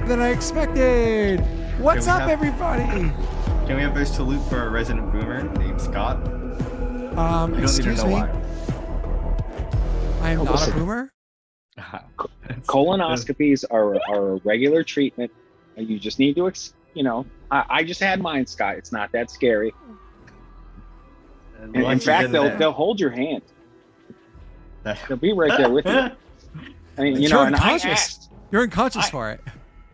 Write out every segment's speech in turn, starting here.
than I expected. What's up, have- everybody? Can we have a salute for a resident boomer named Scott? You don't need to Excuse know me. why. I am not listen. a boomer. Colonoscopies are a regular treatment. And you just need to, I just had mine, Scott. It's not that scary. And in fact, they'll hold your hand. They'll be right there with you. I mean, You're and I unconscious. asked. You're unconscious for it.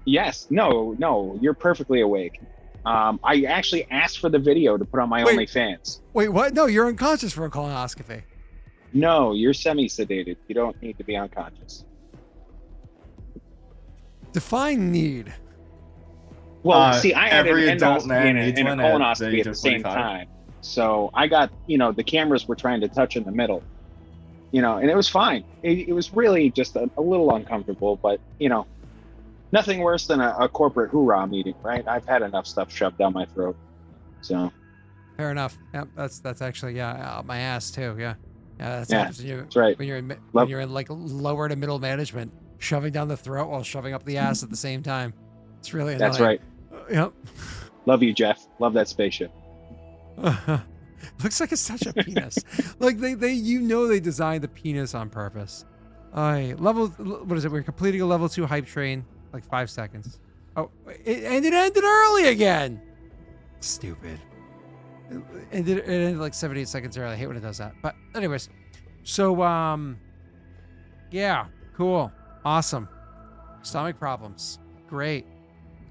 Yes, no, you're perfectly awake. I actually asked for the video to put on my Wait. OnlyFans. Wait, what? No, you're unconscious for a colonoscopy. No, you're semi-sedated. You don't need to be unconscious. Define need. Well, see, I had an every adult endoscopy man and a needs one at colonoscopy the at age the of same 45. time. So I got, the cameras were trying to touch in the middle, and it was fine. It was really just a little uncomfortable, but, nothing worse than a corporate hoorah meeting, right? I've had enough stuff shoved down my throat. So. Fair enough. Yep, that's actually out my ass too. Yeah, that's Yeah, happens when that's right. when you're in like lower to middle management, shoving down the throat while shoving up the ass at the same time. It's really annoying. That's right. Yep. Love you, Jeff. Love that spaceship. Looks like it's such a penis. Like they they designed the penis on purpose. What is it? We're completing a level 2 hype train. Like 5 seconds. Oh, it ended early again. Stupid. It ended like 78 seconds early. I hate when it does that. But anyways, so yeah, cool, awesome. Stomach problems, great.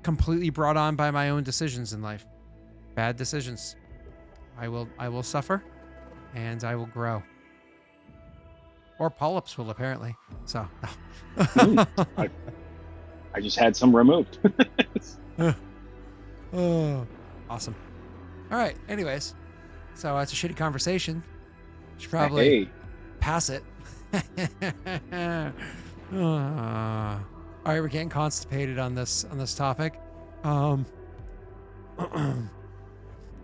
Completely brought on by my own decisions in life. Bad decisions. I will suffer, and I will grow. Or polyps will apparently. So. I just had some removed. Oh, awesome. All right. Anyways, so it's a shitty conversation. Should probably pass it. All right, we're getting constipated on this topic. I'm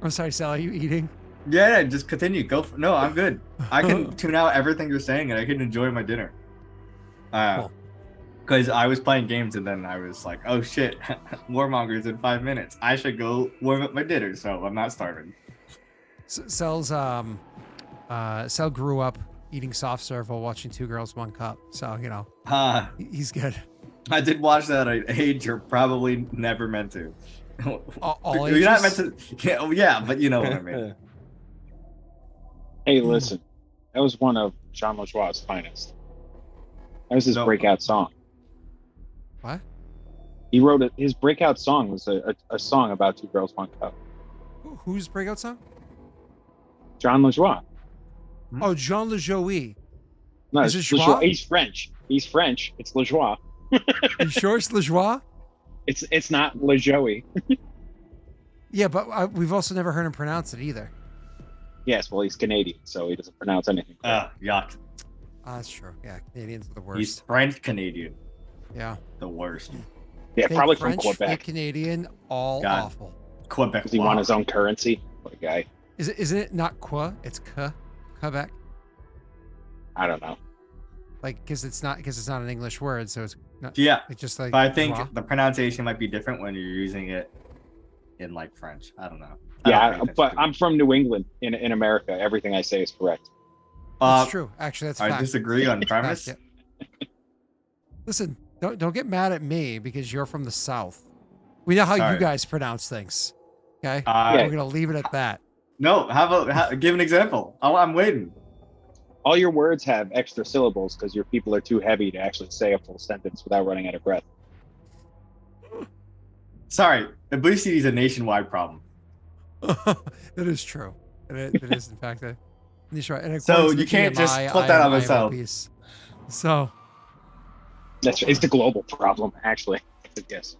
sorry, Sal. Are you eating? Yeah, just continue. No, I'm good. I can tune out everything you're saying and I can enjoy my dinner. Cool. Because I was playing games and then I was like, oh shit, Warmonger's in 5 minutes. I should go warm up my dinner, so I'm not starving. Sal's Sal grew up eating soft serve while watching Two Girls, One Cup. So he's good. I did watch that at an age you're probably never meant to. All You're not ages? meant to. Yeah, but you know what I mean. Hey, listen, that was one of Jean Lajoie's finest. That was his No. breakout song. What? He wrote his breakout song was a song about Two Girls, One Cup. Whose breakout song? Jean Lajoie. Oh, Jean LeJoie. No, Is it's it Joie? He's French. He's French. It's Lajoie. You sure it's LeJoie? It's not LaJoie. Yeah, but we've also never heard him pronounce it either. Yes, well, he's Canadian, so he doesn't pronounce anything. Yuck. That's true. Yeah, Canadians are the He's worst. French Canadian. Yeah. The worst. Yeah, Fake probably French, from fake Quebec. Canadian, all God. awful. Quebec. Does he want his own currency? What a guy. Isn't it not Qua? It's Quebec. I don't know. Like, because it's not an English word, so it's not. Yeah, It's just like. but I think joie. the pronunciation might be different when you're using it in like French. I don't know. I don't pay Yeah, attention but to it. I'm from New England in America. Everything I say is correct. That's true. Actually, that's I fact. disagree on Fact, premise. yeah. Listen, don't get mad at me because you're from the South. We know how you Sorry. guys pronounce things. Okay, Yeah. we're gonna leave it at that. No, give an example. Oh, I'm waiting. All your words have extra syllables because your people are too heavy to actually say a full sentence without running out of breath. Sorry, obesity is a nationwide problem. That is true. It is in fact a niche, right? And So according to you the can't just BMI, put that I on am myself. obese. So It's the global problem, actually. Yes.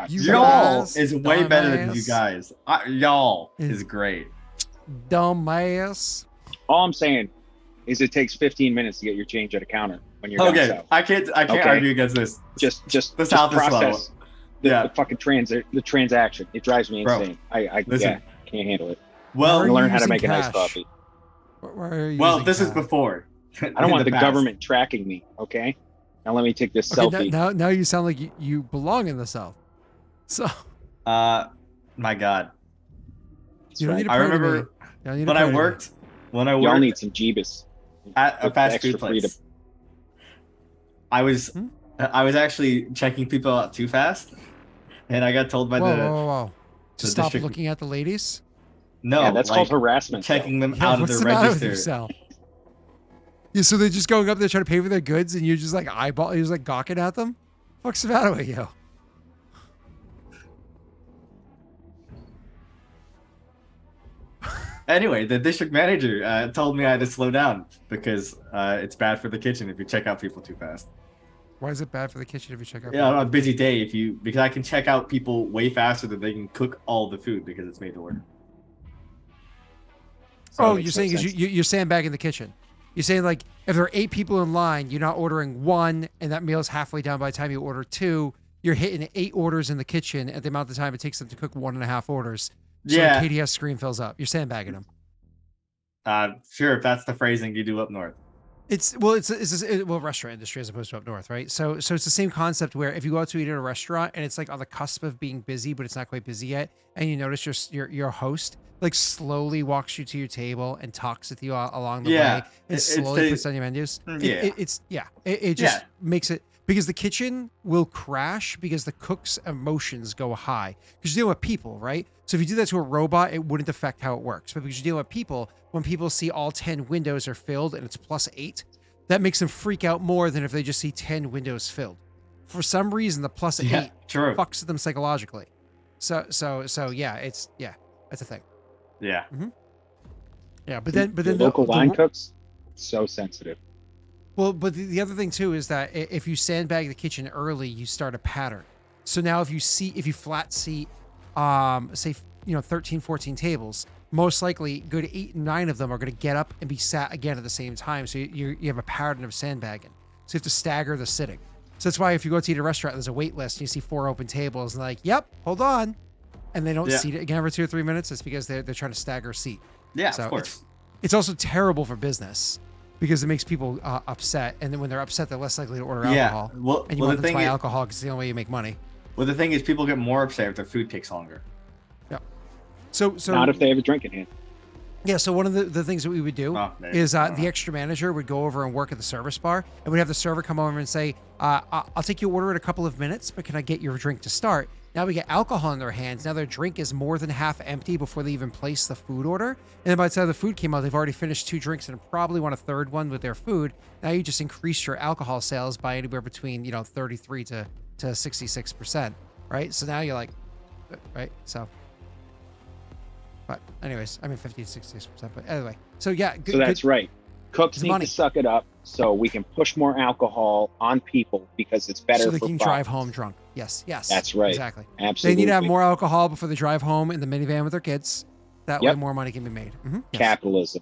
You Y'all guys, is way better than you dumbass. guys. Y'all Yeah. is great. dumbass. All I'm saying is it takes 15 minutes to get your change at a counter when you're down Okay, south. I can't Okay. argue against this. Just The South is slow. process Yeah. the fucking the transaction. It drives me Bro, insane. I listen. can't handle it. Are Well, you Learn how to using make a nice cash? coffee. Where are you well, using this is cash? before. I don't want the government tracking me, okay? Now let me take this Okay, selfie. now you sound like you belong in the South. So My God. That's you don't right. need to I pray to me. remember You don't need to when I pray to me. worked Y'all need some Jeebus. at a With fast extra food freedom. place. I was Hmm? I was actually checking people out too fast, and I got told by Whoa. To the stop district. looking at the ladies? No, Yeah, that's called like harassment. checking them Yeah, out of what's their the matter with you, register. Sal? Yeah, so they're just going up there trying to pay for their goods, and you're just like you're just like gawking at them? What's the matter with you? Anyway, the district manager told me I had to slow down because it's bad for the kitchen if you check out people too fast. Why is it bad for the kitchen if you check out? Yeah, on a busy day, because I can check out people way faster than they can cook all the food because it's made to order. Oh, makes you're no saying is sense. you're sandbagging the kitchen. You're saying like if there are 8 people in line, you're not ordering 1, and that meal's halfway done by the time you order 2. You're hitting 8 orders in the kitchen at the amount of time it takes them to cook 1.5 orders. So Yeah. the KDS screen fills up. You're sandbagging them. Sure, if that's the phrasing you do up north. It's restaurant industry as opposed to up north, right? So it's the same concept where if you go out to eat at a restaurant and it's like on the cusp of being busy, but it's not quite busy yet, and you notice your host like slowly walks you to your table and talks with you along the way and slowly puts on your menus. It just makes it, because the kitchen will crash because the cook's emotions go high because you're dealing with people, right? So if you do that to a robot, it wouldn't affect how it works. But because you're dealing with people, when people see all 10 windows are filled and it's +8, that makes them freak out more than if they just see 10 windows filled. For some reason, the +8 fucks with them psychologically. So that's a thing. Yeah. Mm-hmm. Yeah, but then local line cooks, so sensitive. Well, but the other thing too is that if you sandbag the kitchen early, you start a pattern. So now if you flat seat, say 13, 14 tables, most likely good 8, 9 of them are going to get up and be sat again at the same time. So you have a pattern of sandbagging. So you have to stagger the sitting. So that's why if you go to eat at a restaurant, there's a wait list and you see 4 open tables and like, yep, hold on. And they don't seat it again for 2 or 3 minutes. It's because they're trying to stagger a seat. Yeah, so of course. It's also terrible for business because it makes people upset. And then when they're upset, they're less likely to order alcohol. And you want them to buy alcohol because it's the only way you make money. Well, the thing is, people get more upset if their food takes longer. Yeah. So not if they have a drink in hand. Yeah, so one of the things that we would do is the extra manager would go over and work at the service bar, and we'd have the server come over and say, I'll take your order in a couple of minutes, but can I get your drink to start? Now we get alcohol in their hands. Now their drink is more than half empty before they even place the food order. And then by the time the food came out, they've already finished 2 drinks and probably want a third one with their food. Now you just increase your alcohol sales by anywhere between 33 to 66%, right? So now you're like, right? So, but anyways, I mean 50 to 66%. But anyway, so yeah. So that's right. Cooks need to suck it up so we can push more alcohol on people because it's better. So they can drive home drunk. Yes. That's right. Exactly. Absolutely. They need to have more alcohol before they drive home in the minivan with their kids. That way more money can be made. Mm-hmm. Yes.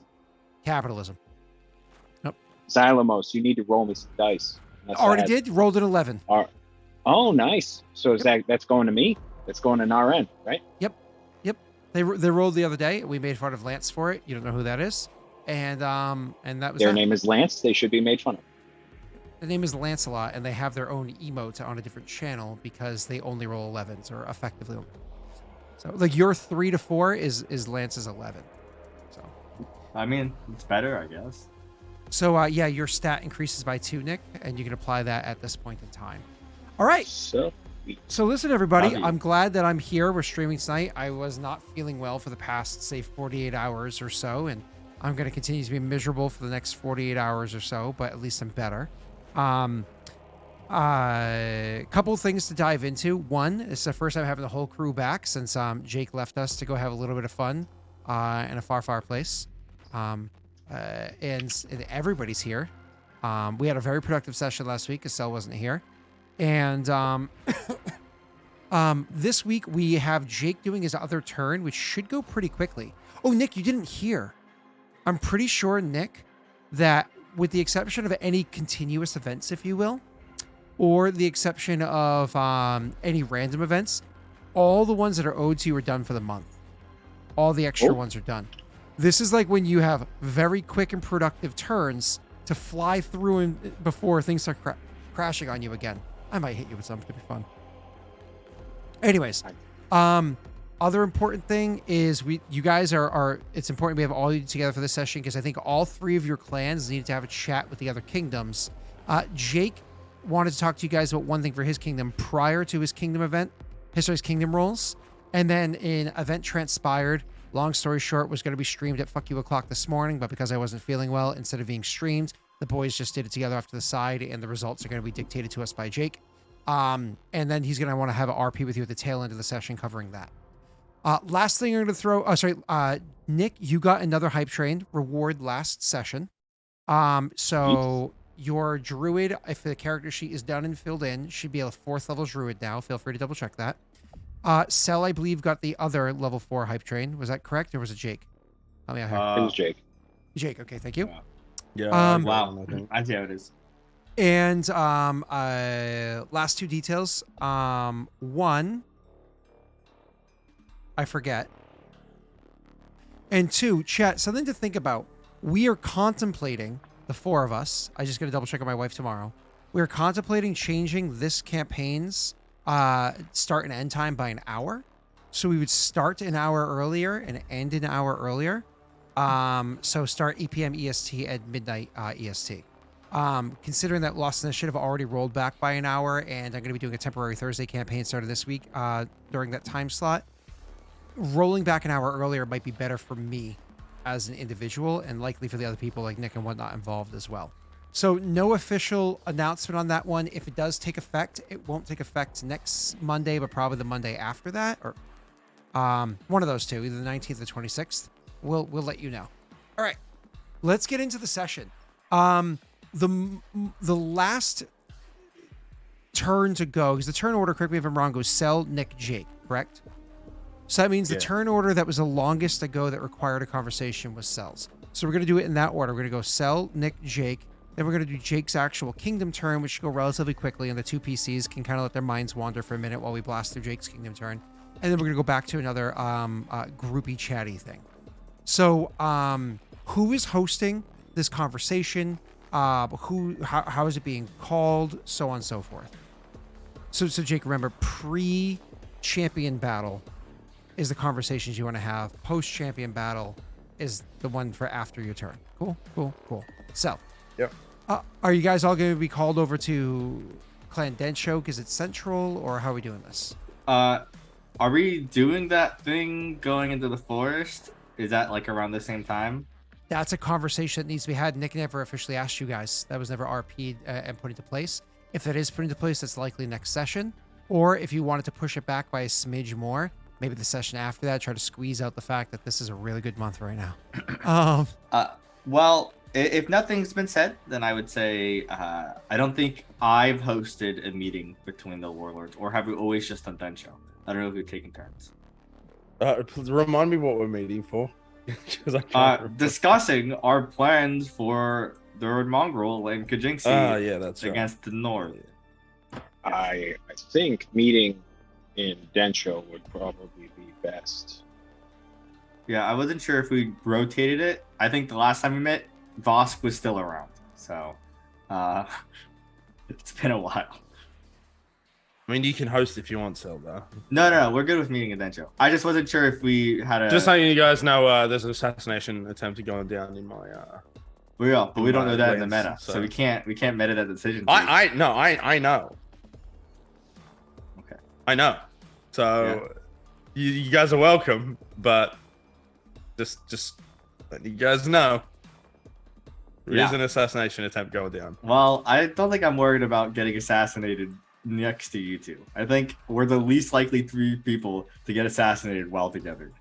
Capitalism. Nope. Xylamos, you need to roll me some dice. Already did? Rolled an 11. Oh, nice. So that's going to me? That's going to an RN, right? Yep. They rolled the other day. We made fun of Lance for it. You don't know who that is. And that was their name is Lance. They should be made fun of. The name is Lancelot, and they have their own emote on a different channel because they only roll 11s, or effectively. So like your 3 to 4 is Lance's 11. So I mean, it's better, I guess. So your stat increases by 2, Nick, and you can apply that at this point in time. All right. So listen, everybody, I'm glad that I'm here. We're streaming tonight. I was not feeling well for the past, say, 48 hours or so, and I'm going to continue to be miserable for the next 48 hours or so, but at least I'm better. Couple things to dive into. One, it's the first time having the whole crew back since Jake left us to go have a little bit of fun in a far, far place. And everybody's here. We had a very productive session last week. Estelle wasn't here. And this week we have Jake doing his other turn, which should go pretty quickly. Oh, Nick, you didn't hear. I'm pretty sure, Nick, that with the exception of any continuous events, if you will, or the exception of any random events, all the ones that are owed to you are done for the month. All the extra ones are done. This is like when you have very quick and productive turns to fly through and before things start crashing on you again. I might hit you with something to be fun. Anyways, other important thing is you guys are it's important we have all you together for this session because I think all 3 of your clans need to have a chat with the other kingdoms. Jake wanted to talk to you guys about one thing for his kingdom prior to his kingdom event, his kingdom rolls, and then an event transpired. Long story short, was going to be streamed at fuck you o'clock this morning, but because I wasn't feeling well, instead of being streamed, the boys just did it together off to the side, and the results are going to be dictated to us by Jake. And then he's going to want to have an RP with you at the tail end of the session covering that. Last thing I'm going to throw, Nick, you got another hype train reward last session. So your druid, if the character sheet is done and filled in, should be a 4th level druid now. Feel free to double check that. Cell, I believe, got the other level 4 hype train. Was that correct, or was it Jake? Help me out here. It was Jake. Jake, okay, thank you. Yeah. Wow. I see how it is. And last 2 details. One, I forget. And 2, chat, something to think about. We are contemplating, the 4 of us, I just got to double check on my wife tomorrow. We are contemplating changing this campaign's start and end time by an hour. So we would start an hour earlier and end an hour earlier. So start EPM EST at midnight EST. Considering that Lost Initiative already rolled back by an hour, and I'm going to be doing a temporary Thursday campaign started this week during that time slot, rolling back an hour earlier might be better for me as an individual and likely for the other people like Nick and whatnot involved as well. So no official announcement on that one. If it does take effect, it won't take effect next Monday, but probably the Monday after that, or one of those 2, either the 19th or 26th. We'll let you know. All right, let's get into the session. The last turn to go, because the turn order, correct me if I'm wrong, goes Cell, Nick, Jake, correct? So that means the turn order that was the longest to go that required a conversation was Cell's. So we're going to do it in that order. We're going to go Cell, Nick, Jake. Then we're going to do Jake's actual kingdom turn, which should go relatively quickly, and the 2 PCs can kind of let their minds wander for a minute while we blast through Jake's kingdom turn. And then we're going to go back to another groupy chatty thing. So who is hosting this conversation? How is it being called? So on and so forth. So Jake, remember, pre-champion battle is the conversations you want to have. Post-champion battle is the one for after your turn. Cool. So, Yep. Are you guys all going to be called over to Clan Densho because it's central, or how are we doing this? Are we doing that thing going into the forest? Is that like around the same time? That's a conversation that needs to be had. Nick never officially asked you guys. That was never RP'd and put into place. If that is put into place, that's likely next session. Or if you wanted to push it back by a smidge more, maybe the session after that, try to squeeze out the fact that this is a really good month right now. Well, if nothing's been said, then I would say I don't think I've hosted a meeting between the warlords, or have we always just done Densho? I don't know if we've taken turns. Please remind me what we're meeting for. 'Cause I can't remember. Discussing our plans for the Mongrel and Kajinksi yeah, that's right. against the North. I think meeting in Densho would probably be best. Yeah, I wasn't sure if we rotated it. I think the last time we met, Vosk was still around. So it's been a while. I mean, you can host if you want, Zelda. No, we're good with meeting in Densho. I just wasn't sure if we had a... Just letting you guys know, there's an assassination attempt going down in my... We are, but we don't know that in the lands, meta, so so we can't meta that decision. I know. Okay. I know. So you guys are welcome, but just letting you guys know. There is an assassination attempt going down. Well, I don't think I'm worried about getting assassinated next to you two. I think we're the least likely 3 people to get assassinated while together.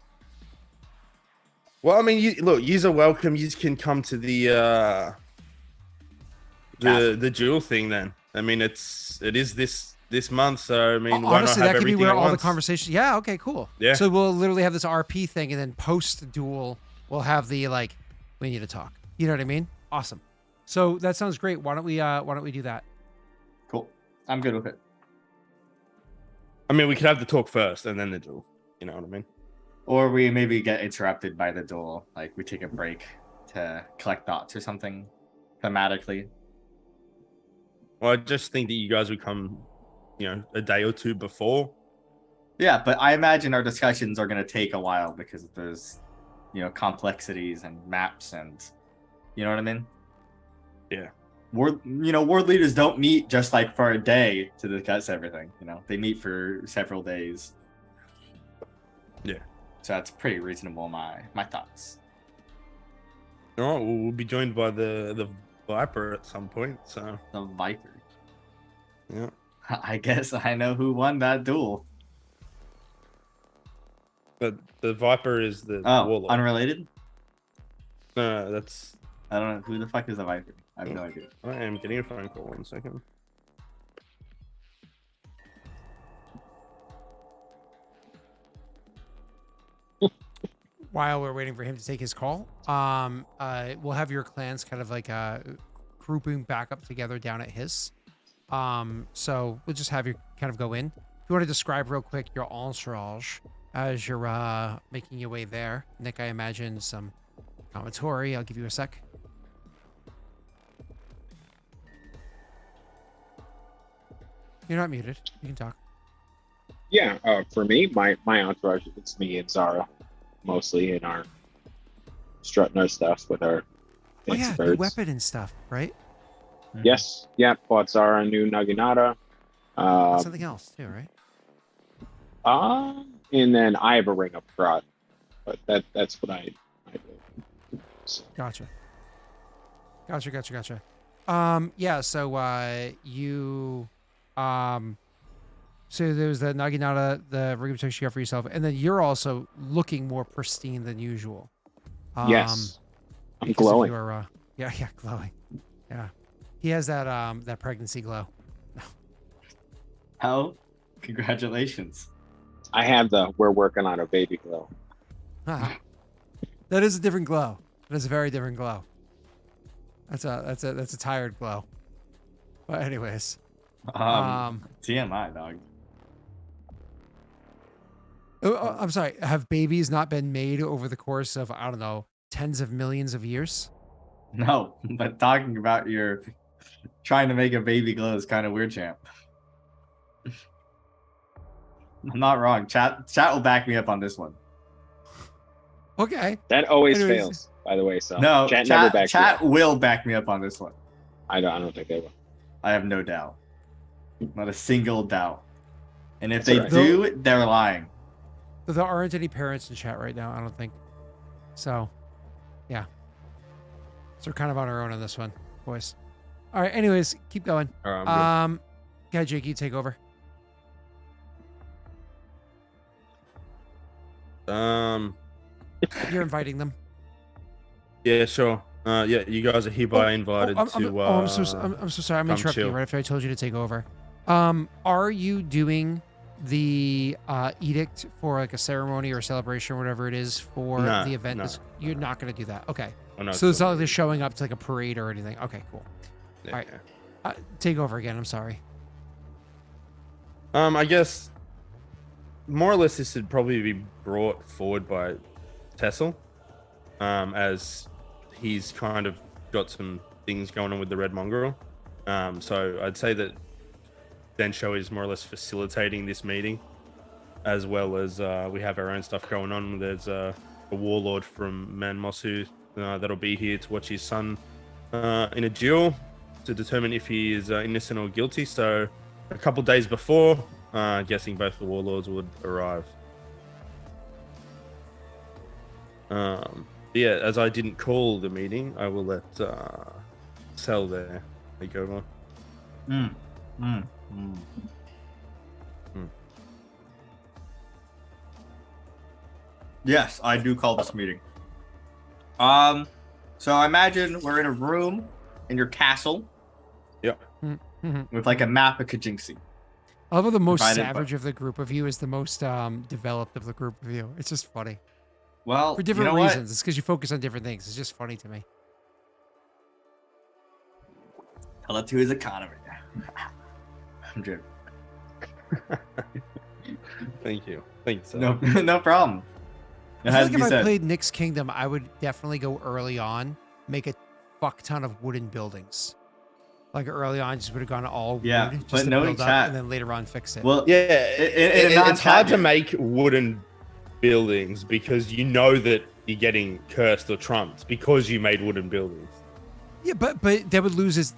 Well, I mean, yous are welcome. You can come to the duel thing then. I mean, it is this month, so I mean, why honestly, not have that could be everything where at all the once? conversations. Yeah, okay, cool. Yeah. So we'll literally have this RP thing, and then post duel, we'll have the we need to talk. You know what I mean? Awesome. So that sounds great. Why don't we do that? Cool. I'm good with it. I mean, we could have the talk first and then the duel. You know what I mean? Or we maybe get interrupted by the duel. Like we take a break to collect thoughts or something thematically. Well, I just think that you guys would come, a day or two before. Yeah, but I imagine our discussions are going to take a while because there's, complexities and maps and, you know what I mean? Yeah. Ward leaders don't meet just like for a day to discuss everything. They meet for several days. Yeah. So that's pretty reasonable. My thoughts. All right, well, we'll be joined by the Viper at some point. So The Viper. yeah. I guess I know who won that duel. But the Viper is the Oh, warlord. unrelated? No, that's. I don't know. Who the fuck is the Viper? I have no idea. I am getting a phone call. 1 second. While we're waiting for him to take his call, we'll have your clans kind of like grouping back up together down at his. So we'll just have you kind of go in. If you want to describe real quick your entourage as you're making your way there. Nick, I imagine some commentary. I'll give you a sec. You're not muted. You can talk. Yeah, for me, my entourage, it's me and Zara, mostly in our strutting our stuff with our Oh fancy yeah, birds. the weapon and stuff, right? Yes, yeah, bought Zara a new Naginata. Something else too, right? And then I have a ring of Grot, but that's what I do. So, Gotcha. Yeah, so you so there's the Naginata, the ring of protection you got for yourself, and then you're also looking more pristine than usual. yes, I'm Because of glowing. your, yeah, glowing. Yeah. He has that pregnancy glow. Oh, congratulations. I have we're working on a baby glow. That is a different glow. That is a very different glow. That's a tired glow. But anyways. TMI, dog. I'm sorry. Have babies not been made over the course of, I don't know, tens of millions of years? No, but talking about your trying to make a baby glow is kind of weird, champ. I'm not wrong. Chat will back me up on this one. Okay. That always Anyways. fails, by the way. So No, chat never backs me chat up. will back me up on this one. I don't think they will. I have no doubt. Not a single doubt. And if That's they all right. do, they're lying. But there aren't any parents in chat right now, I don't think. So, yeah. So we're kind of on our own on this one, boys. All right. Anyways, keep going. All right, I'm Yeah, Jake, you take over. good. You're inviting them. Yeah, sure. Yeah, you guys are hereby invited I'm to. I'm so sorry. I'm come interrupting you chill. right after I told you to take over. Are you doing the edict for like a ceremony or celebration or whatever it is for No, the event? no, You're not going to do that. Okay. Oh, no, So it's not like cool. they're showing up to like a parade or anything. Okay, cool. Yeah, all right. yeah. Take over again. I'm sorry. I guess more or less this would probably be brought forward by Tessel, as he's kind of got some things going on with the Red Mongrel. So I'd say that Densho is more or less facilitating this meeting, as well as we have our own stuff going on. There's a warlord from Manmosu that'll be here to watch his son in a duel to determine if he is innocent or guilty. So a couple days before, guessing both the warlords would arrive. Yeah, as I didn't call the meeting, I will let Cell there take over. Yes, I do call this meeting. So I imagine we're in a room in your castle with like a map of Kajinksi. I love how the most Provided by- savage of the group of you is the most developed of the group of you. It's just funny. Well, For different you know reasons. It's because you focus on different things. It's just funny to me. Tell it to his economy. I'm joking. Thank you. Thanks. Cell. No, no problem. It I has feel to like be if I said. played Nick's Kingdom, I would definitely go early on, make a fuck ton of wooden buildings. Like early on, just would have gone all Yeah, wood, just but to knowing build up, chat- and then later on fix it. Well, Yeah, in a it's hard to non-chat- make wooden buildings because you know that you're getting cursed or trumped because you made wooden buildings. Yeah, but they would lose its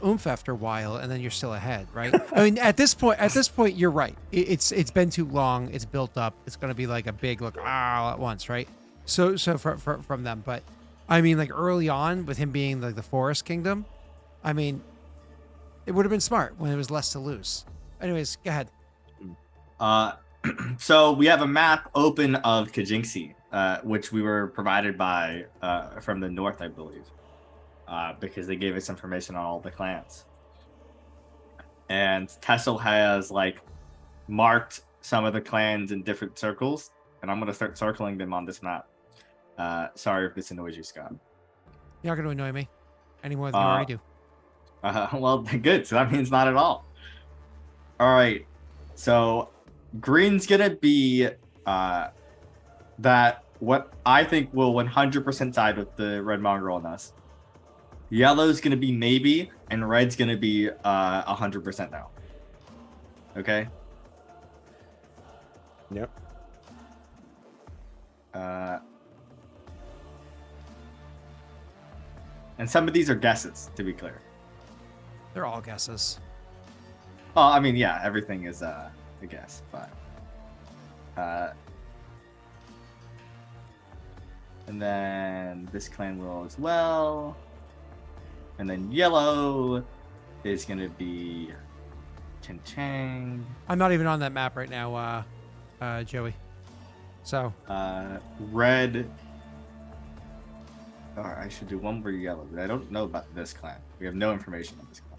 oomph after a while, and then you're still ahead, right? I mean, at this point, you're right. It's been too long. It's built up. It's going to be like a big look all at once, right? So from them, but I mean, like early on with him being like the Forest Kingdom, I mean, it would have been smart when there was less to lose. Anyways, go ahead. So we have a map open of Kajinxi, which we were provided by from the north, I believe, because they gave us information on all the clans. And Tessel has like marked some of the clans in different circles, and I'm gonna start circling them on this map. Sorry if this annoys you, Scott. You're not going to annoy me any more than you already do. Well, good. So that means not at all. All right. So green's gonna be that what I think will 100% side with the red mongrel on us. Yellow's gonna be maybe, and red's gonna be 100% now. Okay. Yep. And some of these are guesses, to be clear. They're all guesses. Well, I mean, yeah, everything is a guess, but and then this clan will as well, and then yellow is gonna be Chen Chang. I'm not even on that map right now, Joey. So Red. Or I should do one for yellow, but I don't know about this clan. We have no information on this clan.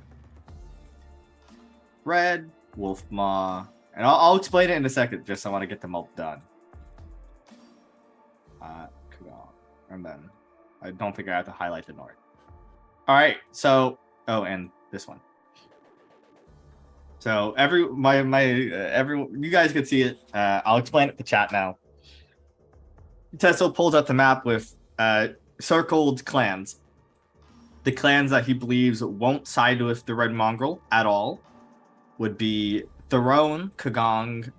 Red, Wolfmaw, and I'll explain it in a second, just so I want to get them all done. And then I don't think I have to highlight the north. All right, so and this one. So you guys can see it. I'll explain it to the chat now. Tessel pulls up the map with circled clans. The clans that he believes won't side with the Red Mongrel at all would be Throne, Kagong,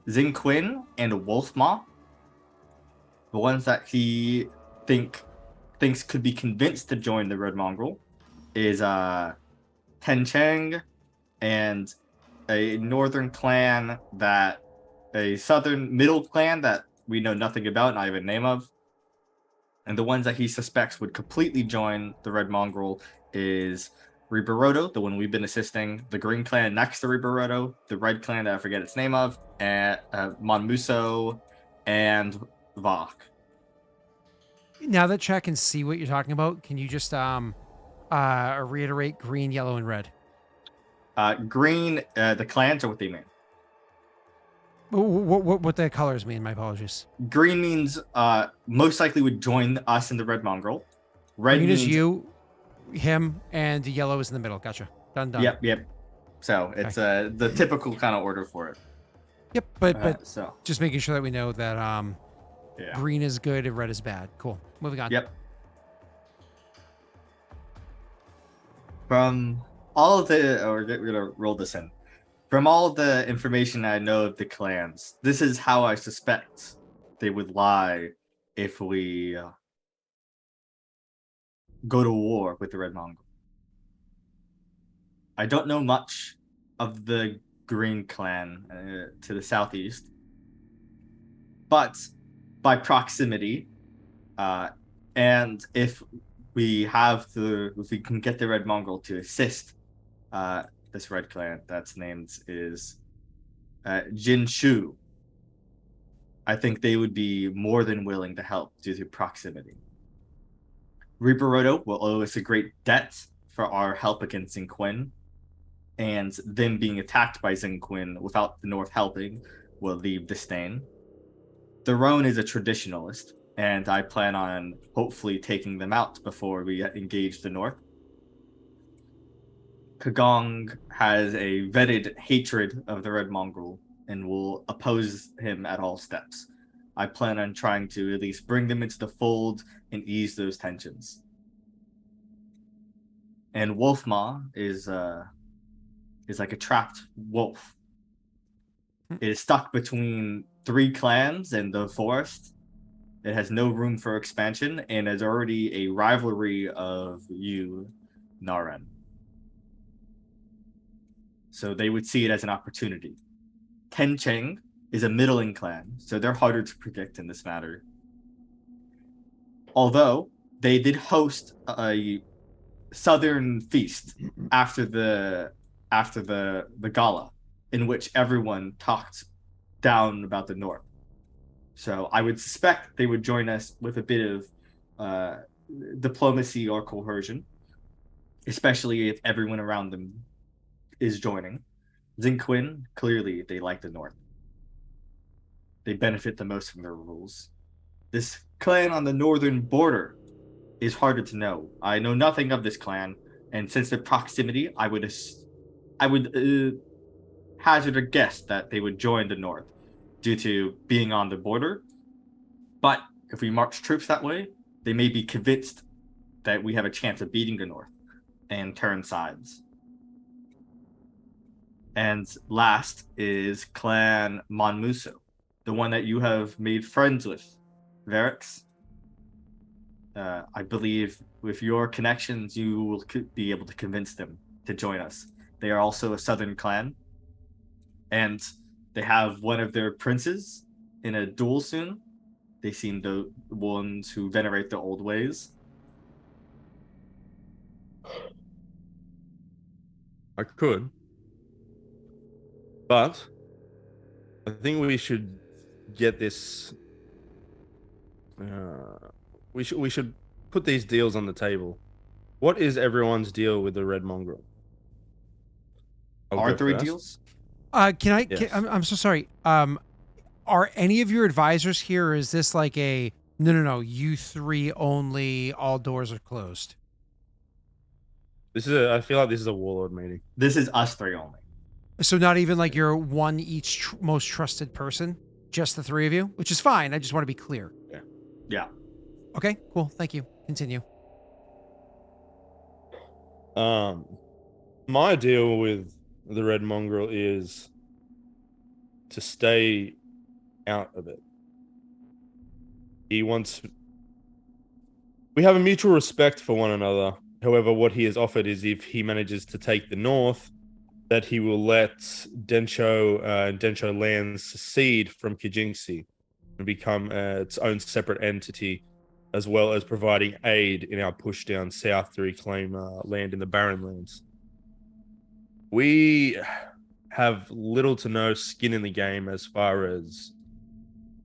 Xingqin, and Wolfmaw. The ones that he thinks could be convinced to join the Red Mongrel is Tencheng and a northern clan a southern middle clan that we know nothing about, not even name of. And the ones that he suspects would completely join the Red Mongrel is Riberoto, the one we've been assisting, the green clan next to Riberoto, the red clan that I forget its name of, and Monmuso, and Vach. now that chat can see what you're talking about, can you just reiterate green, yellow, and red? Green, the clans, or what they mean? What the colors mean? My apologies. Green means most likely would join us in the Red Mongrel. Red Green means is you, him, and the yellow is in the middle. Gotcha. Done. Yep. So it's the typical kind of order for it. Yep, but so just making sure that we know that yeah. green is good and red is bad. Cool. Moving on. Yep. From all of we're gonna roll this in. From all the information I know of the clans, this is how I suspect they would lie if we go to war with the Red Mongrel. I don't know much of the Green clan to the southeast, but by proximity, and if we can get the Red Mongrel to assist this red clan that's named is Jin Shu, I think they would be more than willing to help due to proximity. Riberoto will owe us a great debt for our help against Xingqin, and them being attacked by Xingqin without the North helping will leave disdain. The Roan is a traditionalist, and I plan on hopefully taking them out before we engage the North. Kagong has a vetted hatred of the Red Mongrel and will oppose him at all steps. I plan on trying to at least bring them into the fold and ease those tensions. and Wolfmaw is like a trapped wolf. It is stuck between 3 clans and the forest. It has no room for expansion and is already a rivalry of you, Naren. So they would see it as an opportunity. Kencheng is a middling clan, so they're harder to predict in this matter. Although they did host a southern feast after the gala, in which everyone talked down about the north. So I would suspect they would join us with a bit of diplomacy or coercion, especially if everyone around them is joining. Zinquin, clearly they like the north. They benefit the most from their rules. This clan on the northern border is harder to know. I know nothing of this clan, and since the proximity, I would hazard a guess that they would join the north due to being on the border. But if we march troops that way, they may be convinced that we have a chance of beating the north and turn sides. And last is Clan Monmuso, the one that you have made friends with, Varix. I believe with your connections, you will be able to convince them to join us. They are also a southern clan, and they have one of their princes in a duel soon. They seem the ones who venerate the old ways. I could, but I think we should get this. We should put these deals on the table. What is everyone's deal with the red mongrel? I'll Are go 3 first. deals? Yes. I'm so sorry. Are any of your advisors here, or is this like a no, you 3 only, all doors are closed? I feel like this is a warlord meeting. This is us 3 only. So not even like your one each most trusted person, just the 3 of you, which is fine. I just want to be clear. Yeah. Okay, cool. Thank you. Continue. My deal with the red mongrel is to stay out of it. We have a mutual respect for one another. However, what he has offered is if he manages to take the north, that he will let Densho lands secede from Kijingsi and become its own separate entity, as well as providing aid in our push down south to reclaim land in the Barren Lands. We have little to no skin in the game as far as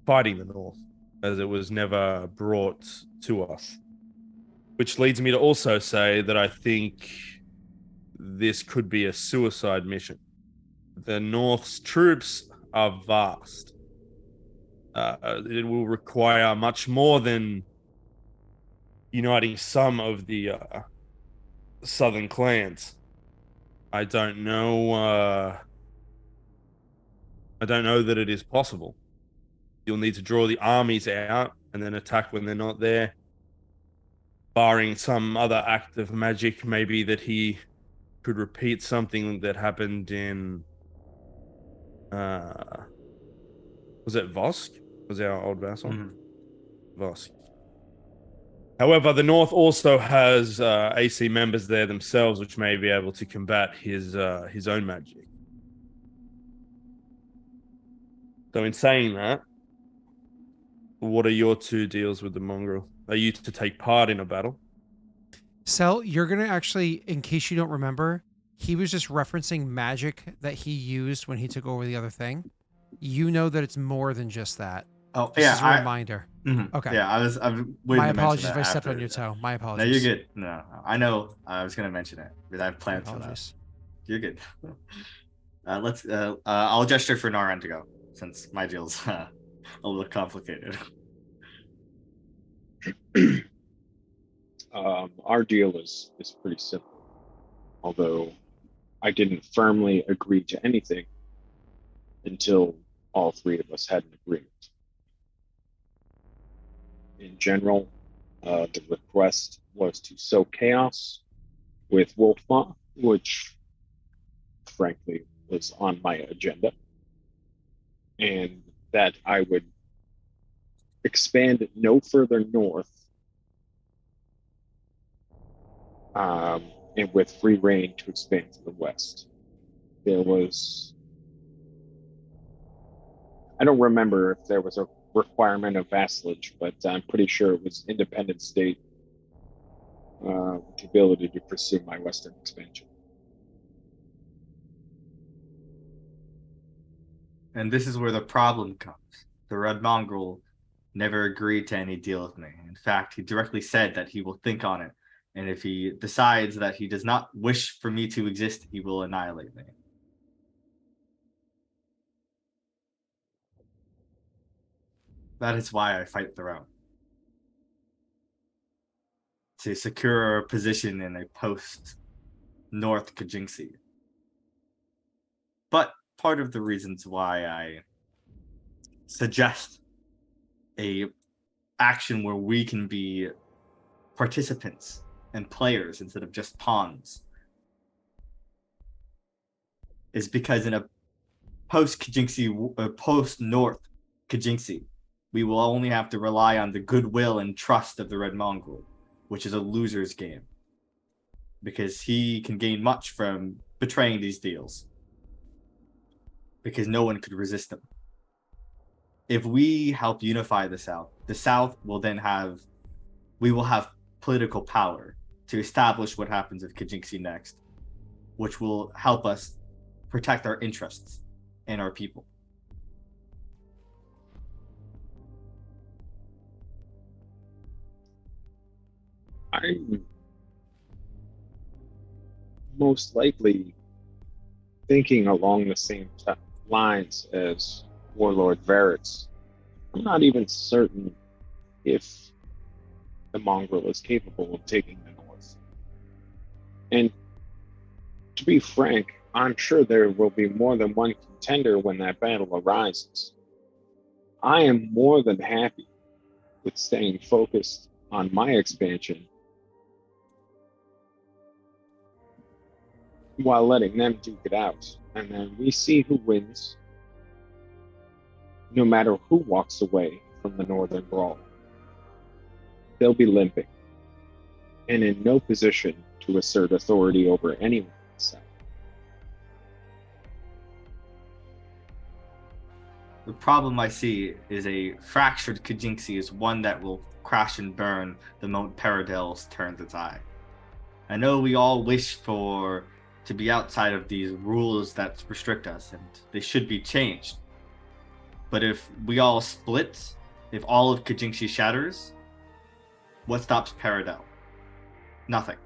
fighting the North, as it was never brought to us. Which leads me to also say that I think this could be a suicide mission. The North's troops are vast. It will require much more than uniting some of the southern clans. I don't know that it is possible. You'll need to draw the armies out and then attack when they're not there. Barring some other act of magic, maybe that he could repeat something that happened in was it Vosk? Was our old vassal? Mm-hmm. Vosk. However, the North also has AC members there themselves, which may be able to combat his own magic. So, in saying that, what are your 2 deals with the mongrel? Are you to take part in a battle? Sel, you're gonna actually, in case you don't remember, he was just referencing magic that he used when he took over the other thing. You know that it's more than just that. Oh, Just yeah. as a reminder. Mm-hmm. Okay. Yeah, I'm waiting My to apologies mention if I that stepped after. on your toe. My No, apologies. you're good. No, I know. I was gonna mention it, but I have My plans for that. apologies. You're good. Let's. I'll gesture for Naren to go since my deal's a little complicated. Our deal is pretty simple, although I didn't firmly agree to anything until all 3 of us had an agreement. In general, the request was to sow chaos with Wolfmaw, which frankly was on my agenda, and that I would expand no further north, and with free reign to expand to the west. There was, I don't remember if there was a requirement of vassalage, but I'm pretty sure it was independent state with the ability to pursue my western expansion. And this is where the problem comes. The Red Mongrel never agreed to any deal with me. In fact, he directly said that he will think on it. And if he decides that he does not wish for me to exist, he will annihilate me. That is why I fight the realm. To secure a position in a post-North Kajinxi. But part of the reasons why I suggest a action where we can be participants and players instead of just pawns is because in a post-Kajinxi, post-North Kajinxi, we will only have to rely on the goodwill and trust of the Red Mongrel, which is a loser's game, because he can gain much from betraying these deals, because no one could resist him. If we help unify the South will then have, we will have political power to establish what happens with Kajinxi next, which will help us protect our interests and our people. I'm most likely thinking along the same lines as Warlord Varix. I'm not even certain if the mongrel is capable of taking the north. And to be frank, I'm sure there will be more than one contender when that battle arises. I am more than happy with staying focused on my expansion while letting them duke it out. And then we see who wins, no matter who walks away from the Northern Brawl. They'll be limping and in no position to assert authority over anyone in the South. The problem I see is a fractured Kajinxi is one that will crash and burn the moment Paradels turns its eye. I know we all wish to be outside of these rules that restrict us, and they should be changed. But if we all split, if all of Kajinxi shatters, what stops Paradel? Nothing.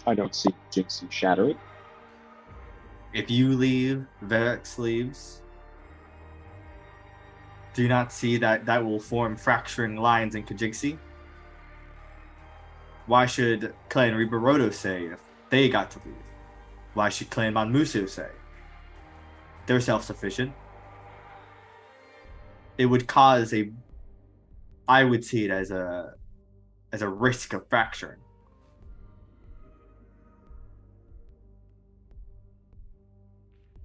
I don't see Jinxie shattering. If you leave, Varix leaves, do you not see that will form fracturing lines in Kajinxi? Why should Clan Ribarodo say if they got to leave? Why should Clan Monmusu say? They're self-sufficient. It would cause I would see it as a risk of fracturing.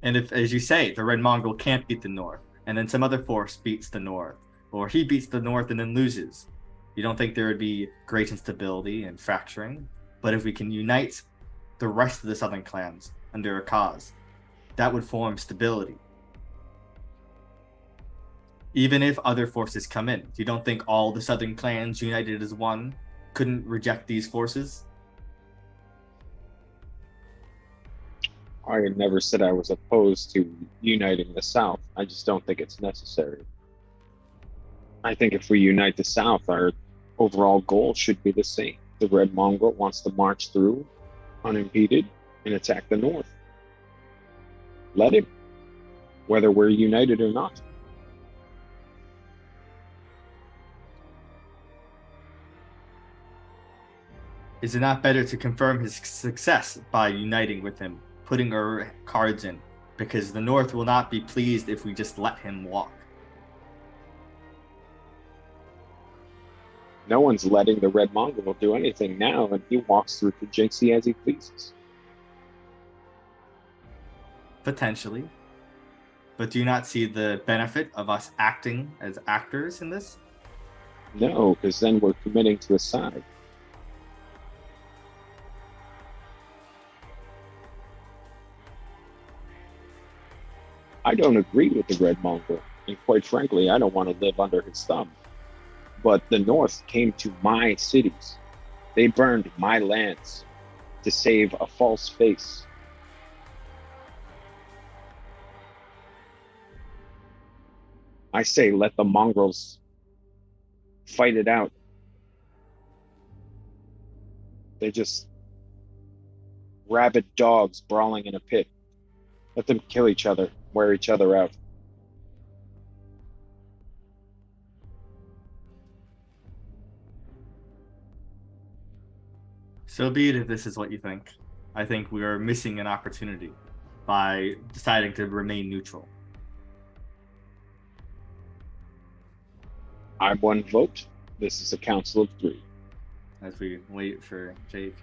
And if, as you say, the Red Mongol can't beat the North, and then some other force beats the North, or he beats the North and then loses, you don't think there would be great instability and fracturing? But if we can unite the rest of the Southern clans under a cause, that would form stability. Even if other forces come in, you don't think all the Southern clans united as one couldn't reject these forces? I never said I was opposed to uniting the South. I just don't think it's necessary. I think if we unite the South, our overall goal should be the same. The Red Mongrel wants to march through unimpeded and attack the North. Let him, whether we're united or not. Is it not better to confirm his success by uniting with him, putting our cards in? Because the North will not be pleased if we just let him walk. No one's letting the red mongrel do anything now, and he walks through to Jinxie as he pleases. Potentially. But do you not see the benefit of us acting as actors in this? No, because then we're committing to a side. I don't agree with the red mongrel, and quite frankly, I don't want to live under his thumb. But the North came to my cities. They burned my lands to save a false face. I say let the mongrels fight it out. They're just rabid dogs brawling in a pit. Let them kill each other, wear each other out. So be it if this is what you think. I think we are missing an opportunity by deciding to remain neutral. I'm one vote. This is a council of 3. As we wait for Jake.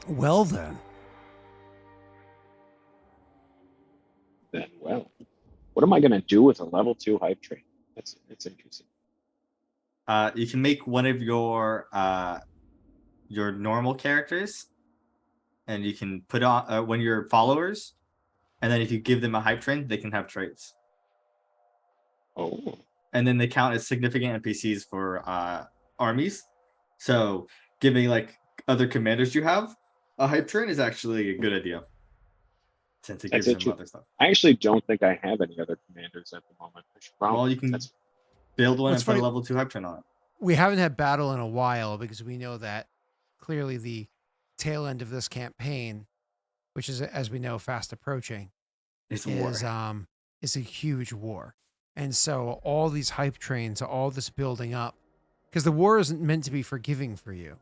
Well then. Then, well, what am I going to do with a level 2 hype train? That's interesting. You can make one of your normal characters, and you can put on one of your followers, and then if you give them a hype train, they can have traits. Oh. And then they count as significant NPCs for armies. So giving like other commanders you have a hype train is actually a good idea, since it gives them other stuff. I actually don't think I have any other commanders at the moment. Well, you can build one and put a level 2 hype train on it. We haven't had battle in a while because we know that clearly the tail end of this campaign, which is, as we know, fast approaching, is a huge war. And so all these hype trains, all this building up, because the war isn't meant to be forgiving for you.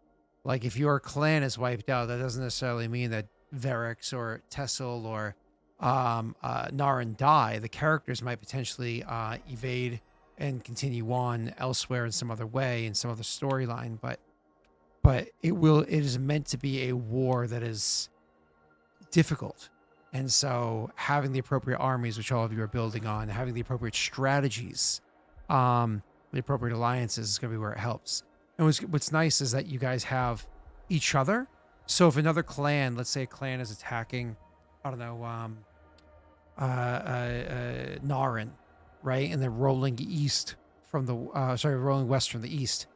Like if your clan is wiped out, that doesn't necessarily mean that Daelric or Tessel or Naren die. The characters might potentially evade and continue on elsewhere in some other way, in some other storyline, but it is meant to be a war that is difficult. And so having the appropriate armies, which all of you are building on, having the appropriate strategies, the appropriate alliances is going to be where it helps. And what's nice is that you guys have each other. So if another clan, let's say a clan is attacking, I don't know, Naren, right? And they're rolling east from the, rolling west from the east.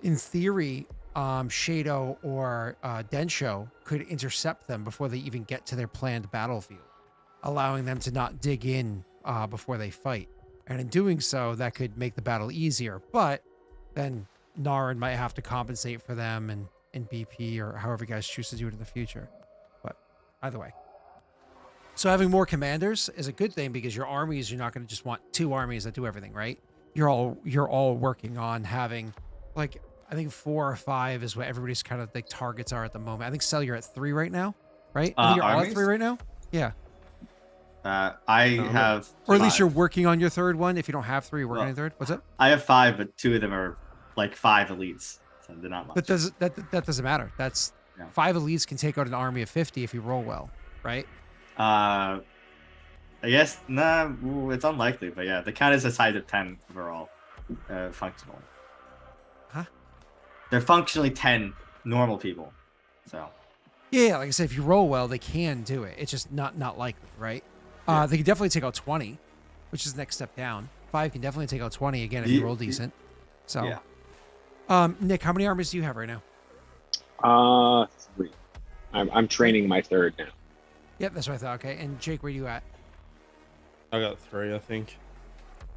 In theory, Shadow or Densho could intercept them before they even get to their planned battlefield, allowing them to not dig in before they fight. And in doing so, that could make the battle easier. But then Naren might have to compensate for them in BP or however you guys choose to do it in the future. But either way. So having more commanders is a good thing because your armies, you're not going to just want 2 armies that do everything, right? You're all working on having, like, I think 4 or 5 is what everybody's kind of like targets are at the moment. I think Cell, you're at 3 right now, right? I think you're all at 3 right now. Yeah. I have, or at least you're working on your 3rd one. If you don't have 3, you're working on your 3rd. What's up? I have 5, but 2 of them are like 5 elites, so they're not much. But that doesn't matter. That's 5 elites can take out an army of 50 if you roll well, right? I guess it's unlikely, but yeah, the count is a size of 10 overall, functional. Huh? They're functionally 10 normal people, so. Yeah, like I said, if you roll well, they can do it. It's just not likely, right? Yeah. They can definitely take out 20, which is the next step down. 5 can definitely take out 20 again if you roll decent. So, yeah. Nick, how many armies do you have right now? 3. I'm training my 3rd now. Yep, that's what I thought. Okay, and Jake, where are you at? I got 3, I think.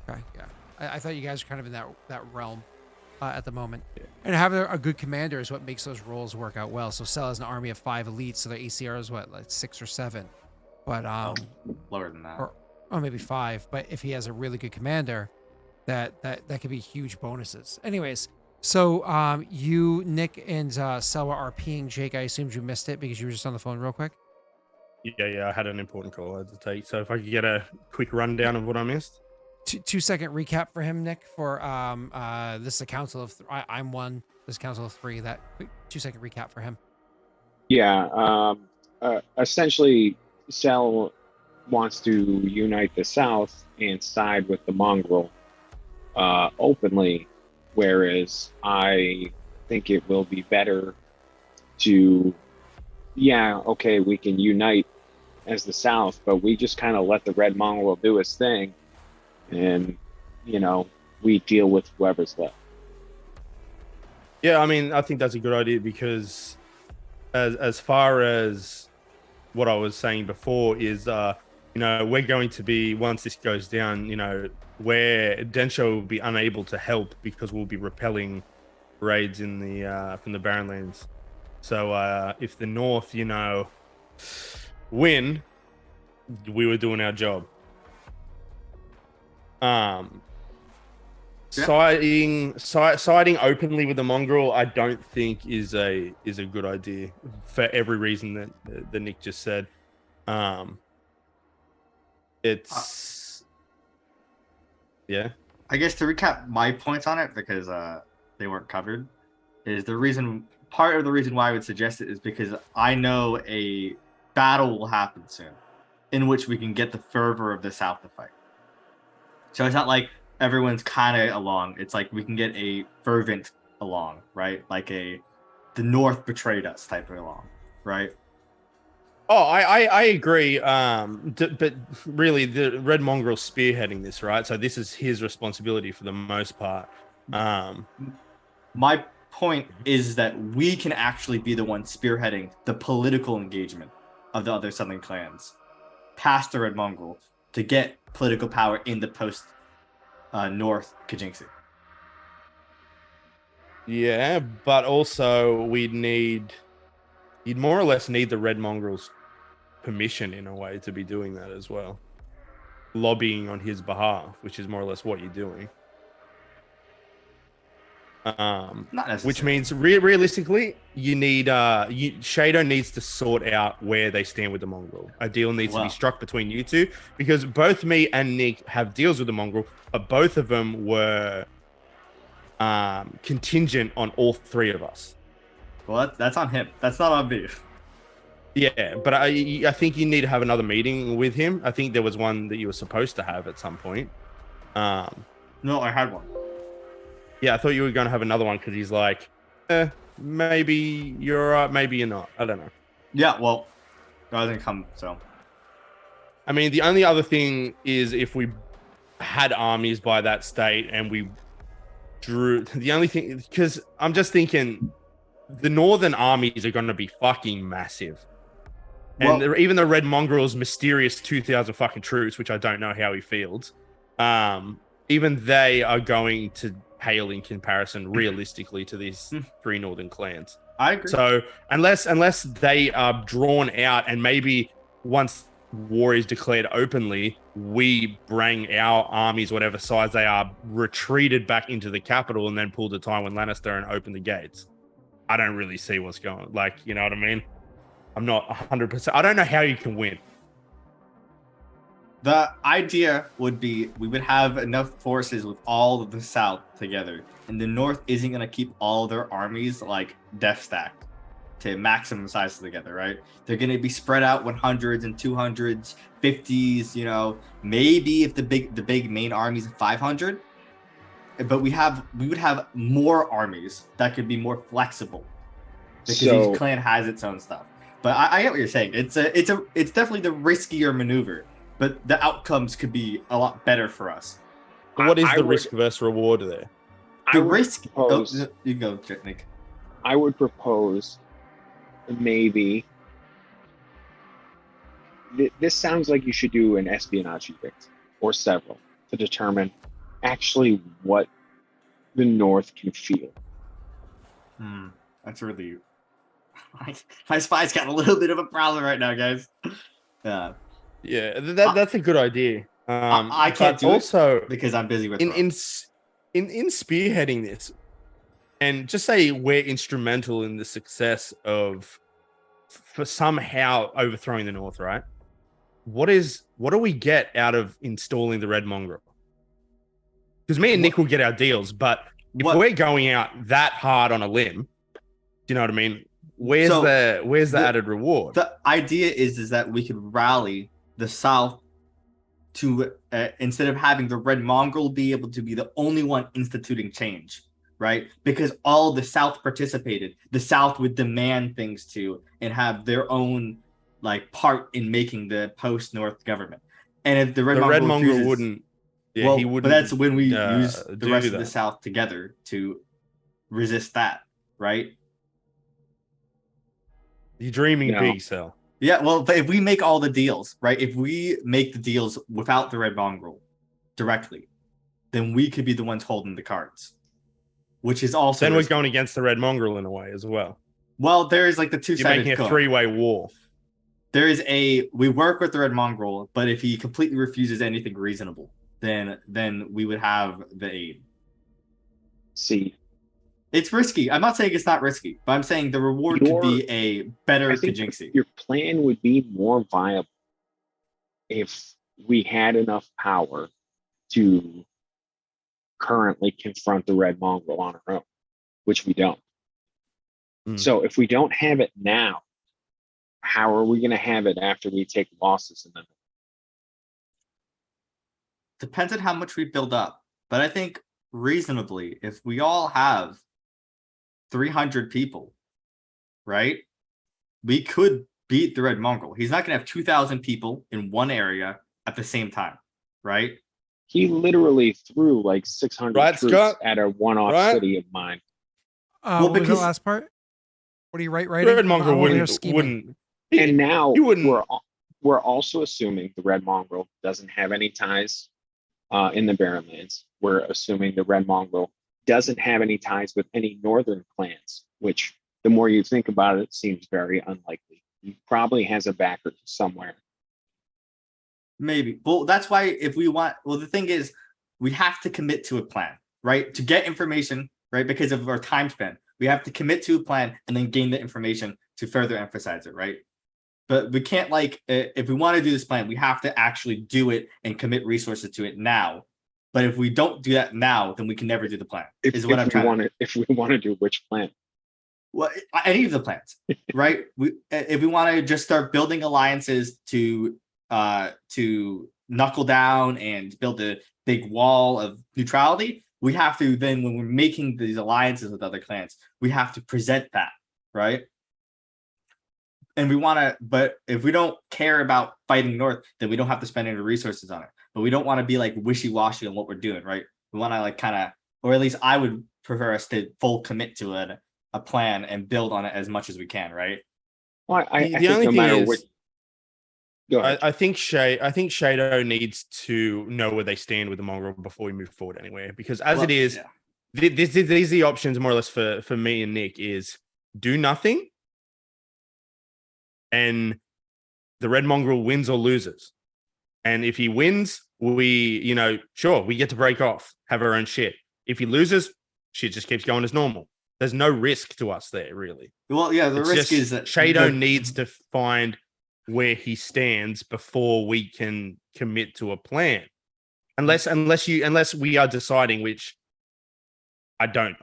Okay, yeah. I thought you guys were kind of in that realm at the moment. Yeah. And having a good commander is what makes those rolls work out well. So Cell has an army of 5 elites, so their ACR is what, like 6 or 7? But lower than that. Or maybe 5. But if he has a really good commander, that could be huge bonuses. Anyways, so you, Nick, and Selwa are RPing Jake. I assumed you missed it because you were just on the phone real quick. Yeah, I had an important call I had to take. So if I could get a quick rundown of what I missed. 2 second recap for him, Nick. For this is a council of I'm one. This council of 3. That quick 2 second recap for him. Yeah. Essentially, Cell wants to unite the South and side with the mongrel openly, whereas I think it will be better to, okay, we can unite as the South, but we just kind of let the red mongrel do his thing, and we deal with whoever's left. Yeah, I mean, I think that's a good idea because as far as what I was saying before is, we're going to be, once this goes down, where Densho will be unable to help because we'll be repelling raids in the from the Barrenlands. So if the North, win, we were doing our job. Siding openly with the mongrel, I don't think is a good idea for every reason that Nick just said. It's yeah. I guess to recap my points on it, because they weren't covered, is part of the reason why I would suggest it is because I know a battle will happen soon in which we can get the fervor of the South to fight. So it's not like everyone's kind of along. It's like we can get a fervent along, right? Like the North betrayed us type of along, right? Oh, I agree. But really, the Red Mongrel spearheading this, right? So this is his responsibility for the most part. My point is that we can actually be the one spearheading the political engagement of the other Southern clans past the Red Mongrel to get political power in the post North Kajinxi. Yeah, but also you'd more or less need the Red Mongrel's permission in a way to be doing that as well. Lobbying on his behalf, which is more or less what you're doing. Not necessarily. Which means realistically, you need Shadow needs to sort out where they stand with the mongrel. A deal needs to be struck between you two, because both me and Nick have deals with the mongrel, but both of them were contingent on all 3 of us. Well, that's on him. That's not on me. Yeah, but I think you need to have another meeting with him. I think there was one that you were supposed to have at some point. No, I had one. Yeah, I thought you were going to have another one because he's like, maybe you're all right, maybe you're not. I don't know. Yeah, well, that doesn't come, so. I mean, the only other thing is if we had armies by that state and we drew... The only thing... Because I'm just thinking the northern armies are going to be fucking massive. And even the Red Mongrel's mysterious 2,000 fucking troops, which I don't know how he fields, even they are going to pale in comparison realistically to these 3 northern clans. I agree. So unless they are drawn out, and maybe once war is declared openly, we bring our armies, whatever size they are, retreated back into the capital and then pull the Tywin Lannister and open the gates. I don't really see what's going, you know what I mean? I'm not 100%. I don't know how you can win. The idea would be we would have enough forces with all of the South together, and the North isn't going to keep all their armies death stacked to maximum size together, right? They're going to be spread out 100s and 200s, 50s, maybe if the big main armies 500, but we would have more armies that could be more flexible because each clan has its own stuff. But I get what you're saying. It's definitely the riskier maneuver, but the outcomes could be a lot better for us. What is the risk versus reward there? The risk. You go, Nick. I would propose maybe. This sounds like you should do an espionage edict or several to determine actually what the North can feel. That's really. My spy's got a little bit of a problem right now, guys. Yeah, that's a good idea. I can't do also it because I'm busy with in spearheading this, and just say we're instrumental in the success of for somehow overthrowing the North, right? What do we get out of installing the Red Mongrel? Because me and Nick will get our deals, but if we're going out that hard on a limb, do you know what I mean? Where's the added reward? The idea is that we could rally the South to instead of having the Red Mongrel be able to be the only one instituting change, right? Because all the South participated, the South would demand things too and have their own like part in making the post-North government. And if the Red Mongrel refuses, wouldn't, yeah, well, he wouldn't. But that's when we use the rest of that. the South together to resist that, right? You're dreaming big, Sel. Yeah, well, but if we make all the deals, right? If we make the deals without the Red Mongrel directly, then we could be the ones holding the cards, which is also then we're going against the Red Mongrel in a way as well. Well, there is like the two-sided. You're making a three-way war. There is we work with the Red Mongrel, but if he completely refuses anything reasonable, then we would have the aid. See, it's risky. I'm not saying it's not risky, but I'm saying the reward could be a better Kajinxi. Your plan would be more viable if we had enough power to currently confront the Red Mongrel on our own, which we don't. So if we don't have it now, how are we going to have it after we take losses in the North? Depends on how much we build up. But I think reasonably, if we all have 300 people, right? We could beat the Red Mongrel. He's not going to have 2,000 people in one area at the same time, right? He literally threw like 600 troops at a one-off city of mine. Well, what was the last part? What are you right? Red Mongrel wouldn't. And now we're also assuming the Red Mongrel doesn't have any ties in the Barrenlands. We're assuming the Red Mongrel doesn't have any ties with any northern clans, which the more you think about it, seems very unlikely. He probably has a backer somewhere. Maybe. Well, that's why if we want, well, the thing is, we have to commit to a plan, right? To get information, right? Because of our time span, we have to commit to a plan and then gain the information to further emphasize it, right? But we can't if we want to do this plan, we have to actually do it and commit resources to it now. But if we don't do that now, then we can never do the plan. If we want to do which plan? Well, any of the plans, right? If we want to just start building alliances to knuckle down and build a big wall of neutrality, we have to then, when we're making these alliances with other clans, we have to present that, right? And we want to, but if we don't care about fighting North, then we don't have to spend any resources on it. But we don't want to be like wishy-washy on what we're doing, right? We want to kind of, or at least I would prefer us to full commit to a plan and build on it as much as we can, right? Well, I think no matter what. I think Shado needs to know where they stand with the Mongrel before we move forward anywhere. Because these are the options more or less for me and Nick is do nothing and the Red Mongrel wins or loses. And if he wins, we get to break off, have our own shit. If he loses, shit just keeps going as normal. There's no risk to us there, really. Well, yeah, the risk is that Shado needs to find where he stands before we can commit to a plan. Unless we are deciding, which I don't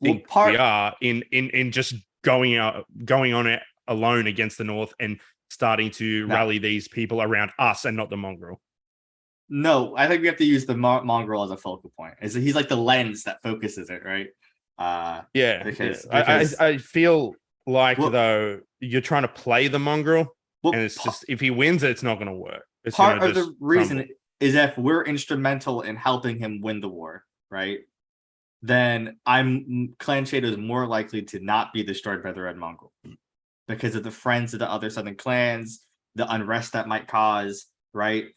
think we are in just going on it alone against the North and starting to rally these people around us and not the Mongrel. No, I think we have to use the Mongrel as a focal point. He's like the lens that focuses it, right? Because I feel like though you're trying to play the Mongrel, and it's just if he wins, it's not going to work. Part of the reason is if we're instrumental in helping him win the war, right? Then Clan Shado is more likely to not be destroyed by the Red Mongrel because of the friends of the other southern clans, the unrest that might cause, right?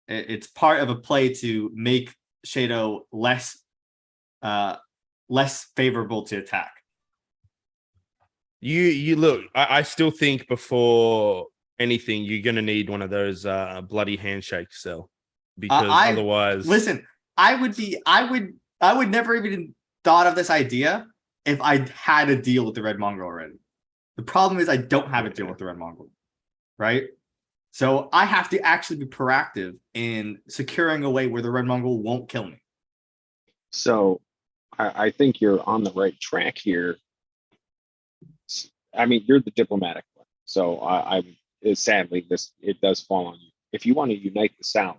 It's part of a play to make Shado less favorable to attack. You look. I still think before anything, you're gonna need one of those bloody handshakes, Sel, because otherwise. Listen, I would never even thought of this idea if I had a deal with the Red Mongrel already. The problem is I don't have a deal with the Red Mongol, right? So I have to actually be proactive in securing a way where the Red Mongol won't kill me. So I think you're on the right track here. I mean, you're the diplomatic one. So sadly, it does fall on you. If you want to unite the South,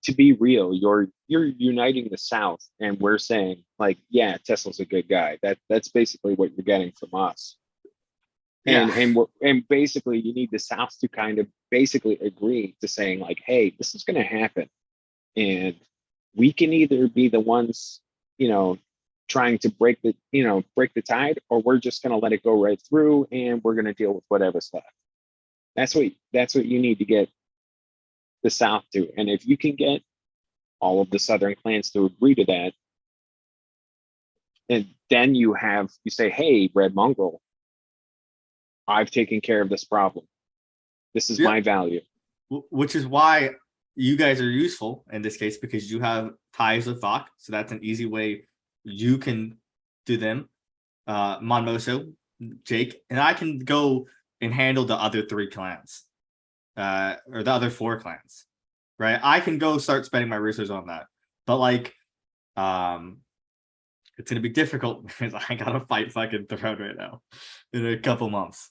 to be real, you're uniting the South, and we're saying like, yeah, Tesla's a good guy. That's basically what you're getting from us. And basically, you need the South to kind of basically agree to saying like, hey, this is going to happen, and we can either be the ones, trying to break the tide, or we're just going to let it go right through, and we're going to deal with whatever's left. That's what you need to get the South to. And if you can get all of the Southern clans to agree to that, and then you say, hey, Red Mongrel, I've taken care of this problem. This is my value. Which is why you guys are useful in this case, because you have ties with Thok. So that's an easy way you can do them. Monmoso, Jake, and I can go and handle the other 3 clans. Or the other 4 clans. Right? I can go start spending my resources on that. But like it's gonna be difficult because I gotta fight fucking Throne right now in a couple months.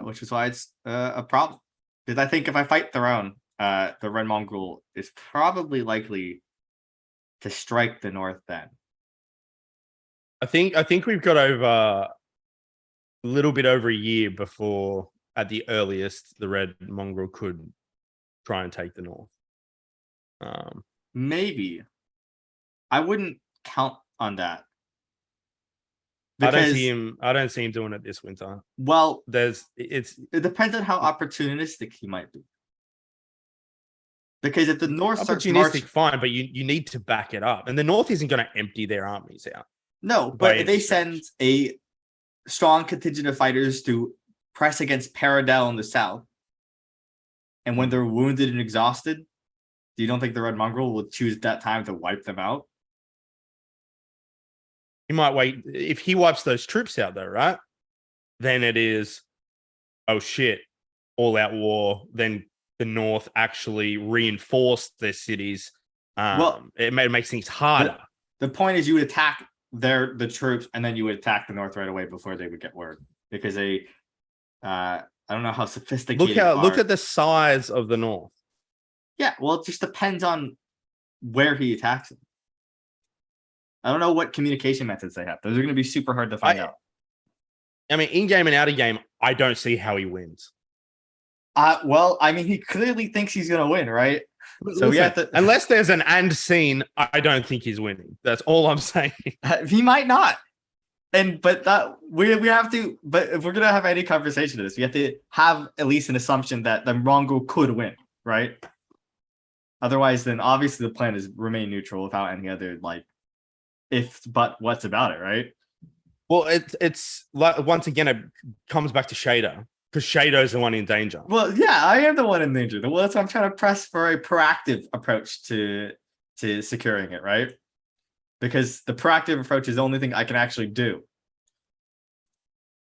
Which is why it's a problem. Because I think if I fight Throne, the Red Mongol is probably likely to strike the north then. I think we've got over a little bit over a year before, at the earliest, the Red Mongrel could try and take the north. Maybe. I wouldn't count on that. I don't see him doing it this winter. Well, it depends on how opportunistic he might be. Because if the North starts opportunistic, fine, but you need to back it up. And the North isn't going to empty their armies out. No, but if they send a strong contingent of fighters to press against Paradel in the South, and when they're wounded and exhausted, do you don't think the Red Mongrel will choose that time to wipe them out? He might wait. If he wipes those troops out, though, right? Then it is, oh shit, all-out war. Then the North actually reinforced their cities. It makes things harder. The point is, you would attack the troops, and then you would attack the North right away before they would get word, because they, I don't know how sophisticated. Look at the size of the North. Yeah, well, it just depends on where he attacks them. I don't know what communication methods they have. Those are going to be super hard to find out. I mean, in-game and out-of-game, I don't see how he wins. Well, I mean, he clearly thinks he's going to win, right? So we have to... Unless there's an and scene, I don't think he's winning. That's all I'm saying. He might not. But we have to. But if we're going to have any conversation to this, we have to have at least an assumption that the Mongol could win, right? Otherwise, then obviously the plan is remain neutral without any other what's about it, right? Well, it's like, once again, it comes back to Shader, because Shader is the one in danger. Well, yeah, I am the one in danger. Well, that's why I'm trying to press for a proactive approach to securing it, right? Because the proactive approach is the only thing I can actually do.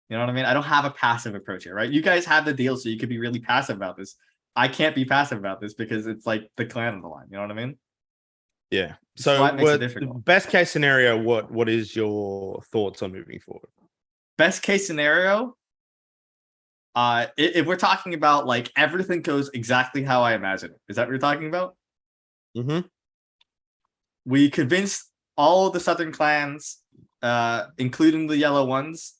You know what I mean? I don't have a passive approach here, right? You guys have the deal, so you could be really passive about this. I can't be passive about this because it's like the clan on the line. You know what I mean? Yeah. So best case scenario, what is your thoughts on moving forward? Best case scenario, if we're talking about like everything goes exactly how I imagine it, is that what you're talking about? Mm-hmm. We convinced all of the Southern clans, including the yellow ones,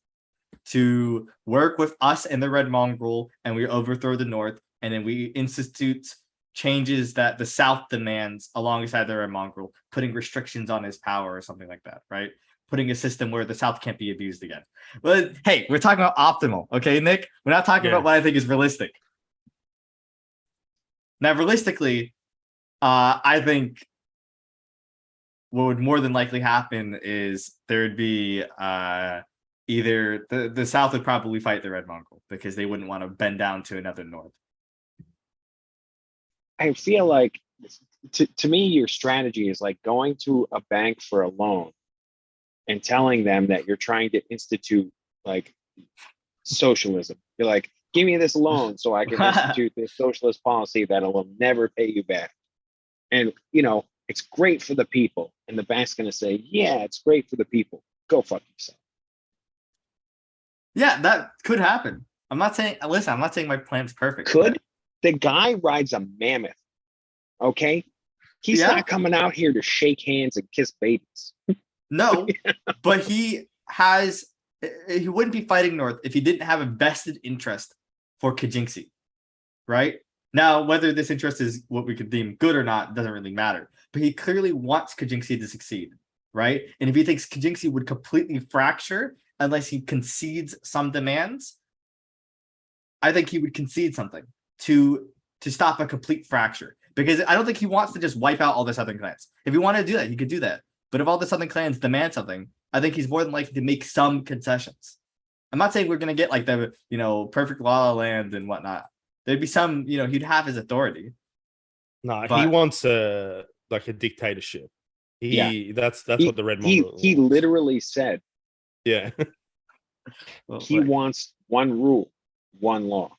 to work with us and the Red Mongrel, and we overthrow the North, and then we institute changes that the South demands alongside the Red Mongrel, putting restrictions on his power or something like that, right? Putting a system where the South can't be abused again. But hey, we're talking about optimal, okay, Nick? We're not talking about what I think is realistic. Now, realistically, I think what would more than likely happen is there would be either the South would probably fight the Red Mongrel because they wouldn't want to bend down to another North. I feel like, to me, your strategy is like going to a bank for a loan and telling them that you're trying to institute like socialism. You're like, give me this loan so I can institute this socialist policy that will never pay you back. And, you know, it's great for the people. And the bank's going to say, yeah, it's great for the people. Go fuck yourself. Yeah, that could happen. I'm not saying, listen, I'm not saying my plan's perfect. Could. The guy rides a mammoth. Okay. He's not coming out here to shake hands and kiss babies. No, but he wouldn't be fighting North if he didn't have a vested interest for Kajinxi, right? Now, whether this interest is what we could deem good or not doesn't really matter. But he clearly wants Kajinxi to succeed, right? And if he thinks Kajinxi would completely fracture unless he concedes some demands, I think he would concede something to stop a complete fracture. Because I don't think he wants to just wipe out all the Southern clans. If he wanted to do that, he could do that. But if all the Southern clans demand something, I think he's more than likely to make some concessions. I'm not saying we're going to get like the, you know, perfect La La Land and whatnot. There'd be some, you know, he'd have his authority. No, But- he wants a dictatorship. That's what the Red Mongrel He wants. literally said Yeah. Well, he wants one rule, one law.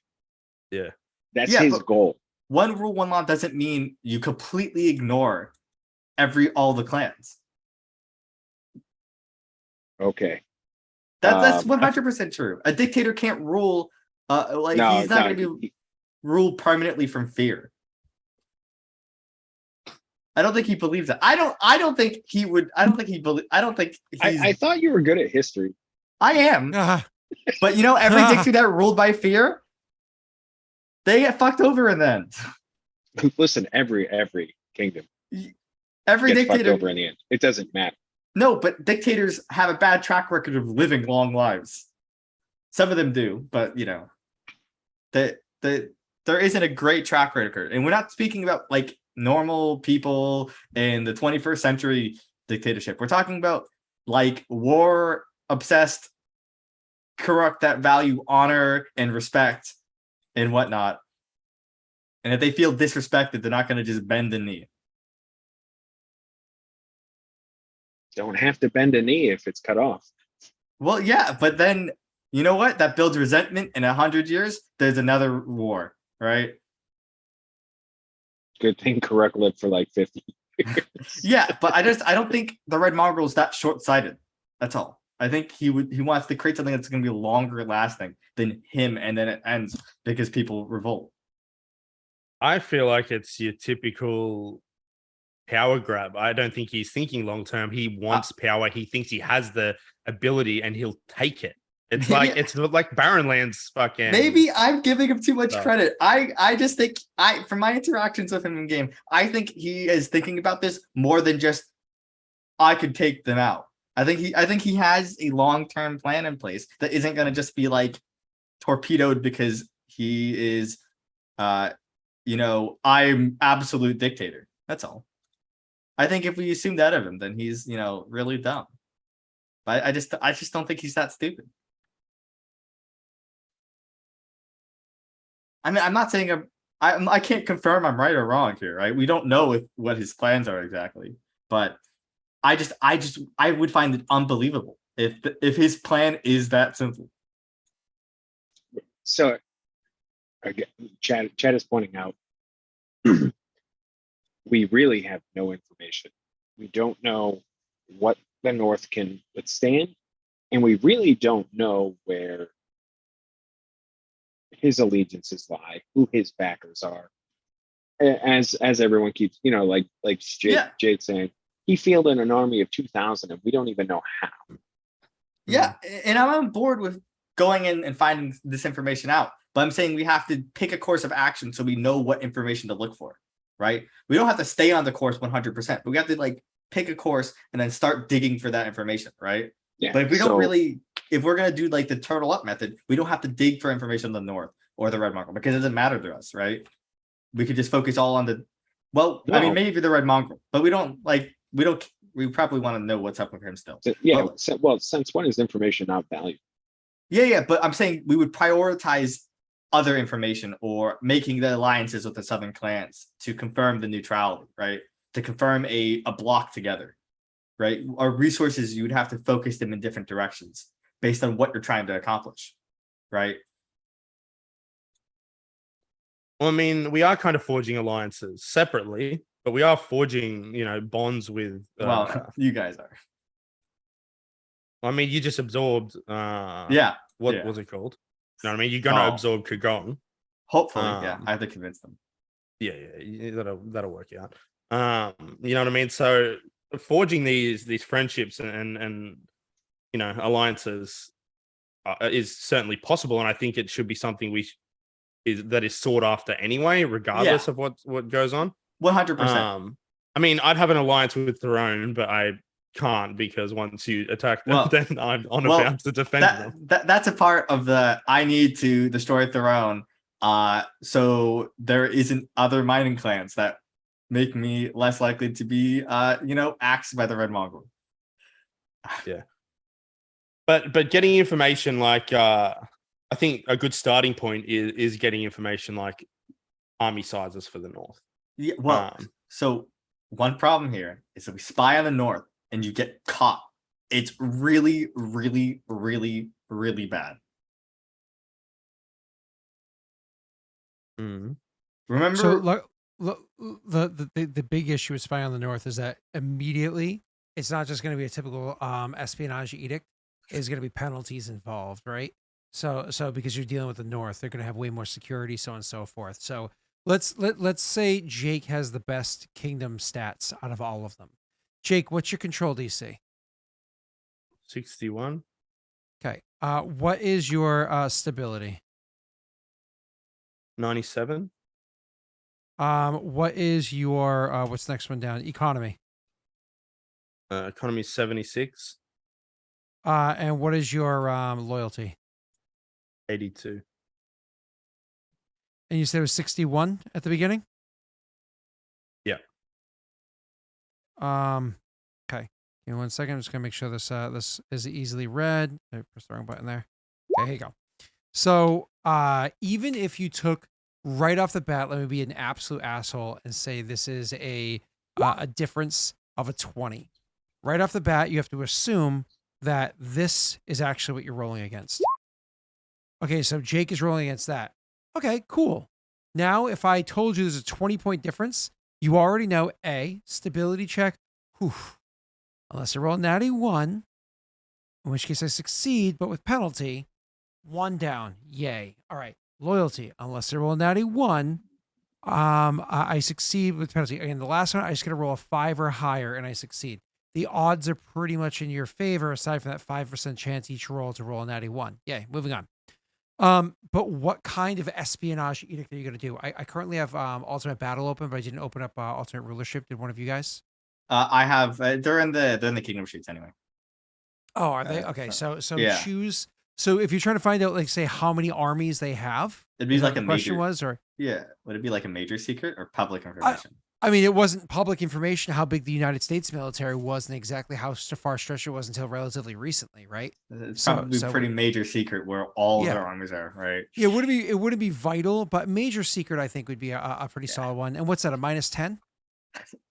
Yeah. That's Yeah, his but- goal. one rule, one law doesn't mean you completely ignore all the clans. Okay. That's Um, 100% true. A dictator can't rule he's not going to be ruled permanently from fear. I don't think he believes that. I don't think he would. I don't think he believe. I don't think he's. I thought you were good at history. I am, Ah, but you know, every dictator ruled by fear, they get fucked over in the end. Listen, every kingdom Every gets fucked dictator. over in the end. It doesn't matter. No, but dictators have a bad track record of living long lives. Some of them do, but you know, there isn't a great track record, and we're not speaking about like normal people in the 21st century dictatorship. We're talking about like war obsessed, corrupt that value honor and respect and whatnot. And if they feel disrespected, they're not going to just bend the knee. Don't have to bend a knee if it's cut off. Well, yeah, but then you know what? That builds resentment. In 100 years, there's another war, right? Good thing Karuk lived for like 50 years. Yeah, but I don't think the Red Mongrel is that short-sighted. That's all. I think he wants to create something that's going to be longer lasting than him, and then it ends because people revolt. I feel like it's your typical power grab. I don't think he's thinking long term. He wants power. He thinks he has the ability and he'll take it. It's like it's like Barren Lands fucking. Maybe I'm giving him too much credit. I just think from my interactions with him in game, I think he is thinking about this more than just I could take them out. I think he has a long-term plan in place that isn't going to just be like torpedoed because he is I'm absolute dictator. That's all. I think if we assume that of him, then he's, really dumb. But I just don't think he's that stupid. I mean, I'm not saying I can't confirm I'm right or wrong here, right? We don't know what his plans are exactly, but I would find it unbelievable if his plan is that simple. So, again, Chad is pointing out, we really have no information. We don't know what the North can withstand, and we really don't know where his allegiances lie, who his backers are. As everyone keeps, like Jade saying, he fielded an army of 2,000, and we don't even know how. Yeah, and I'm on board with going in and finding this information out. But I'm saying we have to pick a course of action so we know what information to look for, right? We don't have to stay on the course 100%, but we have to pick a course and then start digging for that information, right? Yeah. But if we don't if we're going to do the turtle up method, we don't have to dig for information on the North or the Red Mongrel because it doesn't matter to us, right? We could just focus all on I mean, maybe the Red Mongrel, but we probably want to know what's up with him still. Since when is information not valuable? Yeah, but I'm saying we would prioritize other information or making the alliances with the Southern clans to confirm the neutrality, right? To confirm a block together. right? Our resources, you would have to focus them in different directions based on what you're trying to accomplish, right? Well, I mean, we are kind of forging alliances separately, but we are forging, bonds with. Well, you guys are. I mean, you just absorbed. Yeah. What yeah. was it called? You know what I mean? You're gonna absorb Kagong. Hopefully, yeah. I have to convince them. Yeah, that'll work out. You know what I mean? So forging these friendships and alliances is certainly possible, and I think it should be something that is sought after anyway, regardless of what goes on. 100%. I mean, I'd have an alliance with Throne, but I can't because once you attack them, then I'm on a bounce to defend them. That's a part of the I need to destroy Throne. So there isn't other mining clans that make me less likely to be axed by the Red Mongrel. Yeah. But getting information like I think a good starting point is getting information like army sizes for the north. Yeah, well, so one problem here is that we spy on the north and you get caught. It's really, really, really, really bad. Mm-hmm. Remember? So the big issue with spying on the north is that immediately it's not just going to be a typical espionage edict. There's going to be penalties involved, right? So because you're dealing with the north, they're going to have way more security, so on and so forth. So let's say Jake has the best kingdom stats out of all of them. Jake, what's your control DC? 61. Okay. What is your stability? 97. What is your what's the next one down? Economy. Economy 76. And what is your loyalty? 82. And you said it was 61 at the beginning? Yeah. Okay. Give me 1 second. I'm just gonna make sure this is easily read. I pressed the wrong button there. Okay, here you go. So even if you took right off the bat, let me be an absolute asshole and say this is a difference of a 20. Right off the bat, you have to assume that this is actually what you're rolling against. Okay, so Jake is rolling against that. Okay, cool. Now, if I told you there's a 20-point difference, you already know A, stability check. Whew, unless I roll natty 1, in which case I succeed, but with penalty. 1 down. Yay. All right. Loyalty. Unless I roll natty 1, I succeed with penalty. And the last one, I just got to roll a 5 or higher, and I succeed. The odds are pretty much in your favor, aside from that 5% chance each roll to roll a natty 1. Yay. Moving on. But what kind of espionage edict are you going to do? I currently have Ultimate Battle open, but I didn't open up Alternate Rulership. Did one of you guys? I have. They're in the Kingdom sheets anyway. Oh, are they? Okay, so yeah. choose. So if you're trying to find out, like, say, how many armies they have, it'd be like a question major. Was or yeah, would it be like a major secret or public information? I mean, it wasn't public information how big the United States military was and exactly how far stretched it was until relatively recently, right? It's probably pretty major secret where all of their armies are, right? Yeah, it wouldn't be vital, but major secret I think would be a pretty solid one. And what's that? A -10?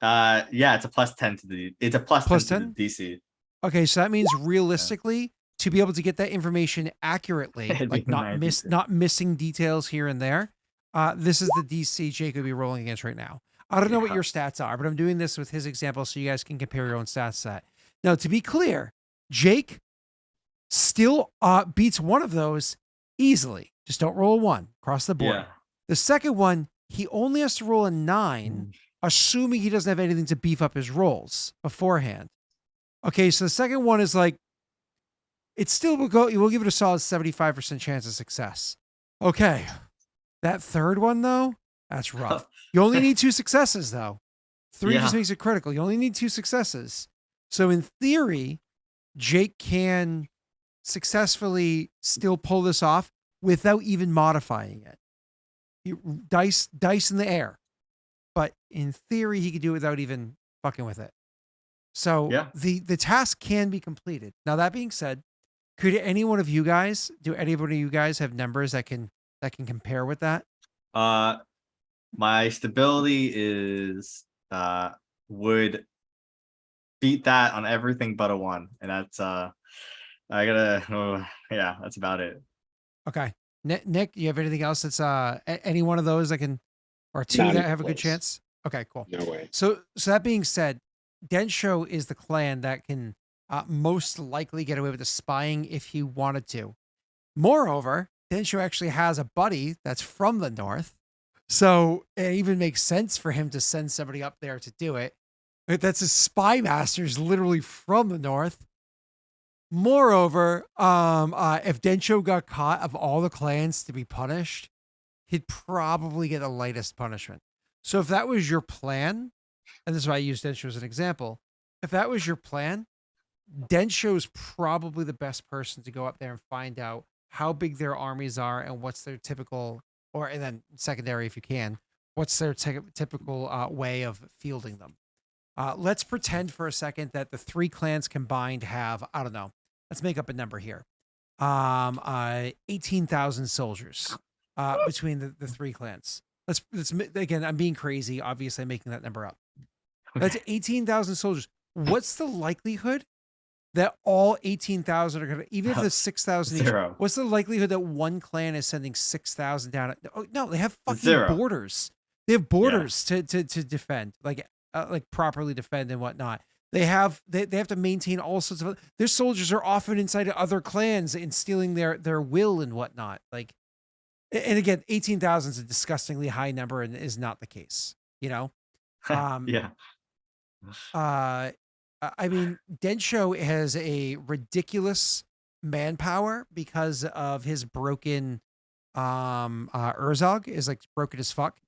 Yeah, it's a +10 to the. It's a +10 to the DC. Okay, so that means realistically, to be able to get that information accurately, like not missing details here and there, this is the DC Jake would be rolling against right now. I don't know what your stats are, but I'm doing this with his example so you guys can compare your own stats set. Now, to be clear, Jake still beats one of those easily. Just don't roll a 1 across the board. Yeah. The second one, he only has to roll a 9, assuming he doesn't have anything to beef up his rolls beforehand. Okay, so the second one is like, it still will go, we'll give it a solid 75% chance of success. Okay. That third one, though, that's rough. You only need 2 successes, though. 3 just makes it critical. You only need 2 successes. So in theory, Jake can successfully still pull this off without even modifying it. Dice in the air. But in theory, he could do it without even fucking with it. So the task can be completed. Now, that being said, could any one of you guys, do anybody of you guys have numbers that can compare with that? My stability is would beat that on everything but a 1, and that's I gotta yeah, that's about it. Okay. Nick, you have anything else that's any one of those that can, or two Not that even have a good close. chance? Okay, cool. No way. So that being said, Densho is the clan that can most likely get away with the spying if he wanted to. Moreover, Densho actually has a buddy that's from the north, so it even makes sense for him to send somebody up there to do it. That's a spy master's literally from the north. Moreover, if Densho got caught of all the clans to be punished, he'd probably get the lightest punishment. So if that was your plan, and this is why I use Densho as an example, if that was your plan, Densho's probably the best person to go up there and find out how big their armies are and what's their typical, or and then secondary if you can, what's their typical way of fielding them. Let's pretend for a second that the 3 clans combined have, I don't know, let's make up a number here. 18,000 soldiers between the 3 clans. Let's again, I'm being crazy. Obviously, I'm making that number up. That's 18,000 soldiers. What's the likelihood that all 18,000 are going to, even if there's 6,000 each, 0. what's the likelihood that one clan is sending 6,000 down? Oh, no, they have fucking 0. borders. They have borders to defend, like properly defend and whatnot. They have to maintain all sorts of, their soldiers are often inside of other clans and stealing their will and whatnot. Like, and again, 18,000 is a disgustingly high number and is not the case, you know? Yeah. I mean, Densho has a ridiculous manpower because of his broken Urzog is like broken as fuck.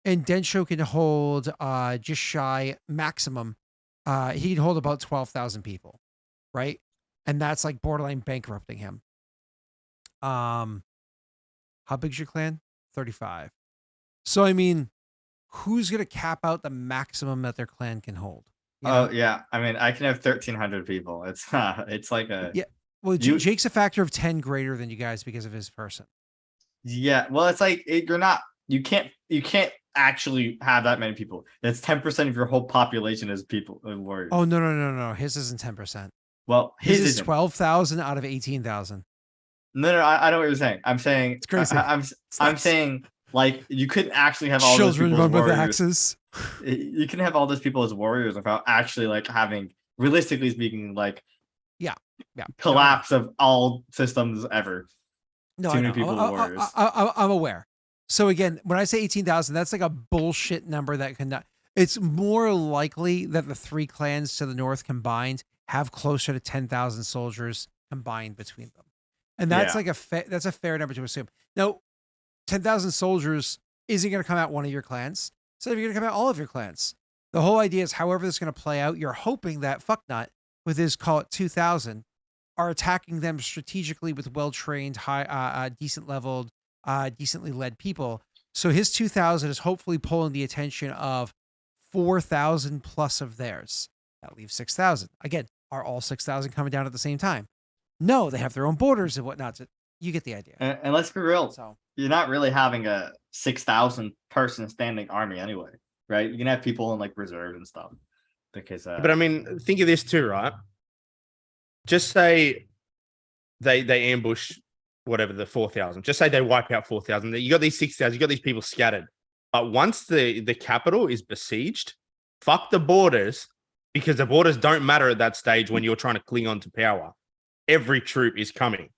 And Densho can hold just shy maximum. He can hold about 12,000 people, right? And that's like borderline bankrupting him. How big's your clan? 35. So I mean, who's gonna cap out the maximum that their clan can hold? You know? Oh yeah, I mean, I can have 1,300 people. It's like a Yeah. Well, Jake's a factor of 10 greater than you guys because of his person. Yeah, well, it's like you can't actually have that many people. That's 10% of your whole population is people warriors. Oh no. His isn't 10%. Well, His is isn't. 12,000 out of 18,000. No, I know what you're saying. I'm saying It's crazy. I'm saying like you couldn't actually have all children those run people as with warriors. axes. You can have all those people as warriors without actually like having, realistically speaking, like Yeah. collapse of all systems ever. No, Too I many know. people as warriors. I'm aware. So again, when I say 18,000, that's like a bullshit number that cannot. It's more likely that the 3 clans to the north combined have closer to 10,000 soldiers combined between them, and that's Yeah. like that's a fair number to assume. Now, 10,000 soldiers isn't going to come out one of your clans, so you're going to come out all of your clans. The whole idea is, however this is going to play out, you're hoping that Fucknut, with his call it 2,000, are attacking them strategically with well-trained, high, decent leveled, decently led people. So his 2,000 is hopefully pulling the attention of 4,000 plus of theirs. That leaves 6,000. Again, are all 6,000 coming down at the same time? No, they have their own borders and whatnot. So you get the idea. And let's be real, So you're not really having a 6,000 person standing army anyway, right? You can have people in like reserve and stuff. Because But I mean, think of this too, right? Just say they ambush whatever the 4,000. Just say they wipe out 4,000. You got these 6,000. You got these people scattered. But once the capital is besieged, fuck the borders, because the borders don't matter at that stage when you're trying to cling on to power. Every troop is coming.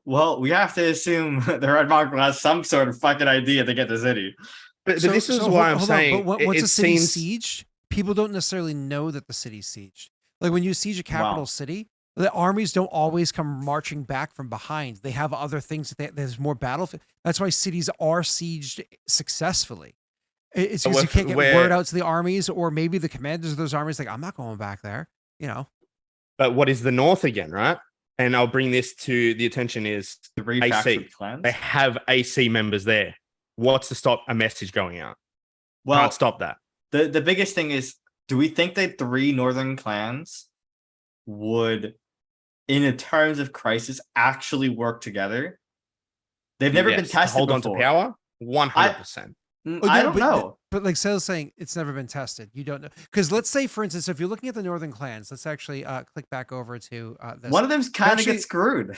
well, we have to assume the Red Mongrel has some sort of fucking idea to get the city. But this is why I'm saying But once it a city's seems sieged, people don't necessarily know that the city's sieged. Like when you siege a capital Wow. city, the armies don't always come marching back from behind. They have other things that there's more battlefield. That's why cities are sieged successfully. It's because you can't get word out to the armies, or maybe the commanders of those armies like, I'm not going back there, you know. But what is the North again, right? And I'll bring this to the attention is 3 AC. factions clans. They have AC members there. What's to stop a message going out? Well, Can't stop that. the biggest thing is, do we think that 3 northern clans would, in terms of crisis, actually work together? They've never been Yes, to tested hold before. on to power. 100%. I don't know. But like Sal's saying, it's never been tested. You don't know. Because let's say, for instance, if you're looking at the northern clans, let's actually click back over to this. One of them's kind of Actually- get screwed.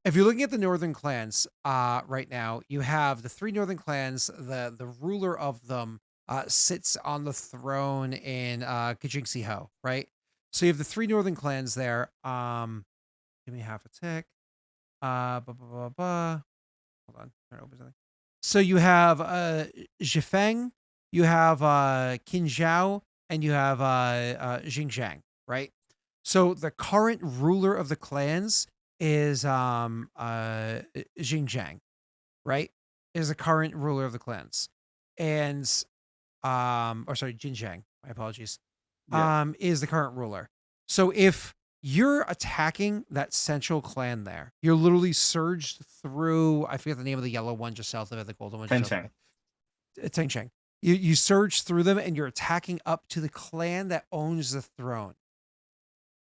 If you're looking at the northern clans right now, you have the 3 northern clans. The ruler of them sits on the throne in Kajinxi Ho, right? So you have the 3 northern clans there. Give me half a tick. Hold on. Trying to open something. So you have Zhifeng, you have Qin Zhao, and you have Xinjiang, right? So the current ruler of the clans is Xinjiang, right? Is the current ruler of the clans. And Xinjiang, my apologies. Yeah. Is the current ruler. So if you're attacking that central clan there, you're literally surged through, I forget the name of the yellow one just south of it, the golden one. Tencheng. Tencheng. You surge through them and you're attacking up to the clan that owns the throne.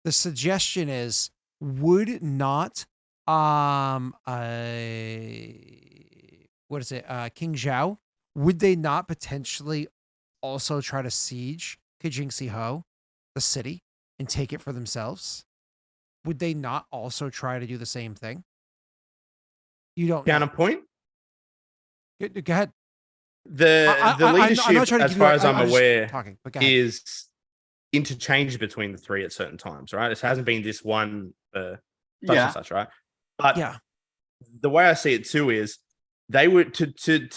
The suggestion is, would not King Zhao, would they not potentially also try to siege Kajingxi Ho, the city, and take it for themselves? Would they not also try to do the same thing? You don't know. Counterpoint. Go ahead. The leadership, I'm not trying to as give far you- as I'm just aware, talking, but go ahead. is interchange between the 3 at certain times, right? It hasn't been this one such Yeah. and such, right? But Yeah. the way I see it too is they would to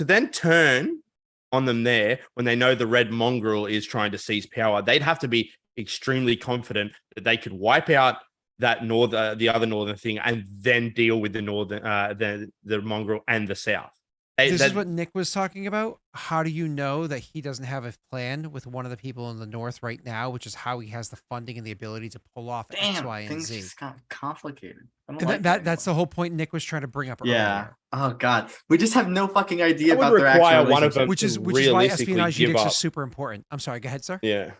then turn on them there when they know the red mongrel is trying to seize power. They'd have to be extremely confident that they could wipe out that the other northern thing and then deal with the northern the mongrel and the south. This is what Nick was talking about. How do you know that he doesn't have a plan with one of the people in the north right now, which is how he has the funding and the ability to pull off X, Damn, Y, and things Z? just got complicated. I don't And like that's the whole point Nick was trying to bring up Yeah. earlier. Oh god, we just have no fucking idea That would about their require actual one of them relationship. Which is to why realistically espionage give edicts up. is super important. I'm sorry, go ahead, sir. Yeah.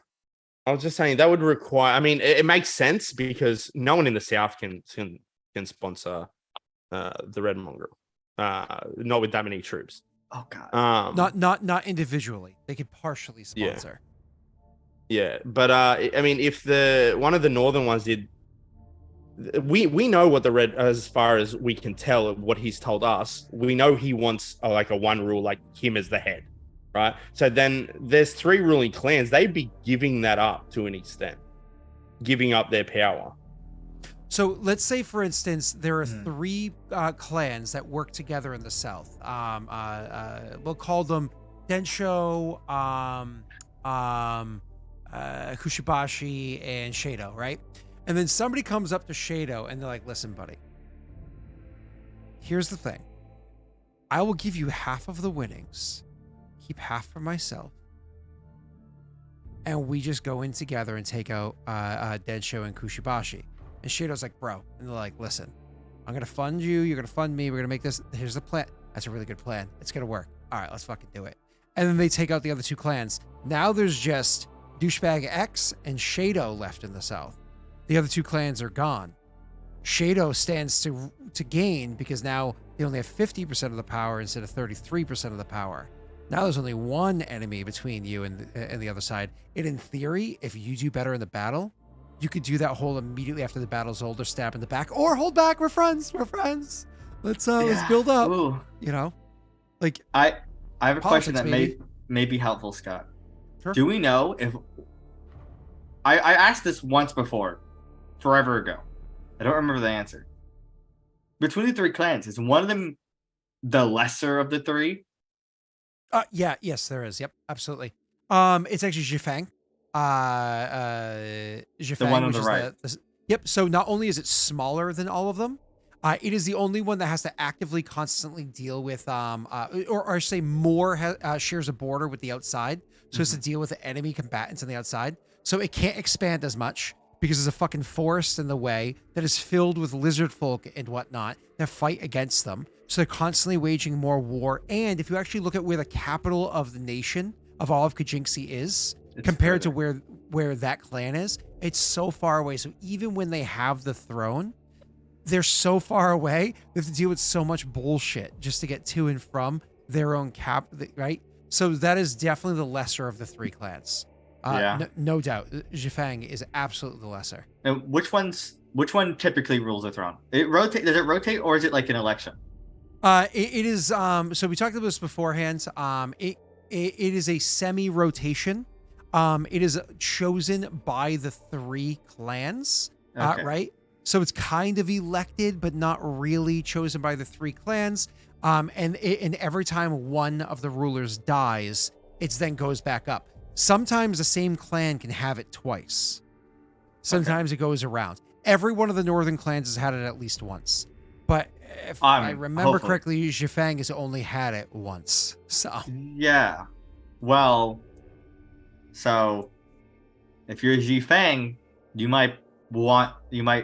I was just saying that would require. I mean, it makes sense because no one in the south can sponsor the red mongrel, not with that many troops. Oh god. Not individually. They could partially Yeah. sponsor. Yeah, but I mean, if one of the northern ones did, we know what the red, as far as we can tell, what he's told us. We know he wants like a one rule, like him as the head, right? So then there's 3 ruling clans. They'd be giving that up to an extent, giving up their power. So let's say, for instance, there are 3 clans that work together in the south. We'll call them Densho, Kushibashi, and Shado, right? And then somebody comes up to Shado and they're like, listen, buddy, here's the thing. I will give you half of the winnings, keep half for myself, and we just go in together and take out Densho and Kushibashi. And Shado's like, bro. And they're like, listen, I'm going to fund you. You're going to fund me. We're going to make this. Here's the plan. That's a really good plan. It's going to work. All right, let's fucking do it. And then they take out the other 2 clans. Now there's just Douchebag X and Shado left in the south. The other 2 clans are gone. Shado stands to gain because now they only have 50% of the power instead of 33% of the power. Now there's only one enemy between you and the other side. And in theory, if you do better in the battle, you could do that whole immediately after the battle's over, stab in the back, or hold back. We're friends. Let's build up. Ooh. You know, like I have a question that Politics, may be helpful, Scott. Sure. Do we know if I asked this once before, forever ago? I don't remember the answer. Between the 3 clans, is one of them the lesser of the 3? yes, there is. Yep, absolutely. It's actually Zhifeng. Zhifeng, The one on which the is right. Yep. So not only is it smaller than all of them, it is the only one that has to actively, constantly deal with, or say more shares a border with the outside. So it's to deal with the enemy combatants on the outside. So it can't expand as much because there's a fucking forest in the way that is filled with lizard folk and whatnot that fight against them. So they're constantly waging more war. And if you actually look at where the capital of the nation of all of Kajinxi is, It's compared to further. where that clan is, it's so far away. So even when they have the throne, they're so far away, they have to deal with so much bullshit just to get to and from their own right? So that is definitely the lesser of the three clans. Yeah. No doubt. Zhifang is absolutely the lesser. And which one typically rules the throne? Does it rotate, or is it like an election? It is so we talked about this beforehand. It is a semi-rotation. It is chosen by the three clans. Okay. Right? So it's kind of elected, but not really chosen by the three clans. And every time one of the rulers dies, it then goes back up. Sometimes the same clan can have it twice. Sometimes it goes around. Every one of the northern clans has had it at least once. But if I remember hopefully. correctly, Zhifang has only had it once. So Yeah. Well, so if you're Fang, you might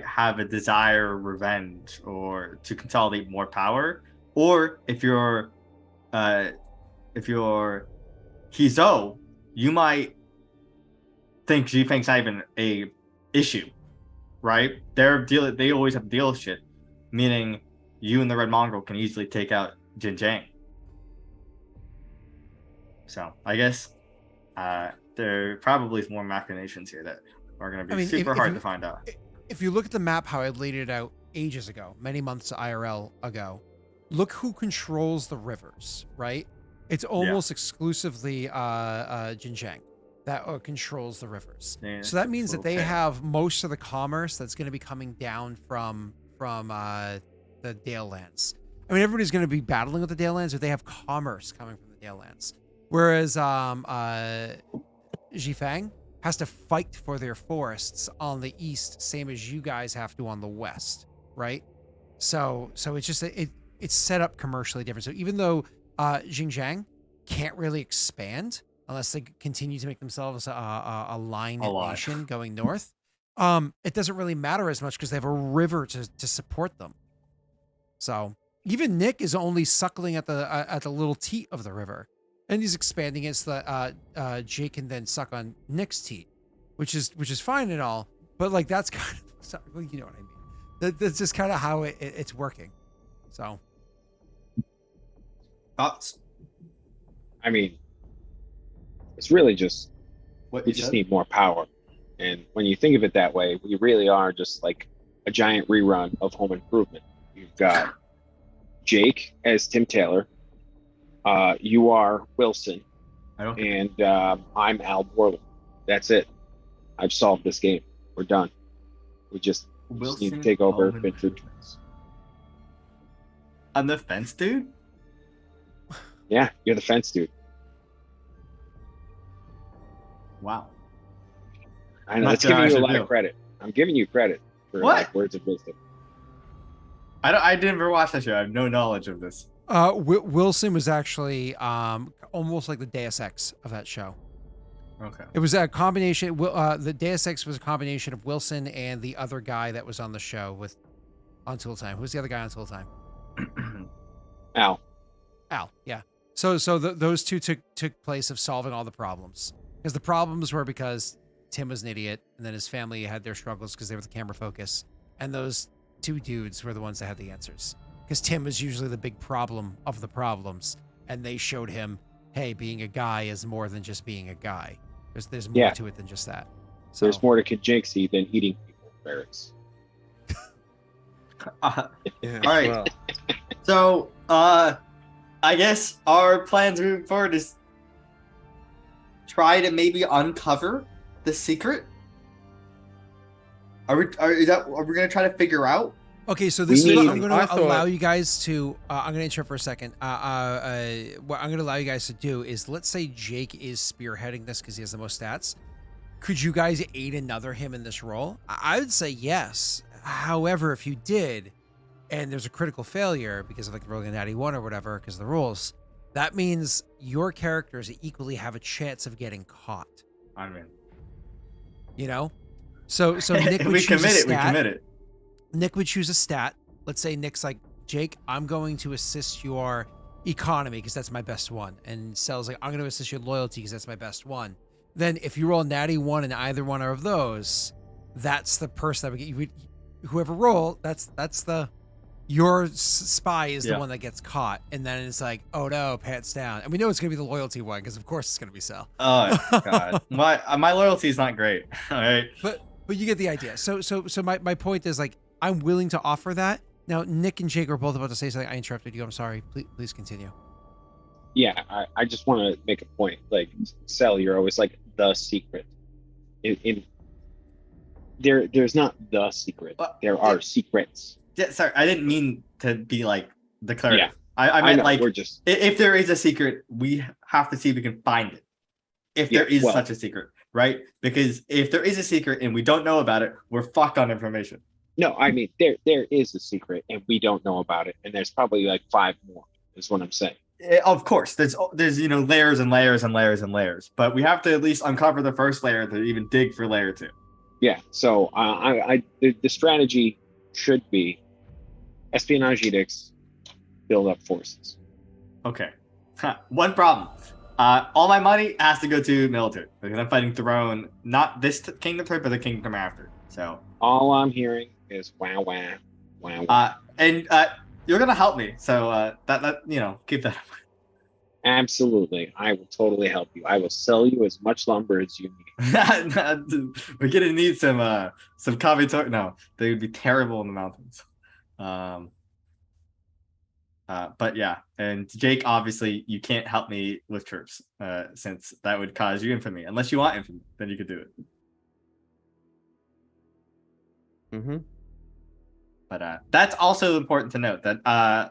have a desire of revenge or to consolidate more power. Or if you're Kizo, you might think Fang's not even a issue, right? They always have to deal with shit, meaning you and the Red Mongrel can easily take out Jinjiang. So I guess there probably is more machinations here that are going to be super hard to find out. If you look at the map, how I laid it out ages ago, many months IRL ago, look who controls the rivers, right? It's almost exclusively Jinjiang that controls the rivers. Yeah, so that means that they okay. have most of the commerce that's going to be coming down from the Dale lands. I mean, everybody's going to be battling with the Dale lands, but they have commerce coming from the Dale lands. Whereas Zhifang has to fight for their forests on the east, same as you guys have to on the west, right? So it's just it's set up commercially different. So even though Xinjiang can't really expand unless they continue to make themselves a line nation going north, it doesn't really matter as much because they have a river to support them. So even Nick is only suckling at the little teat of the river, and he's expanding it so that Jake can then suck on Nick's teat, which is fine and all, but like that's kind of sorry, well, you know what I mean. That's just kind of how it's working. So Thoughts? I mean, it's really just What we you just said? need more power. And when you think of it that way, we really are just like a giant rerun of Home Improvement. You've got Jake as Tim Taylor. You are Wilson, I don't. and I'm Al Borland. That's it. I've solved this game. We're done. We just need to take over Home Finford. Improvements. On the fence, dude. Yeah, you're the fence dude. Wow. I know. Not That's sure how giving I you a should lot feel. of credit. I'm giving you credit for What? like, words of wisdom. I didn't ever watch that show. I have no knowledge of this. Wilson was actually almost like the Deus Ex of that show. Okay. It was a combination. The Deus Ex was a combination of Wilson and the other guy that was on the show with on Tool Time. Who's the other guy on Tool Time? Al. Yeah. So those two took place of solving all the problems, because the problems were because Tim was an idiot, and then his family had their struggles because they were the camera focus, and those two dudes were the ones that had the answers, because Tim was usually the big problem of the problems, and they showed him, hey, being a guy is more than just being a guy. There's more to it than just that. So There's more to Kajinkse than eating people, Barracks. Yeah. All right. well, So, I guess our plans moving forward is try to maybe uncover the secret. Are we gonna try to figure out? okay, so this is need- I'm going I to thought- allow you guys to. I'm going to interrupt for a second. What I'm going to allow you guys to do is, let's say Jake is spearheading this because he has the most stats. Could you guys aid another him in this role? I would say yes. However, if you did, and there's a critical failure because of like rolling a natty one or whatever, because of the rules, that means your characters equally have a chance of getting caught. I mean, You know, so Nick would we choose a commit it. We stat. commit it. Nick would choose a stat. Let's say Nick's like, Jake, I'm going to assist your economy because that's my best one. And Cell's like, I'm going to assist your loyalty because that's my best one. Then if you roll natty one in either one of those, that's the person that would get you. Whoever roll, that's the your spy is the Yeah. one that gets caught, and then it's like, oh no, pants down, and we know it's gonna be the loyalty one because of course it's gonna be Cell. Oh god, my loyalty is not great. All right. But you get the idea. So my point is like I'm willing to offer that. Now Nick and Jake are both about to say something. I interrupted you. I'm sorry. Please continue. Yeah, I just want to make a point. Like, Cell, you're always like the secret. There's not the secret. There are secrets. Yeah, sorry, I didn't mean to be like declarative. Yeah. I meant know, like we're just if there is a secret, we have to see if we can find it. If there is such a secret, right? Because if there is a secret and we don't know about it, we're fucked on information. no. I mean, there is a secret, and we don't know about it, and there's probably like 5 more. Is what I'm saying. Of course, there's layers and layers and layers and layers, but we have to at least uncover the first layer to even dig for layer 2. Yeah. So the strategy should be espionage edicts, build up forces. Okay. One problem. All my money has to go to military because I'm fighting Throne, not this kingdom turn, but the kingdom after. So All I'm hearing is wah wah wah wah. and you're gonna help me. So that keep that. Absolutely, I will totally help you. I will sell you as much lumber as you need. We're gonna need some Kavitor. No, they would be terrible in the mountains. But yeah, and Jake, obviously, you can't help me with troops, since that would cause you infamy. Unless you want infamy, then you could do it. Mm-hmm. But that's also important to note that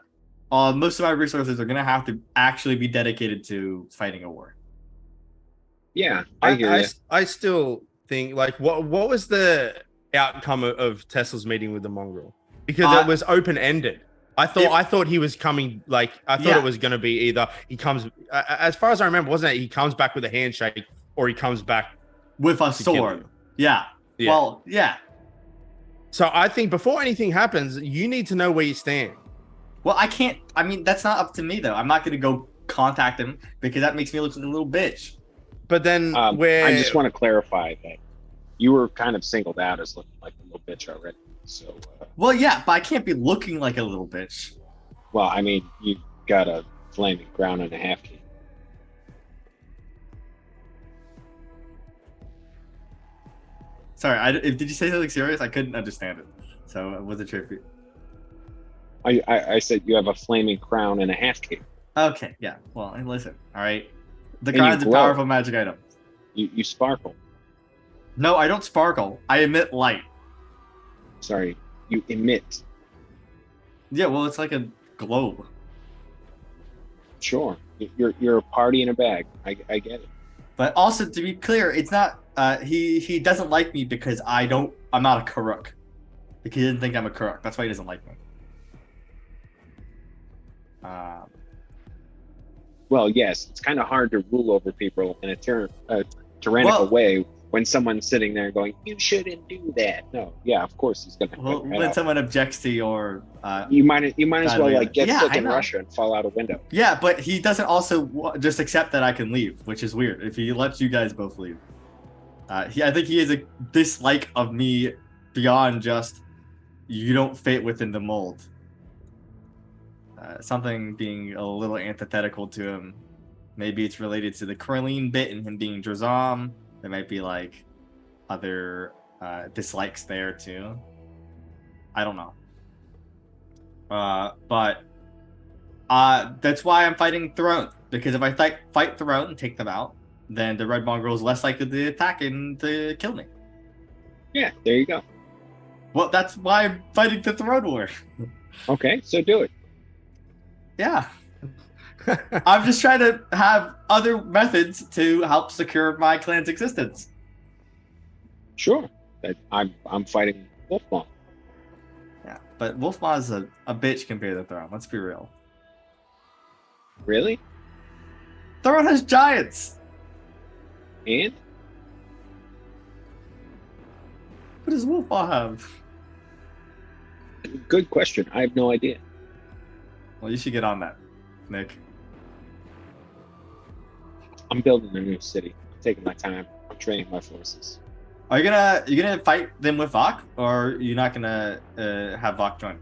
most of my resources are gonna have to actually be dedicated to fighting a war. Yeah, I hear you. I still think like what was the outcome of Tesla's meeting with the mongrel? Because it was open ended. I thought he was coming. Like I thought it was going to be either he comes. As far as I remember, wasn't it? He comes back with a handshake, or he comes back with a sword. Yeah. Well, yeah. So I think before anything happens, you need to know where you stand. Well, I can't. I mean, that's not up to me though. I'm not going to go contact him because that makes me look like a little bitch. But then, I just want to clarify that you were kind of singled out as looking like a little bitch already. So. Well, yeah, but I can't be looking like a little bitch. Well, I mean, you got a flaming crown and a half key. Sorry, did you say something serious? I couldn't understand it, so it wasn't sure if you... I said you have a flaming crown and a half key. Okay, yeah. Well, and listen, all right. The crown's a powerful magic item. You sparkle. No, I don't sparkle. I emit light. Sorry, you emit. Yeah, well, it's like a globe. Sure, you're a party in a bag. I get it. But also, to be clear, it's not. He doesn't like me because I'm not a Karuk. Like, he didn't think I'm a Karuk. That's why he doesn't like me. Well, yes, it's kind of hard to rule over people in a tyrannical way when someone's sitting there going, "You shouldn't do that." No, yeah, of course he's gonna. Well, when someone objects to your, you might as well like get sick in know. Russia and fall out a window. Yeah, but he doesn't also just accept that I can leave, which is weird. If he lets you guys both leave, I think he has a dislike of me beyond just you don't fit within the mold. Something being a little antithetical to him. Maybe it's related to the Krillin bit and him being Drazam. There might be like other dislikes there too. I don't know. But that's why I'm fighting Throne. Because if I fight Throne and take them out, then the Red Mongrel is less likely to attack and to kill me. Yeah, there you go. Well, that's why I'm fighting the Throne War. Okay, so do it. Yeah. I'm just trying to have other methods to help secure my clan's existence. Sure. I'm fighting Wolfmaw. Yeah, but Wolfmaw is a bitch compared to Throne. Let's be real. Really? Throne has giants. And? What does Wolfmaw have? Good question. I have no idea. Well, you should get on that, Nick. I'm building a new city. I'm taking my time. I'm training my forces. Are you gonna fight them with Vok, or are you not gonna have Vok join?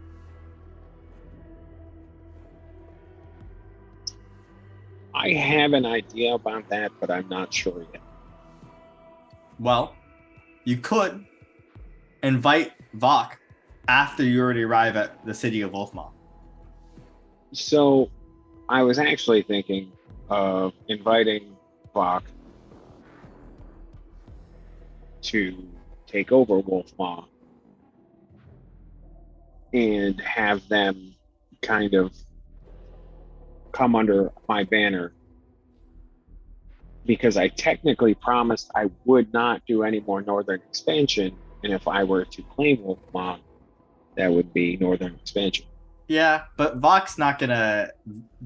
I have an idea about that, but I'm not sure yet. Well, you could invite Vok after you already arrive at the city of Wolfmaw. So I was actually thinking of inviting Vok to take over Wolfmaw and have them kind of come under my banner, because I technically promised I would not do any more northern expansion, and if I were to claim Wolfmaw, that would be northern expansion. Yeah, but Vok's not gonna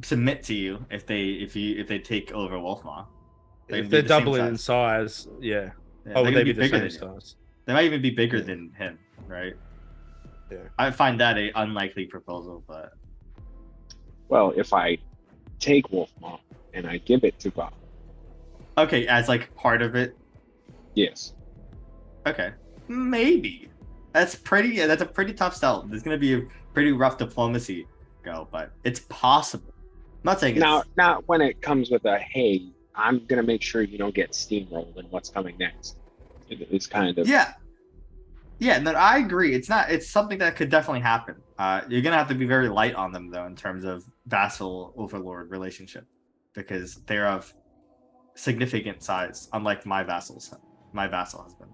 submit to you if they take over Wolfmaw. If they're doubling in size, yeah. Yeah, Oh, they're would gonna they be be the bigger same than you. size? They might even be bigger Yeah. than him, right? Yeah. I find that a unlikely proposal, but Well, if I take Wolfmaw and I give it to Vok, okay, as like part of it, yes. okay, maybe that's pretty. That's a pretty tough sell. There's gonna be a pretty rough diplomacy go, but it's possible. I'm not saying Now, it's not when it comes with a, hey, I'm going to make sure you don't get steamrolled in what's coming next. It's kind of... yeah. No, I agree. It's not. It's something that could definitely happen. You're gonna have to be very light on them though, in terms of vassal overlord relationship, because they're of significant size, unlike my vassal husband.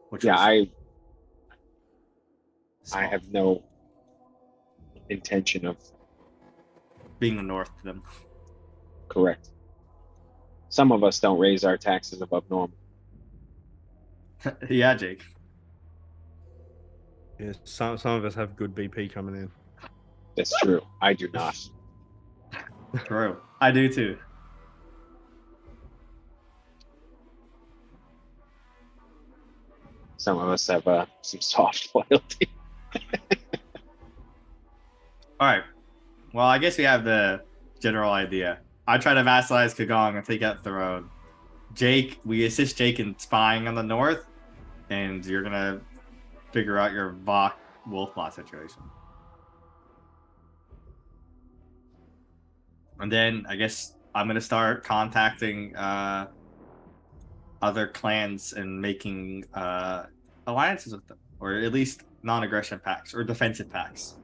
Which Yeah, was I small, have no intention of... being the north to them. Correct. Some of us don't raise our taxes above normal. Yeah, Jake. Yeah, some of us have good BP coming in. That's true. I do not. True. I do too. Some of us have some soft loyalty. All right. Well, I guess we have the general idea. I try to vassalize Kagong and take out Throne. Jake, we assist Jake in spying on the north, and you're gonna figure out your Vok Wolfmaw situation. And then I guess I'm gonna start contacting other clans and making alliances with them, or at least non-aggression pacts or defensive pacts.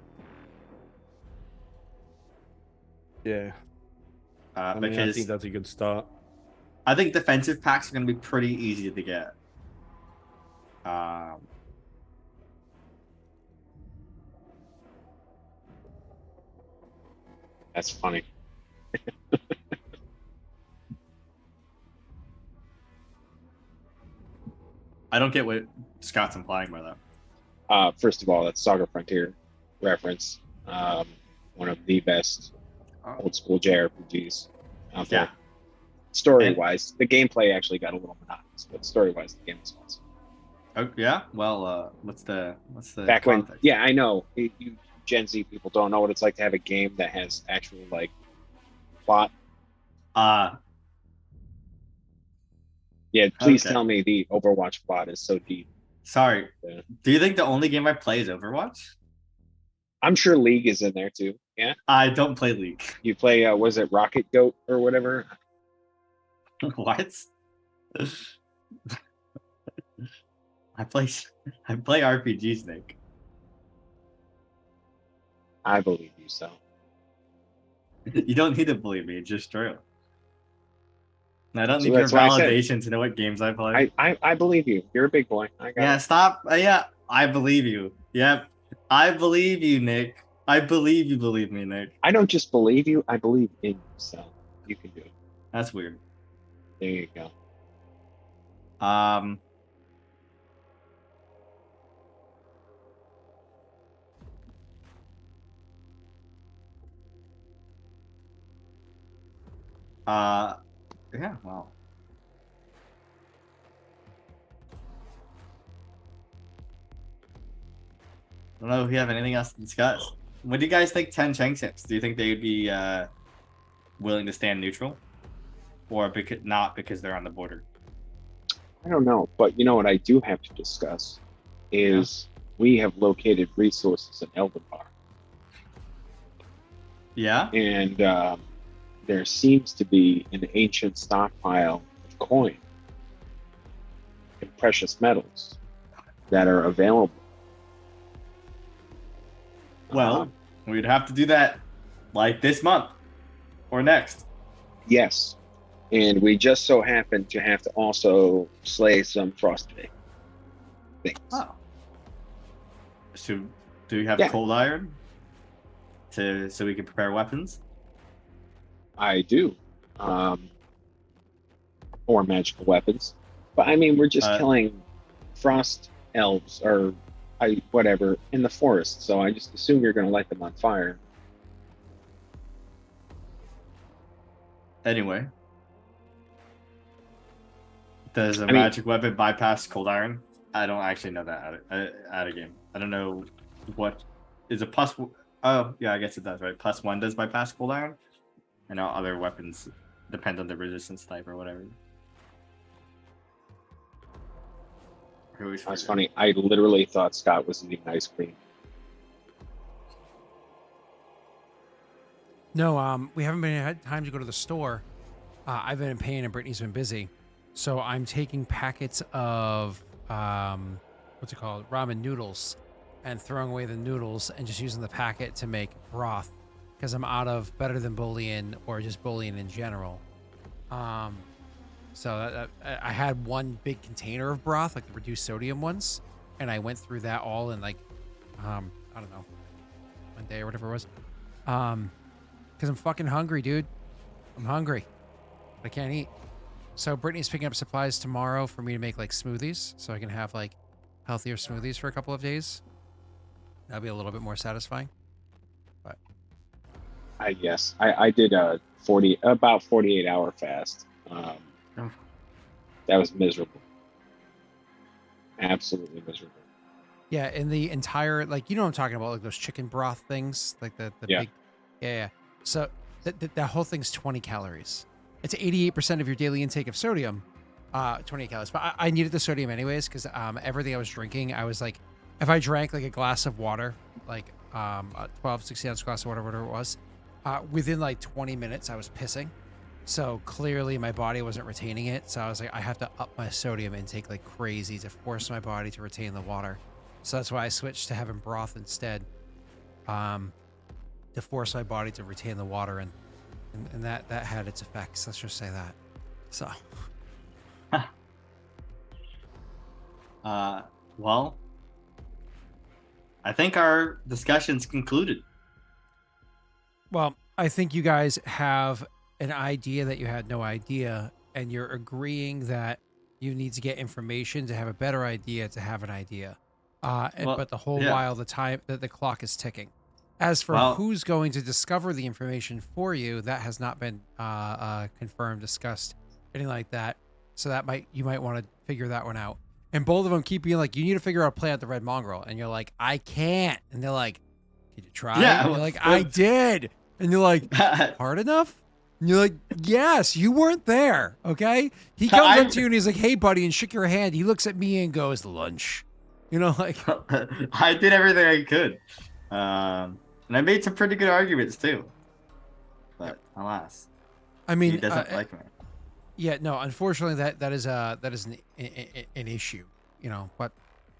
Yeah. I mean, I Because think that's a good start. I think defensive packs are going to be pretty easy to get. That's funny. I don't get what Scott's implying by that. First of all, that's Saga Frontier reference. One of the best old school JRPGs out there. Yeah. Story wise, the gameplay actually got a little monotonous, but story wise, the game was awesome. Oh, yeah. Well, what's the Back context? when, yeah, I know you Gen Z people don't know what it's like to have a game that has actual like plot. Yeah, please Okay. tell me the Overwatch plot is so deep. Sorry. Yeah. Do you think the only game I play is Overwatch? I'm sure League is in there too. Yeah, I don't play League. you play was it Rocket Goat or whatever? What? I play RPGs, Nick. I believe you so. You don't need to believe me; it's just true. I don't So need your that's why I said- validation to know what games I play. I believe you. You're a big boy. I got Yeah, it. stop. Yeah, I believe you. Yep, I believe you, Nick. I believe you believe me, Nick. I don't just believe you. I believe in you. So you can do it. That's weird. There you go. Yeah, well. I don't know if you have anything else to discuss. What do you guys think 10 Changships? Do you think they would be willing to stand neutral? Or not because they're on the border? I don't know, but you know what I do have to discuss is we have located resources in Eldenbar. Yeah? And there seems to be an ancient stockpile of coin and precious metals that are available. Well, we'd have to do that like this month or next. Yes. And we just so happen to have to also slay some frostbite things. Oh. So, do you have Yeah. cold iron so we can prepare weapons? I do. Or magical weapons. But I mean, we're just killing frost elves or whatever in the forest. So I just assume you're going to light them on fire. Anyway. Does a magic weapon bypass cold iron? I don't actually know that out of game. I don't know what is a plus. Oh, yeah, I guess it does, right? +1 does bypass cold iron. And now other weapons depend on the resistance type or whatever. That's funny. I literally thought Scott was eating ice cream. No, we haven't had time to go to the store. I've been in pain and Brittany's been busy. So I'm taking packets of, what's it called? Ramen noodles and throwing away the noodles and just using the packet to make broth because I'm out of Better Than Bouillon or just bouillon in general. So I had one big container of broth, like the reduced sodium ones, and I went through that all in like, I don't know, one day or whatever it was. Because I'm fucking hungry, dude. I'm hungry. I can't eat. So Brittany's picking up supplies tomorrow for me to make like smoothies, so I can have like healthier smoothies for a couple of days. That'll be a little bit more satisfying. But I did a about 48-hour fast. That was miserable. Absolutely miserable. yeah, in the entire, like, you know what I'm talking about, like those chicken broth things, like the big, yeah. So that whole thing's 20 calories. It's 88% of your daily intake of sodium, 28 calories. But I needed the sodium anyways because everything I was drinking, I was like, if I drank like a glass of water, like a 12, 16-ounce glass of water, whatever it was, within like 20 minutes, I was pissing. So clearly my body wasn't retaining it. So I was like, I have to up my sodium intake like crazy to force my body to retain the water. So that's why I switched to having broth instead, to force my body to retain the water. And that had its effects. Let's just say that. So. Well, I think our discussion's concluded. Well, I think you guys have an idea that you had no idea, and you're agreeing that you need to get information to have a better idea to have an idea. But the whole while the time that the clock is ticking. As for who's going to discover the information for you, that has not been confirmed, discussed, anything like that. So you might want to figure that one out. And both of them keep being like, you need to figure out a plan at the Red Mongrel. And you're like, I can't. And they're like, did you try? Yeah, and you're like, I did. And you're like, hard enough? And you're like, yes, you weren't there. Okay. He comes up to you and he's like, hey, buddy, and shook your hand. He looks at me and goes, lunch. You know, like. I did everything I could. And I made some pretty good arguments too. But alas. I mean, he doesn't like me. Yeah, no, unfortunately that is an issue, you know, but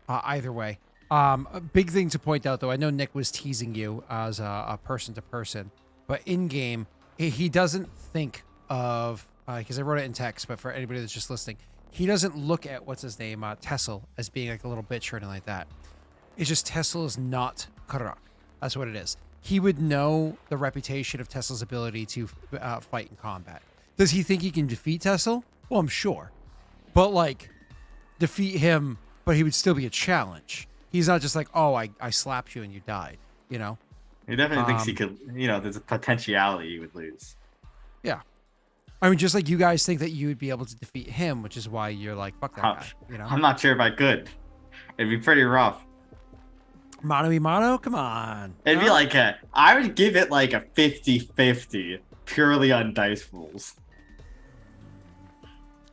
either way. A big thing to point out though, I know Nick was teasing you as a person to person, but in game he doesn't think of because I wrote it in text, but for anybody that's just listening, he doesn't look at what's his name, Tessel, as being like a little bitch or anything like that. It's just Tessel is not Karak. That's what it is. He would know the reputation of Tessel's ability to fight in combat. Does he think he can defeat Tessel? Well, I'm sure. But, like, defeat him, but he would still be a challenge. He's not just like, oh, I slapped you and you died, you know? He definitely thinks he could, you know, there's a potentiality he would lose. Yeah. I mean, just like you guys think that you would be able to defeat him, which is why you're like, fuck that guy, you know? I'm not sure if I could. It'd be pretty rough. Mano a mano? Come on. It'd be like I would give it like a 50-50 purely on dice rolls.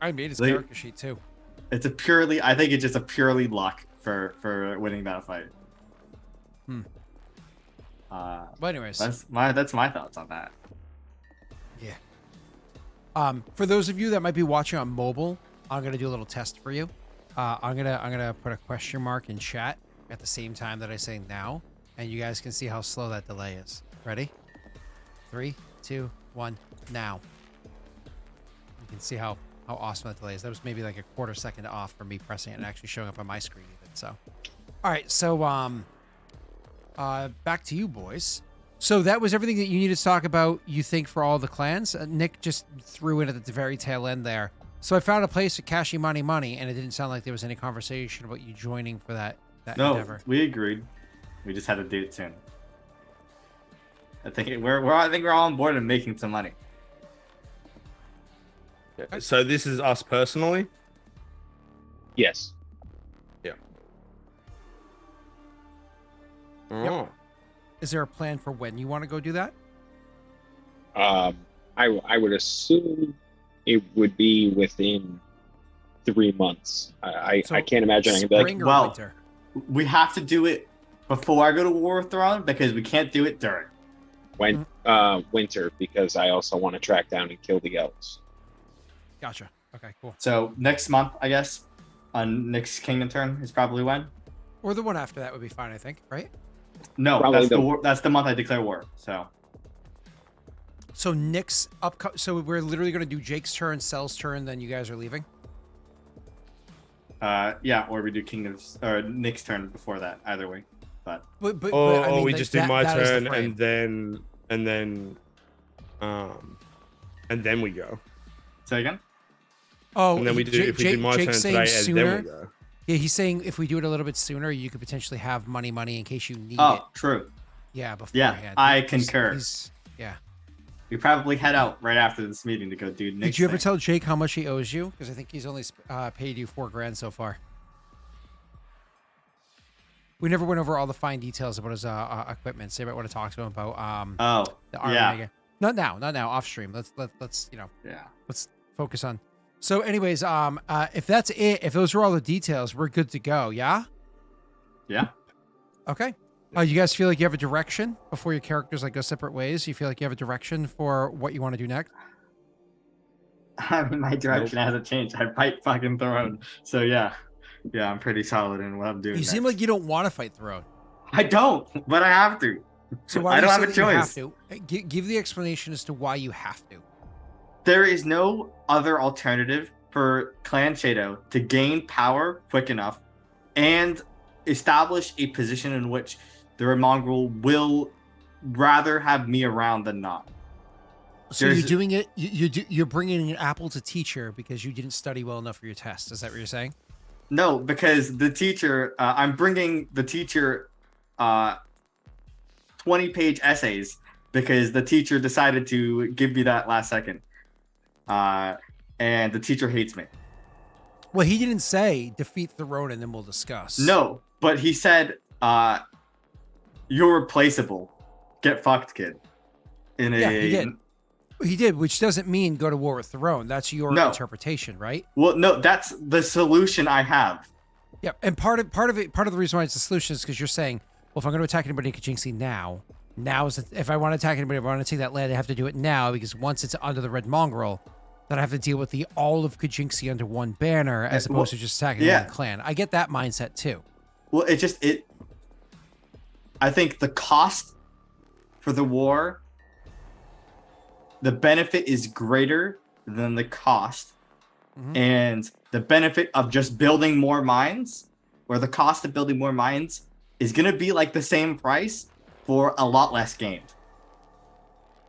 I made his character sheet too. I think it's just a purely luck for winning that fight. But anyways. That's my thoughts on that. Yeah. For those of you that might be watching on mobile, I'm gonna do a little test for you. I'm gonna put a question mark in chat at the same time that I say now, and you guys can see how slow that delay is. Ready? 3, 2, 1, now. You can see how awesome that delay is. That was maybe like a quarter second off for me pressing it and actually showing up on my screen even. So, all right. So, back to you, boys. So that was everything that you needed to talk about, you think, for all the clans? Nick just threw in at the very tail end there. So I found a place to cash you money, and it didn't sound like there was any conversation about you joining for that endeavor. We agreed. We just had to do it soon. I think we're all on board and making some money. So this is us personally? Yes. Yeah. Yep. Oh. Is there a plan for when you want to go do that? I would assume it would be within 3 months. I can't imagine I can be like, Spring or well, winter? We have to do it before I go to War of Throne because we can't do it during. winter, because I also want to track down and kill the elves. Gotcha. Okay, cool. So next month, I guess, on Nick's Kingdom turn is probably when. Or the one after that would be fine, I think, right? No, Probably that's the month I declare war. So Nick's so we're literally going to do Jake's turn, Cell's turn, then you guys are leaving? Yeah, or we do Kingdom's or Nick's turn before that. Either way, but I mean, we like, just do my that is the turn frame. and then we go. say again. Oh, And then we do if we do my turn Jake's today saying and sooner. then we go. Yeah, he's saying if we do it a little bit sooner, you could potentially have money in case you need it. Oh, true. Yeah, beforehand. Yeah, I concur. Yeah. We probably head out right after this meeting to go do Nick's Did you ever thing. tell Jake how much he owes you? Because I think he's only paid you $4,000 so far. We never went over all the fine details about his equipment. So you might want to talk to him about the armor. yeah. Not now, off stream. Let's Yeah. let's focus on. So anyways, if that's it, if those are all the details, we're good to go. Yeah. Yeah. Okay. You guys feel like you have a direction before your characters like go separate ways? You feel like you have a direction for what you want to do next? I mean, my direction hasn't changed. I fight fucking Throne. So yeah, I'm pretty solid in what I'm doing. You seem like you don't want to fight Throne. I don't, but I have to. So why I do don't you have a say that you choice. have to? Give the explanation as to why you have to. There is no other alternative for Clan Shadow to gain power quick enough and establish a position in which the Red Mongrel will rather have me around than not. So you're doing it. You're bringing an apple to teacher because you didn't study well enough for your test. Is that what you're saying? No, because the teacher, I'm bringing the teacher 20-page essays because the teacher decided to give me that last second. And the teacher hates me. Well, he didn't say defeat Throne and then we'll discuss. No, but he said, you're replaceable. Get fucked, kid. He did, which doesn't mean go to war with Throne. That's your interpretation, right? Well, no, that's the solution I have. Yeah, and part of the reason why it's the solution is because you're saying, well, if I'm going to attack anybody in Kajinxi now is if I want to attack anybody, if I want to take that land, I have to do it now because once it's under the Red Mongrel, then I have to deal with all of Kajinxi under one banner as opposed to just attacking one clan. I get that mindset too. Well, I think the cost for the war, the benefit is greater than the cost. Mm-hmm. And the benefit of just building more mines, or the cost of building more mines, is going to be like the same price for a lot less gained.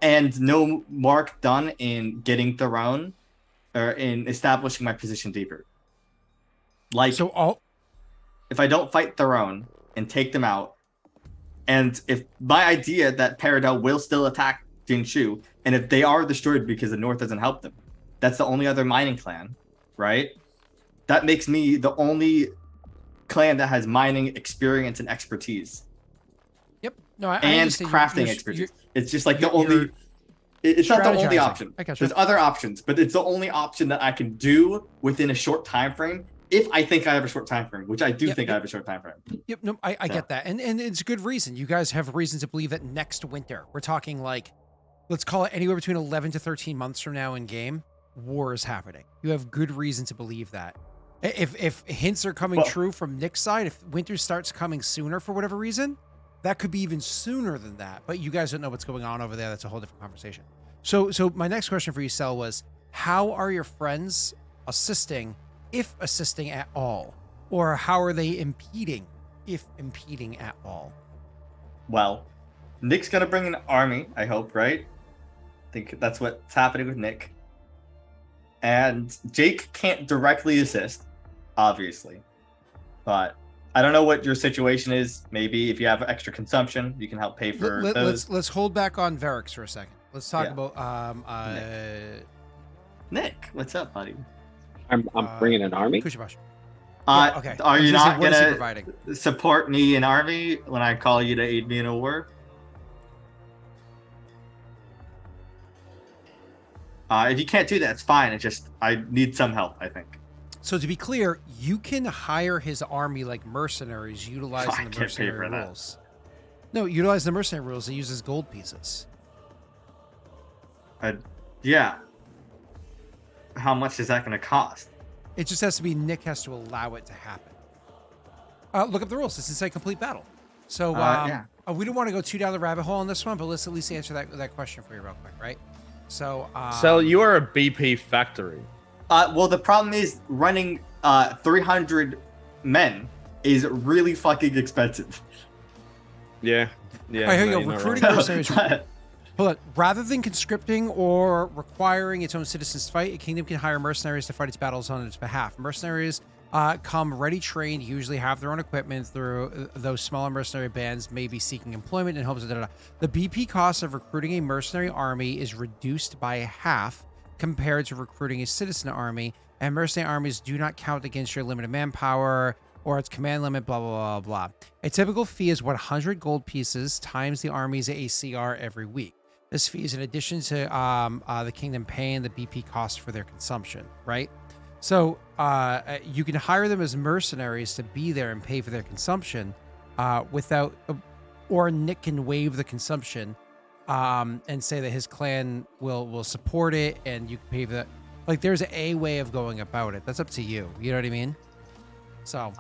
And no mark done in getting Throne or in establishing my position deeper. Like, if I don't fight Throne and take them out, and if my idea that Paradel will still attack Jinshu, and if they are destroyed because the North doesn't help them, that's the only other mining clan, right? That makes me the only clan that has mining experience and expertise. Yep. No, I and understand. Crafting expertise. It's just like the only. It's not the only option. There's other options, but it's the only option that I can do within a short time frame. If I think I have a short time frame, which I do think I have a short time frame. Yep. No, I get that, and it's a good reason. You guys have reason to believe that next winter, we're talking like, let's call it anywhere between 11 to 13 months from now in game, war is happening. You have good reason to believe that. If hints are coming Well- true from Nick's side, if winter starts coming sooner for whatever reason, that could be even sooner than that. But you guys don't know what's going on over there. That's a whole different conversation. So my next question for you, Sel, was how are your friends assisting, if assisting at all? Or how are they impeding, if impeding at all? Well, Nick's gonna bring an army, I hope, right? I think that's what's happening with Nick. And Jake can't directly assist, obviously. But I don't know what your situation is. Maybe if you have extra consumption, you can help pay for those. Let's hold back on Varix for a second. Let's talk Yeah. about Nick, what's up, buddy? I'm bringing an army. Kushabash. Yeah, okay. Are you I was gonna say, not what is he gonna providing? support me in army when I call you to aid me in a war? If you can't do that, it's fine. It's just I need some help, I think. So to be clear, you can hire his army like mercenaries, I utilizing the can't pay mercenary for that. rules. No, utilize the mercenary rules. It uses gold pieces. Yeah. How much is that going to cost? It just has to be Nick has to allow it to happen. Look up the rules. It's inside complete battle. So Yeah. we don't want to go too down the rabbit hole on this one, but let's at least answer that question for you real quick, right? So So you are a BP factory. Well, the problem is running 300 men is really fucking expensive. Yeah. Yeah. All right, here you no, go. you're not Recruiting wrong. mercenaries. Hold on. Rather than conscripting or requiring its own citizens to fight, a kingdom can hire mercenaries to fight its battles on its behalf. Mercenaries come ready trained, usually have their own equipment. Through those smaller mercenary bands may be seeking employment in hopes of The BP cost of recruiting a mercenary army is reduced by half compared to recruiting a citizen army, and mercenary armies do not count against your limited manpower or its command limit, blah, blah, blah, blah. A typical fee is 100 gold pieces times the army's ACR every week. This fee is in addition to the kingdom paying the BP cost for their consumption, right? So you can hire them as mercenaries to be there and pay for their consumption without, or Nick can waive the consumption and say that his clan will support it and you can pay for that. Like there's a way of going about it. That's up to you. You know what I mean? So,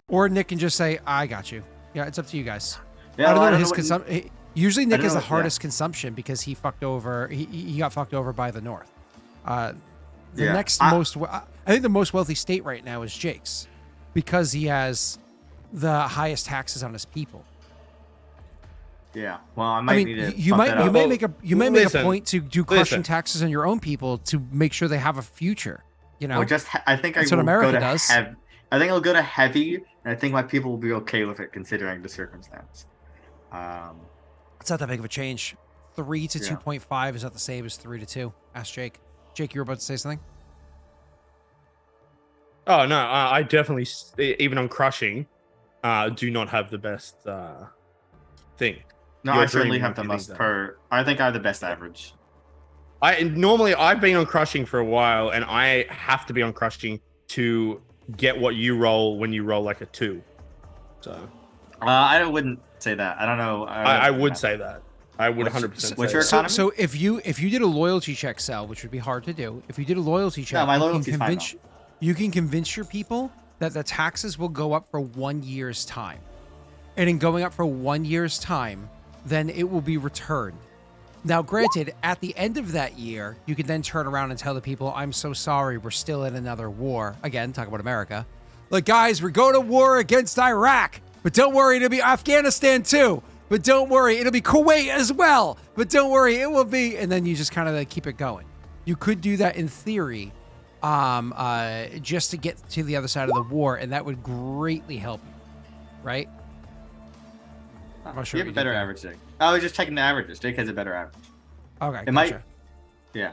or Nick can just say, I got you. Yeah, it's up to you guys. Yeah, I don't well, know I his what you- consumption. Usually Nick don't is the know, yeah. hardest consumption because he fucked over. He got fucked over by the North. The Yeah, next I think the most wealthy state right now is Jake's, because he has the highest taxes on his people. Yeah. Well, I might I mean, need to. you bump might that you up. may make a listen, point to do crushing listen. taxes on your own people to make sure they have a future. You know, Or just I think That's I what will America go to does. I think I'll go to heavy, and I think my people will be okay with it considering the circumstance. it's not that big of a change. 3 to Yeah. 2.5 is not the same as 3 to 2. Ask Jake. Jake, you were about to say something? Oh no, I definitely even on crushing, do not have the best thing. No, You're I certainly dreaming have if the you think most that. per. I think I have the best average. I've been on crushing for a while, and I have to be on crushing to get what you roll when you roll like a 2. So I wouldn't say that. I don't know. I would say that. I would What's- 100%. what's say your that. economy? So if you did a loyalty check, Sal, which would be hard to do, if you did a loyalty check, my you can loyalty's fine, convince you can convince your people that the taxes will go up for 1 year's time, and in going up for 1 year's time, then it will be returned. Now, granted, at the end of that year, you can then turn around and tell the people, "I'm so sorry, we're still in another war." Again, talk about America. Like, guys, we're going to war against Iraq, but don't worry, it'll be Afghanistan too. But don't worry, it'll be Kuwait as well. But don't worry, it will be. And then you just kind of like keep it going. You could do that in theory, just to get to the other side of the war, and that would greatly help you, right? I'm not sure You what have a better did there. average, Jake. I was just checking the averages. Jake has a better average. Okay, It gotcha. might- Yeah.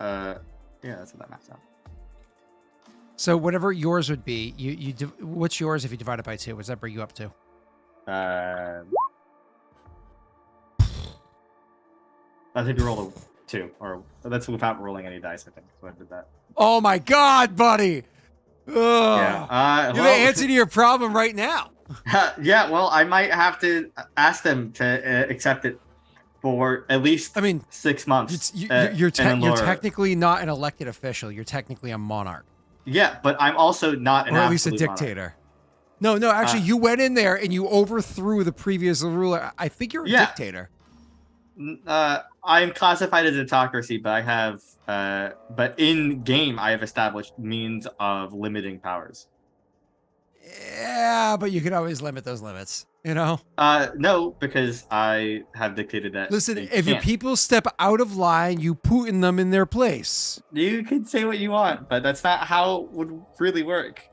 Yeah, that's what that maps out. So whatever yours would be, what's yours if you divide it by 2? What does that bring you up to? I think you roll a 2, or that's without rolling any dice. I think so. I did that. Oh my God, buddy! Ugh. Yeah. You're the answer to your problem right now. Yeah. Well, I might have to ask them to accept it for at least I mean, 6 months. you're in Aurorum. technically not an elected official. You're technically a monarch, Yeah, but I'm also not an or at least a absolute monarch. dictator. No, actually, you went in there and you overthrew the previous ruler. I think you're a dictator. I'm classified as autocracy, but I have, but in game, I have established means of limiting powers. Yeah, but you can always limit those limits, you know? No, because I have dictated that. Listen, you if your can't. people step out of line, you Putin them in their place. You can say what you want, but that's not how it would really work.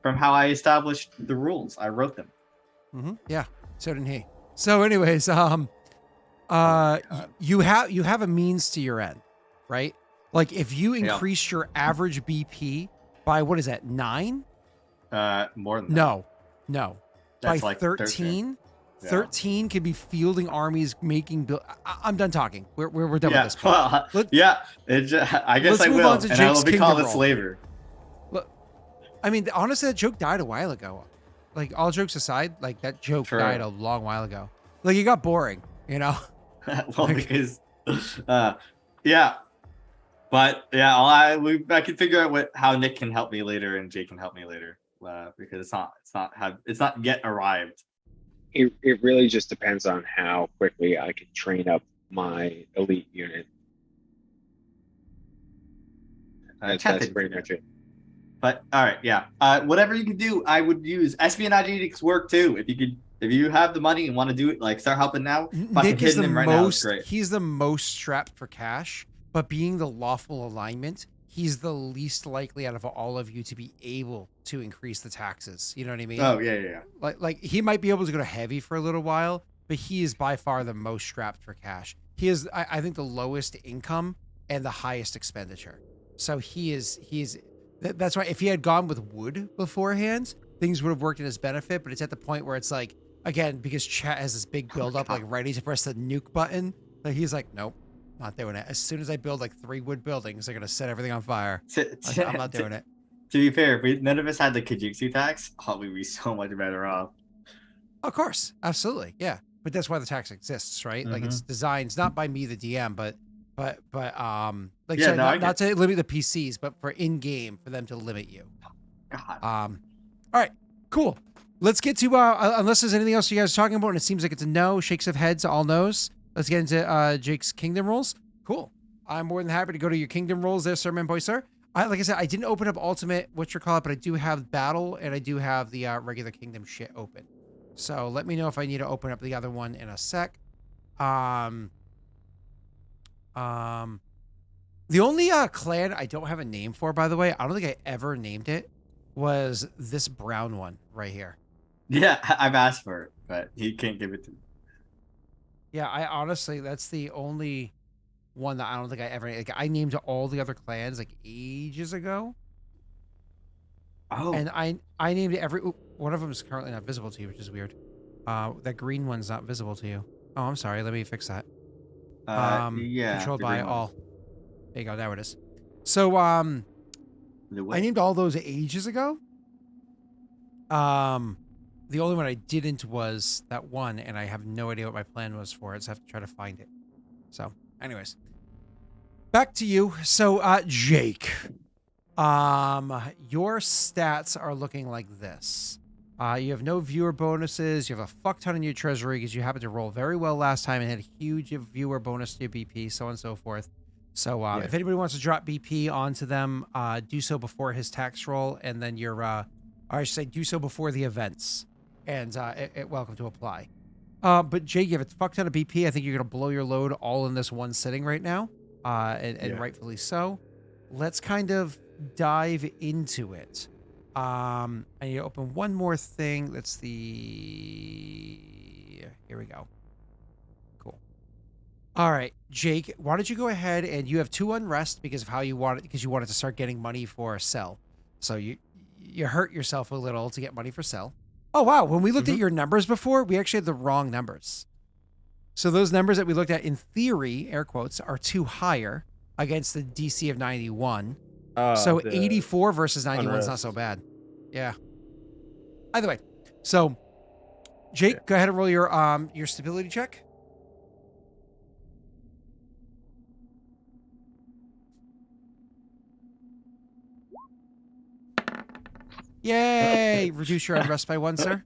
From how I established the rules, I wrote them. Yeah, so did he. So anyways, you have a means to your end, right? Like if you increase your average BP by, what is that, 9? More than that. No. That's By like 13? Yeah. 13 could be fielding armies, making I'm done talking. We're done with this. Well, I guess I move will, on to and I will Jake's be called Kingdom a Roll. slaver. Look, I mean, honestly, that joke died a while ago. Like, all jokes aside, like, that joke died a long while ago. Like, it got boring, you know? Well, because, yeah. But, yeah, I can figure out how Nick can help me later and Jake can help me later. Because it's not yet arrived. It really just depends on how quickly I can train up my elite unit. That's pretty much it. But all right, yeah. Whatever you can do, I would use espionage edicts work too. If you have the money and want to do it, like start helping now. Nick is the most. He's the most strapped for cash, but being the lawful alignment, he's the least likely out of all of you to be able to increase the taxes. You know what I mean? Oh yeah. Like he might be able to go to heavy for a little while, but he is by far the most strapped for cash. He is, I think, the lowest income and the highest expenditure. So he's. That's why if he had gone with wood beforehand, things would have worked in his benefit. But it's at the point where it's like, again, because chat has this big buildup, like ready to press the nuke button. Like he's like, nope, not doing it. As soon as I build like 3 wood buildings, they're gonna set everything on fire. I'm not doing it. To be fair, if none of us had the Kajutsu tax, we'd be so much better off. Of course, absolutely, yeah. But that's why the tax exists, right? Like it's designed not by me, the DM, but like yeah, sorry, not to limit the PCs, but for in game for them to limit you. God. All right, cool. Let's get to unless there's anything else you guys are talking about, and it seems like it's a no. Shakes of heads, all no's. Let's get into Jake's kingdom rolls. Cool. I'm more than happy to go to your kingdom rolls there, sir, man, boy, sir. Like I said, I didn't open up ultimate, what you call it, but I do have battle and I do have the regular kingdom shit open. So let me know if I need to open up the other one in a sec. The only clan I don't have a name for, by the way, I don't think I ever named it, was this brown one right here. Yeah, I've asked for it, but he can't give it to me. Yeah, I honestly, that's the only one that I don't think I ever, like, I named all the other clans like ages ago. Oh. And I named every, one of them is currently not visible to you, which is weird. That green one's not visible to you. Oh, I'm sorry. Let me fix that. Yeah. Controlled by all. There you go. There it is. So, I named all those ages ago. The only one I didn't was that one, and I have no idea what my plan was for it, so I have to try to find it. So, anyways. Back to you. So, Jake. Your stats are looking like this. You have no viewer bonuses. You have a fuck ton in your treasury because you happened to roll very well last time and had a huge viewer bonus to your BP, so on and so forth. So if anybody wants to drop BP onto them, do so before his tax roll, and then your, or I should say, do so before the events, and welcome to apply. But Jake, you have a fuck ton of BP. I think you're gonna blow your load all in this one sitting right now, and rightfully so. Let's kind of dive into it. I need to open one more thing. That's the, here we go. Cool. All right, Jake, why don't you go ahead, and you have 2 unrest because of how you want it, because you wanted to start getting money for sell. So you hurt yourself a little to get money for sell. Oh, wow. When we looked at your numbers before, we actually had the wrong numbers. So those numbers that we looked at in theory, air quotes, are too higher against the DC of 91. So 84 versus 91 is not so bad. Yeah. Either way, so Jake, Yeah. go ahead and roll your stability check. Yay! Reduce your unrest by 1, sir.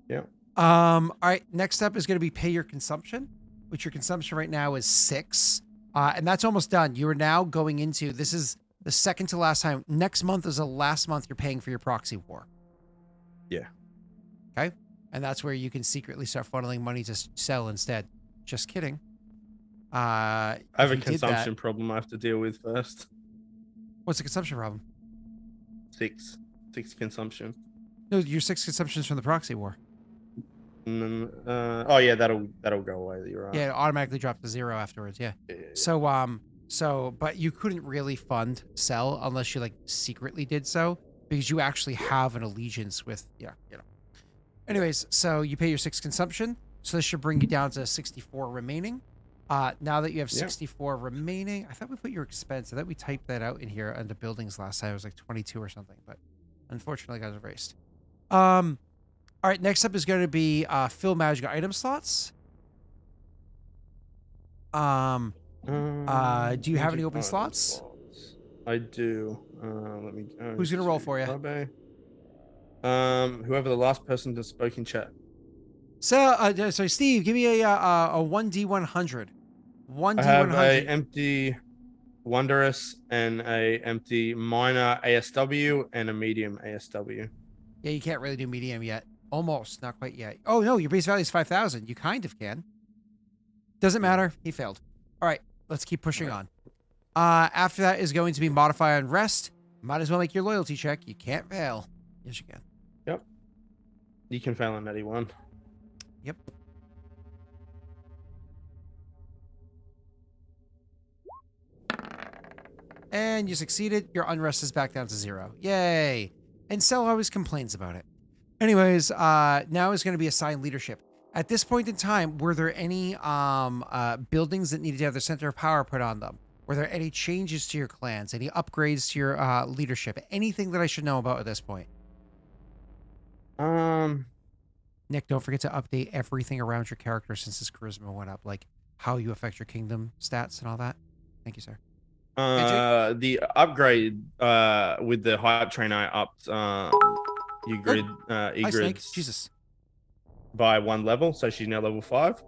Yeah. All right. Next up is going to be pay your consumption, which your consumption right now is 6. And that's almost done. You are now going into, this is the second to last time. Next month is the last month you're paying for your proxy war. Yeah. Okay. And that's where you can secretly start funneling money to sell instead. Just kidding. I have a consumption problem I have to deal with first. What's the consumption problem? 6 consumption. No, your 6 consumptions from the proxy war. Oh yeah, that'll go away. You're right. Yeah, it automatically dropped to 0 afterwards. Yeah. So, but you couldn't really fund sell unless you like secretly did so because you actually have an allegiance with, Anyways, so you pay your 6 consumption. So this should bring you down to 64 remaining. Now that you have 64 remaining, I thought we put your expense. I thought we typed that out in here under buildings last time. It was like 22 or something, but unfortunately got erased. All right, next up is going to be fill magic item slots. Do you have any open slots? I do. Let me go. Who's gonna roll for you? Whoever the last person to spoke in chat. So, sorry, Steve, give me a 1D100. 1D100. I have a empty Wondrous and a empty minor ASW and a medium ASW. Yeah, you can't really do medium yet. Almost, not quite yet. Oh no, your base value is 5,000. You kind of can. Doesn't matter. He failed. All right, let's keep pushing on. After that is going to be modify on rest. Might as well make your loyalty check. You can't fail. Yes, you can. Yep. You can fail on anyone. Yep. And you succeeded. Your unrest is back down to 0. Yay. And Cell always complains about it. Anyways, now is going to be assigned leadership. At this point in time, were there any buildings that needed to have their center of power put on them? Were there any changes to your clans? Any upgrades to your leadership? Anything that I should know about at this point? Nick, don't forget to update everything around your character since his charisma went up, like how you affect your kingdom stats and all that. Thank you, sir. The upgrade with the hype train, I upped Hi, Snake. Jesus. by 1 level, so she's now level 5.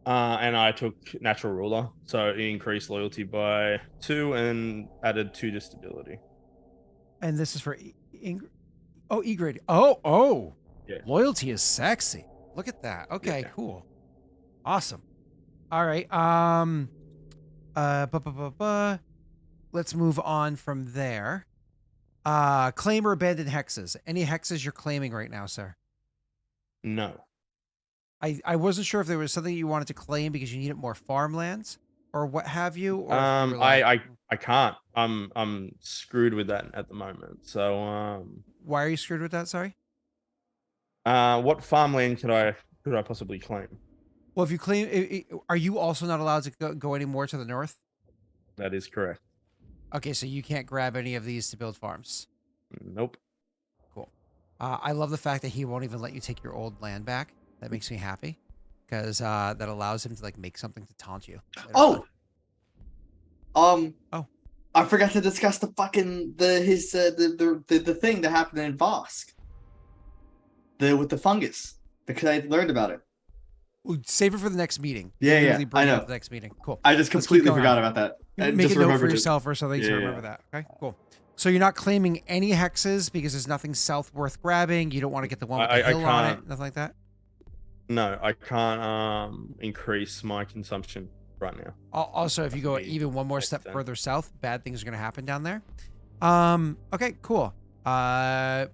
And I took natural ruler, so it increased loyalty by 2 and added 2 to stability. And this is for E-grade. Oh. Yeah. Loyalty is sexy. Look at that. Okay, Yeah. cool. Awesome. All right. Let's move on from there. Claim or abandon hexes. Any hexes you're claiming right now, sir? No. I wasn't sure if there was something you wanted to claim because you needed more farmlands or what have you. Or I can't. I'm screwed with that at the moment. So why are you screwed with that? Sorry. what farmland could I possibly claim? Well, if you claim, are you also not allowed to go any more to the north? That is correct. Okay, so you can't grab any of these to build farms. Nope. Cool. I love the fact that he won't even let you take your old land back. That makes me happy because that allows him to like make something to taunt you. Oh. Oh. I forgot to discuss the fucking the thing that happened in Vosk. With the fungus, because I learned about it. Well, save it for the next meeting. Yeah, Literally bring I it know. up the next meeting. Cool. I just Let's keep completely going forgot on. about that. I Make just a note for remembered it. yourself or something to remember that. Okay, cool. So you're not claiming any hexes because there's nothing south worth grabbing. You don't want to get the one with the hill on it, nothing like that. No, I can't increase my consumption right now. Also, if you go That's even one more makes step sense. further south, bad things are going to happen down there. Okay, cool.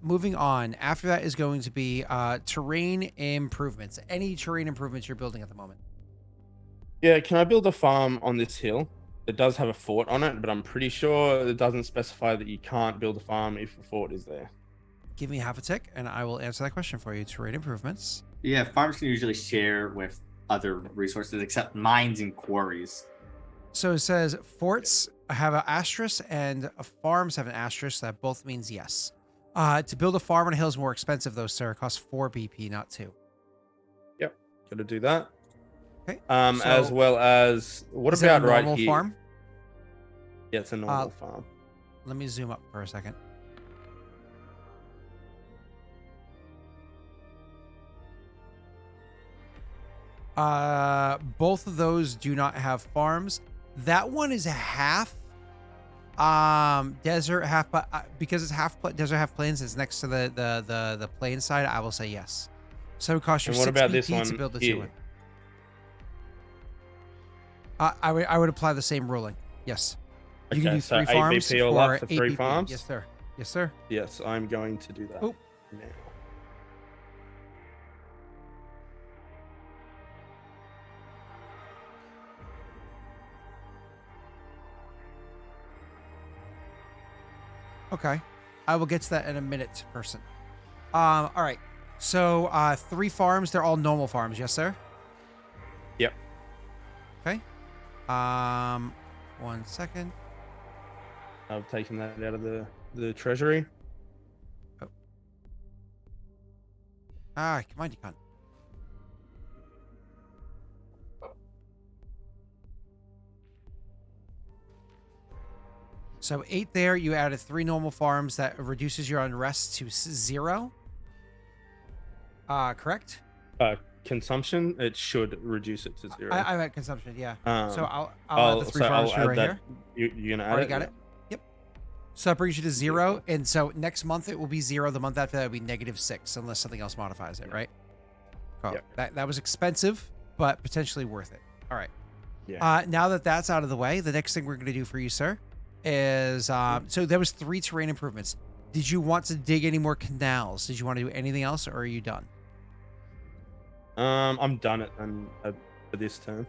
Moving on. After that is going to be terrain improvements. Any terrain improvements you're building at the moment? Yeah, can I build a farm on this hill? It does have a fort on it, but I'm pretty sure it doesn't specify that you can't build a farm if a fort is there. Give me half a tick, and I will answer that question for you. Terrain improvements. Yeah, farms can usually share with other resources except mines and quarries. So it says forts have an asterisk and farms have an asterisk. That both means yes. To build a farm on a hill is more expensive, though, sir. It costs 4 BP, not 2. Yep, got to do that. Okay. As So well as what is it a about right normal here? farm? Yeah, it's a normal farm. Let me zoom up for a second. Both of those do not have farms. That one is a half desert, half, but because it's half desert, half plains, it's next to the plain side. I will say yes. So it costs you And what 6 about BP this to one build the here? 2 one. I would apply the same ruling. Yes. You can Okay, do so 3 8 farms BP all for up for 8 3 BP. farms? Yes, sir. Yes, sir. Yes, I'm going to do that Oh. now. Okay. I will get to that in a minute, person. All right. So 3 farms, they're all normal farms, yes, sir? Yep. Okay. 1 second. I've taken that out of the treasury. Come on, you cunt. So 8 there. You added 3 normal farms. That reduces your unrest to 0. Correct? Consumption, it should reduce it to 0. I meant consumption, yeah. So I'll add the 3 so farms I'll for you add right that. here. You're gonna add Already it? got Yeah. it. Yep. So that brings you to 0. And so next month it will be 0. The month after that will be -6 unless something else modifies it, right? Cool. Yep. That was expensive, but potentially worth it. All right. Yeah. Now that that's out of the way, the next thing we're going to do for you, sir, is so there was 3 terrain improvements. Did you want to dig any more canals? Did you want to do anything else, or are you done? I'm done for this term.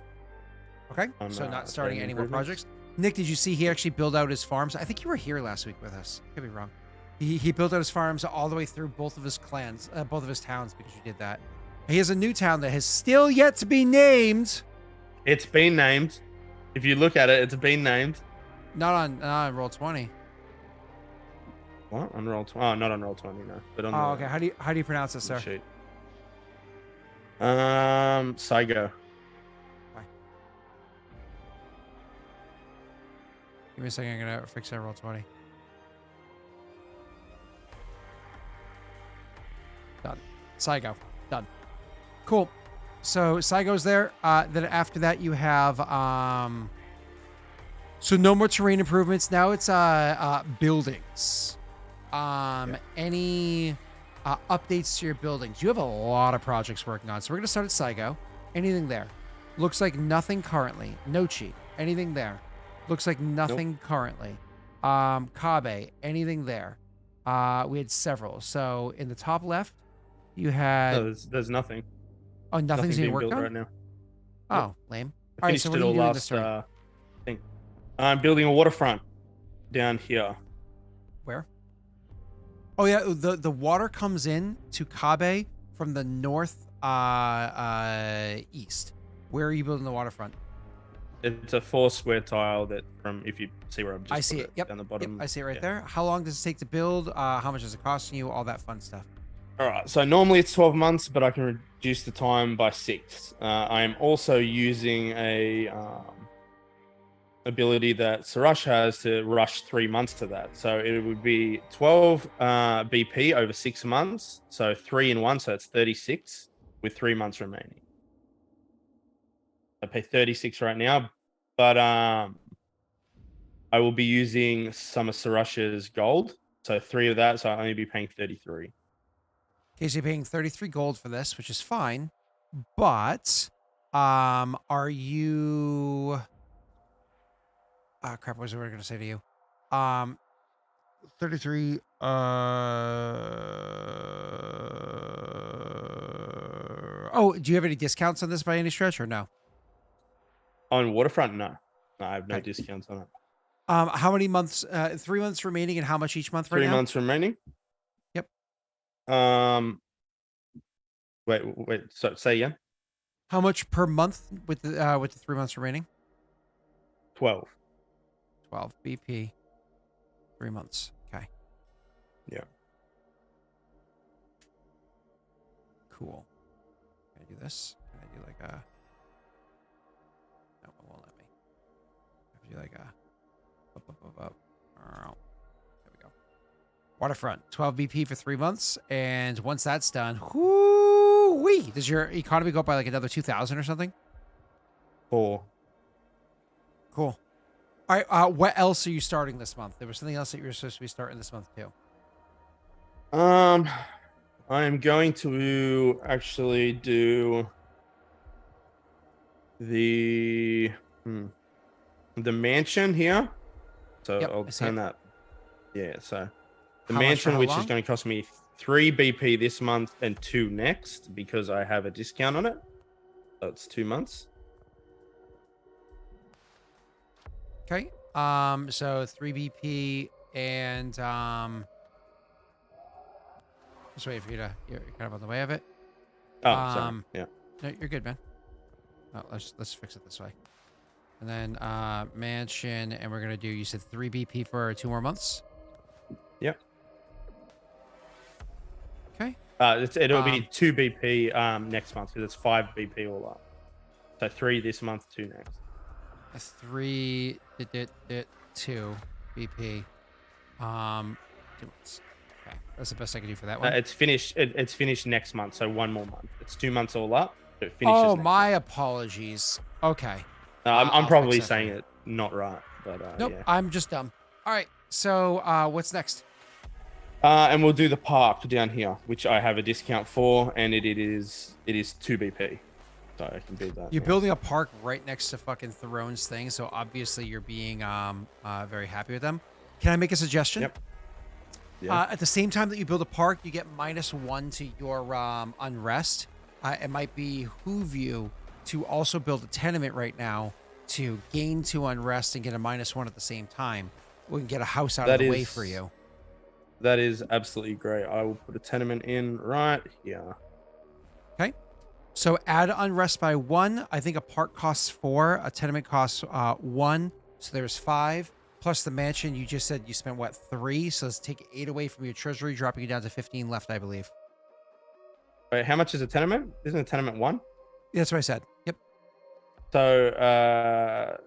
Okay. On, So not starting terrain any more improvements. projects. Nick, did you see he actually built out his farms? I think you were here last week with us. Could be wrong. He built out his farms all the way through both of his clans, both of his towns, because you did that. He has a new town that has still yet to be named. It's been named. If you look at it, it's been named. Not on Roll20. What? On roll 20? Oh, not on roll 20, no. But on Oh, okay. How do you pronounce it, sir? sheet. Saigo. Give me a second. I'm gonna fix that Roll20. Done. Saigo. Done. Cool. So Saigo's there. Then after that you have so no more terrain improvements. Now it's buildings. Any updates to your buildings? You have a lot of projects working on. So we're gonna start at Saigo. Anything there? Looks like nothing currently. Nochi. Anything there? Looks like nothing currently. Kabe. Anything there? We had several. So in the top left, you had No, there's nothing. oh nothing's being worked built on right now. Oh, lame. I All right, finished so what it are you all doing this last turn? thing. I'm building a waterfront down here. Where? Oh yeah, the water comes in to Kabe from the north east. Where are you building the waterfront? It's a 4 square tile that if you see where I've just I see put it. Yep. down the bottom. Yep, I see it right Yeah. there. How long does it take to build? How much is it costing you? All that fun stuff. All right. So normally it's 12 months, but I can reduce the time by 6. I am also using a ability that Sarash has to rush 3 months to that. So it would be 12 BP over 6 months. So 3 in 1, so it's 36 with 3 months remaining. I pay 36 right now, but I will be using some of Sarash's gold. So 3 of that, so I'll only be paying 33. Okay, so you're paying 33 gold for this, which is fine. But are you crap, what was I going to say to you? 33 oh, do you have any discounts on this by any stretch or no? On Waterfront, no. I have no Okay. discounts on it. How many months? 3 months remaining, and how much each month right 3 now? months remaining. Yep. Wait. So say again. How much per month with the 3 months remaining? 12. 12 BP. 3 months. Okay. Yeah. Cool. Can I do this? Can I do like a? No, it won't let me. I have to do like a. There we go. Waterfront, 12 BP for 3 months, and once that's done, whoo-wee, does your economy go up by like another 2,000 or something? 4. Cool. All right. What else are you starting this month? There was something else that you were supposed to be starting this month too. I am going to actually do the mansion here. So Yep, I'll I see turn it. that. Yeah, so the How much for mansion, how which is long? going to cost me 3 BP this month and 2 next because I have a discount on it. So it's 2 months. Okay. So 3 BP and just wait for you to. You're kind of on the way of it. Oh, sorry. Yeah. No, you're good, man. Oh, let's fix it this way. And then mansion, and we're gonna do. You said 3 BP for 2 more months. Yep. Okay. It'll be 2 BP next month because it's 5 BP all up. So 3 this month, 2 next. 3 2 BP. 2 months. Okay, that's the best I can do for that one. It's finished. It's finished next month, so 1 more month. It's 2 months all up. But it finishes. Oh, next my month. apologies. Okay. I'm I'll probably fix that for saying you. it not right, but Nope, yeah. I'm just dumb. All right. So what's next? And we'll do the park down here, which I have a discount for, and it is 2 BP, so I can build that. You're now. building a park right next to fucking Theron's thing, so obviously you're being very happy with them. Can I make a suggestion? Yep. Yeah. At the same time that you build a park, you get -1 to your unrest. It might behoove you to also build a tenement right now to gain 2 unrest and get a -1 at the same time. We can get a house out of the way for you. That is absolutely great. I will put a tenement in right here. Okay. So add unrest by 1. I think a park costs 4. A tenement costs 1. So there's 5. Plus the mansion, you just said you spent what, 3? So let's take 8 away from your treasury, dropping you down to 15 left, I believe. Wait, how much is a tenement? Isn't a tenement 1? That's what I said. Yep. So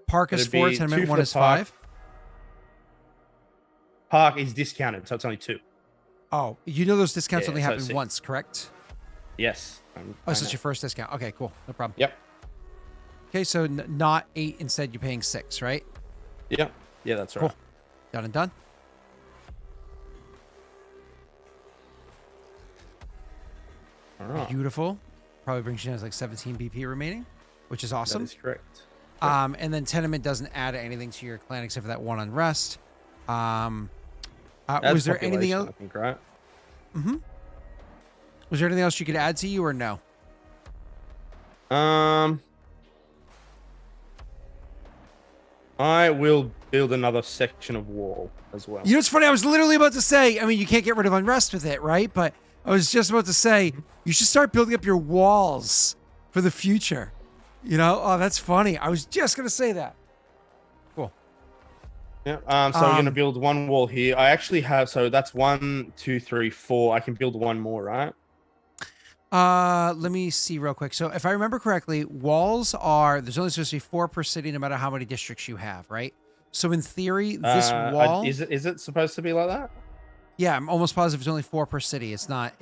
Park is it'd 4, be 2 tenement for 1 the is park. 5. Park is discounted, so it's only 2. Oh, you know those discounts Yeah, only so happen 6. once, correct? Yes. Oh, so it's your first discount. Okay, cool. No problem. Yep. Okay, so not 8, instead you're paying 6, right? Yep. Yeah, that's right. Cool. Done and done. All right. Beautiful. Probably brings you down to like 17 BP remaining, which is awesome. That is correct. And then tenement doesn't add anything to your clan except for that 1 unrest. Was there anything Population, else? I think, right? Mm-hmm. Was there anything else you could add to you or no? I will build another section of wall as well. You know what's funny? I was literally about to say, I mean, you can't get rid of unrest with it, right? But I was just about to say, you should start building up your walls for the future. You know? Oh, that's funny. I was just going to say that. Cool. Yeah. So we're gonna build 1 wall here. I actually have, so that's 1, 2, 3, 4. I can build 1 more, right? Let me see real quick. So if I remember correctly, walls are, there's only supposed to be 4 per city no matter how many districts you have, right? So in theory, this wall is it supposed to be like that? Yeah, I'm almost positive it's only 4 per city. It's not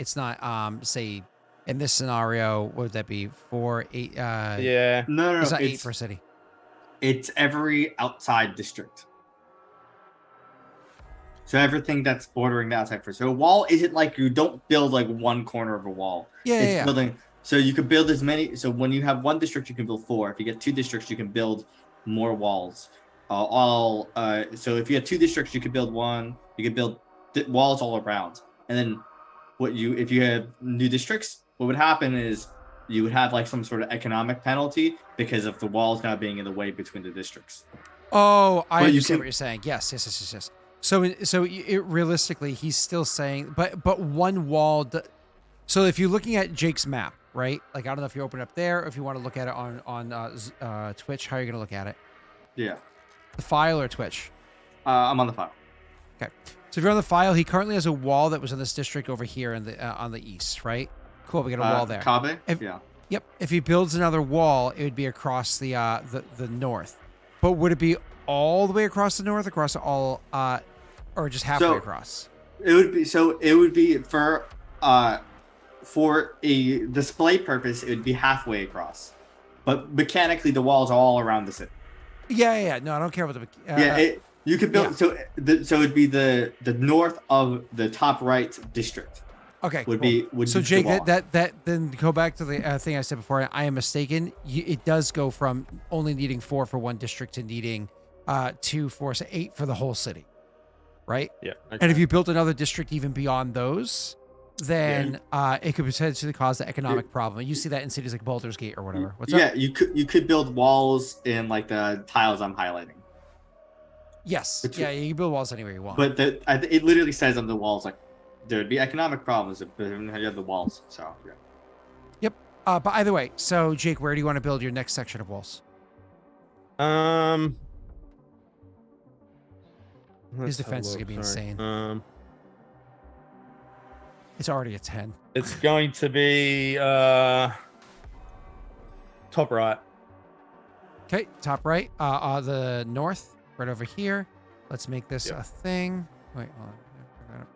say in this scenario, what would that be? 4, 8 Yeah. No, it's not 8 it's per city. it's every outside district. So everything that's bordering the outside first. So a wall isn't like you don't build like 1 corner of a wall. Yeah, It's yeah. building. So you could build as many. So when you have 1 district, you can build 4. If you get 2 districts, you can build more walls. So if you have 2 districts, you could build 1. You could build walls all around. And then if you have new districts, what would happen is you would have like some sort of economic penalty because of the walls now being in the way between the districts. Oh, I But you understand can- what you're saying. Yes. So realistically, he's still saying, but 1 wall. So if you're looking at Jake's map, right? Like I don't know if you open it up there, or if you want to look at it on Twitch. How are you going to look at it? Yeah. The file or Twitch? I'm on the file. Okay. So if you're on the file, he currently has a wall that was in this district over here in the on the east, right? Cool. We got a wall there. Kabe? If- Yeah. Yep. If he builds another wall, it would be across the north. But would it be all the way across the north, across all, or just halfway So- across? It would be for a display purpose, it would be halfway across. But mechanically, the walls are all around the city. Yeah. No, I don't care about the. You could build so it'd be the north of the top right district. Okay. Would cool. be So the Jake, wall. that then go back to the thing I said before. I am mistaken. It does go from only needing 4 for one district to needing 2, 4, so 8 for the whole city, right? Yeah. Okay. And if you built another district even beyond those, then it could potentially cause the economic problem. You see that in cities like Baldur's Gate or whatever. What's up? you could build walls in like the tiles I'm highlighting. Yes. Which- Yeah, you can build walls anywhere you want. But it literally says on the walls like there would be economic problems if you have the walls. So yeah. But either way, so Jake, where do you want to build your next section of walls? Let's have a defense is look, gonna be sorry. insane. It's already a 10. It's going to be top right. Okay, top right, the north, right over here. Let's make this Yep. a thing. Wait, hold on.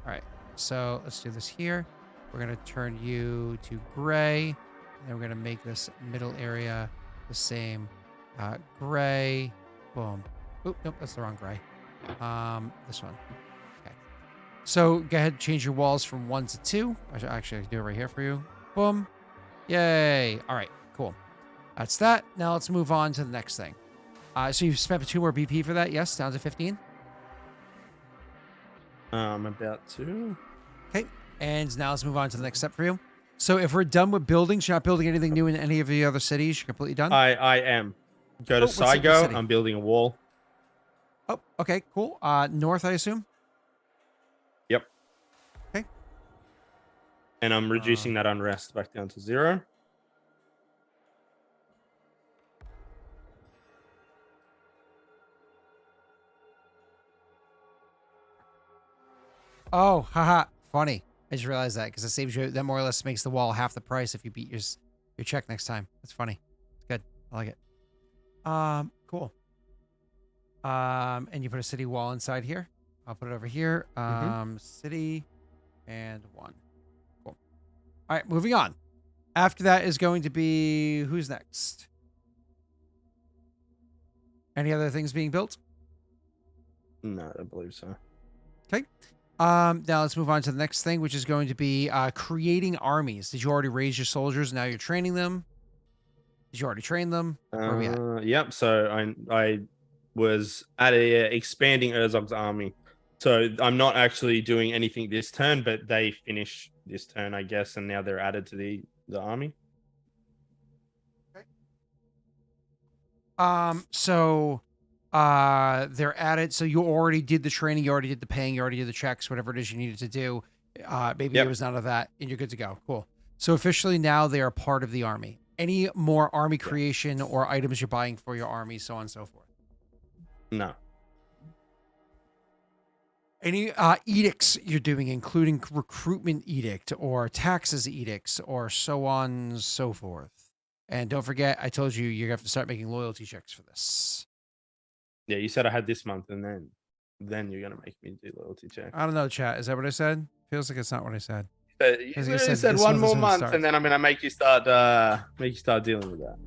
All right, so let's do this here. We're gonna turn you to gray, and we're gonna make this middle area the same. Gray, boom. Oop, nope, that's the wrong gray. This one. Okay. So go ahead, change your walls from 1 to 2. I should actually do it right here for you. Boom. Yay. All right, cool. That's that. Now let's move on to the next thing. So you've spent 2 more BP for that, yes? Down to 15. About to. Okay. And now let's move on to the next step for you. So if we're done with buildings, you're not building anything new in any of the other cities. You're completely done. I am. Go to what's the Saigo. city? I'm building a wall. Oh, okay, cool. North, I assume. Yep. Okay. And I'm reducing that unrest back down to 0. Oh, haha, funny. I just realized that because it saves you. That more or less makes the wall half the price if you beat your check next time. That's funny. It's good. I like it. Cool. And you put a city wall inside here. I'll put it over here. City and 1. Cool. All right, moving on. After that is going to be who's next? Any other things being built? No, I don't believe so. Now let's move on to the next thing, which is going to be creating armies. Did you already raise your soldiers? Now you're training them. Did you already train them? Where are we at? Yep. So I was at expanding Urzog's army. So I'm not actually doing anything this turn, but they finish this turn, I guess, and now they're added to the army. So they're added. So you already did the training, you already did the paying, you already did the checks, whatever it is you needed to do. Maybe Yep. it was none of that, and you're good to go. Cool. So officially now they are part of the army. Any more army creation or items you're buying for your army, so on and so forth. No. Any edicts you're doing, including recruitment edict or taxes edicts or so on and so forth. And don't forget, I told you you have to start making loyalty checks for this. Yeah, you said I had this month, and then you're gonna make me do loyalty check. I don't know, chat. Is that what I said? Feels like it's not what I said. You As you literally said, said this one month is more when it month, starts. and then I'm gonna make you start dealing with that.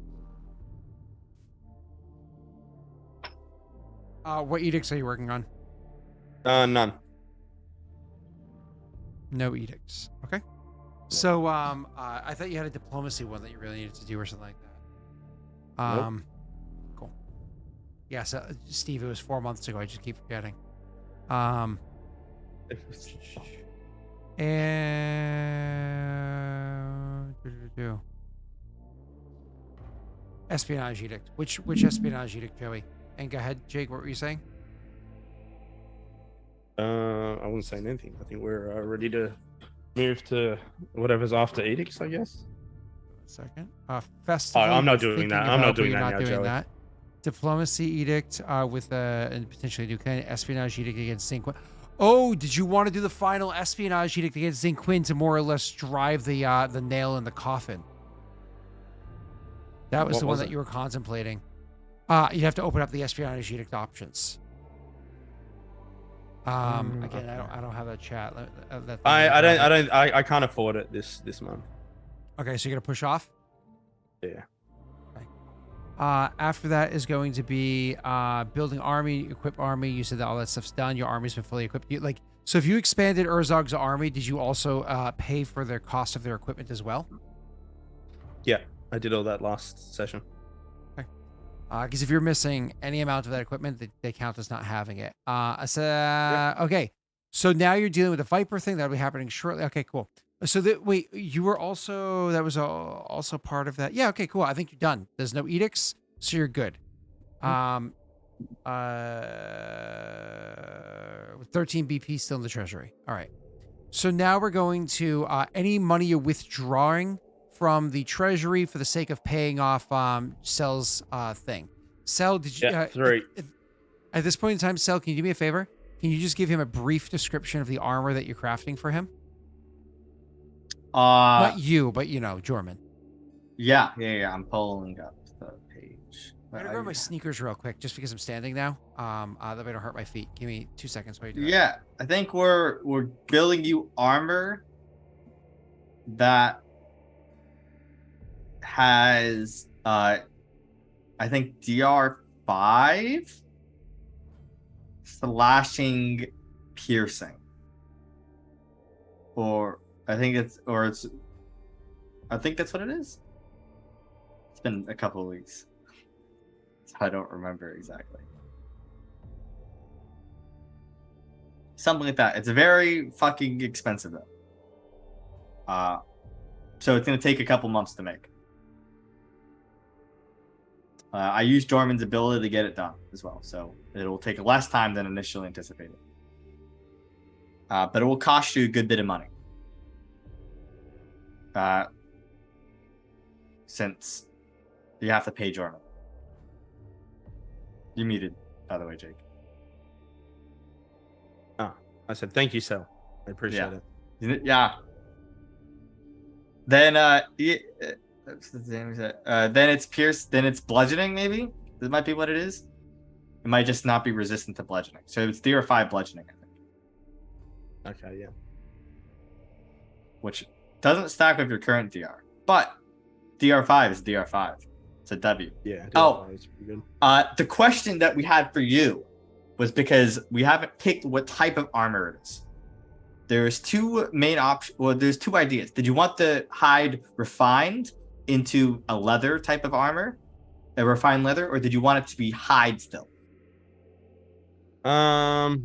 What edicts are you working on? None. No edicts. Okay. So I thought you had a diplomacy one that you really needed to do or something like that. Nope. Cool. Yeah, so Steve, it was 4 months ago. I just keep forgetting. And espionage edict. Which espionage edict, Joey? And go ahead, Jake. What were you saying? I wasn't saying anything. I think we're ready to move to whatever's after edicts, I guess. 1 second. Festival. I'm not you're doing that. thinking I'm not about, but doing you're that not now, doing Joey. that. Diplomacy edict with and potentially new kind of espionage edict against Sync. Oh, did you want to do the final espionage edict against Zing Quinn to more or less drive the nail in the coffin? That was What the one was that it? you were contemplating. You have to open up the espionage edict options. Again, Okay. I don't have that chat. That thing I grab don't it. I can't afford it this month. Okay, so you're gonna push off. Yeah. After that is going to be building army, equip army. You said that all that stuff's done. Your army's been fully equipped. So if you expanded Urzog's army, did you also pay for their cost of their equipment as well? Yeah. I did all that last session. Because if you're missing any amount of that equipment, they count as not having it. Okay. So now you're dealing with the Viper thing that'll be happening shortly. Okay, cool. So wait, you were also also part of that. Yeah. Okay, cool. I think you're done. There's no edicts, so you're good. 13 BP still in the treasury. All right. So now we're going to any money you're withdrawing from the treasury for the sake of paying off Cell's thing. Cell, did you? Yeah, 3. At this point in time, Cell, can you do me a favor? Can you just give him a brief description of the armor that you're crafting for him? Not you, but Jorman. Yeah. I'm pulling up the page. I'm gonna grab my sneakers real quick, just because I'm standing now. That way I don't hurt my feet. Give me 2 seconds while you do that. Yeah, I think we're building you armor that has I think DR5 slashing piercing. I think that's what it is. It's been a couple of weeks. So I don't remember exactly. Something like that. It's very fucking expensive though. So it's gonna take a couple months to make. I used Dorman's ability to get it done as well, so it will take less time than initially anticipated. But it will cost you a good bit of money. Since you have to pay Jordan. You're muted, by the way, Jake. I said thank you, Cell. I appreciate it. Yeah. Then then it's pierce. Then it's bludgeoning. Maybe this might be what it is. It might just not be resistant to bludgeoning. So it's DR5 bludgeoning, I think. Okay, yeah. Which doesn't stack with your current DR, but DR5 is DR5. It's a W. Yeah. Oh. It's pretty good. The question that we had for you was because we haven't picked what type of armor it is. There's two main options. Well, there's two ideas. Did you want the hide refined into a leather type of armor, a refined leather, or did you want it to be hide still? I'll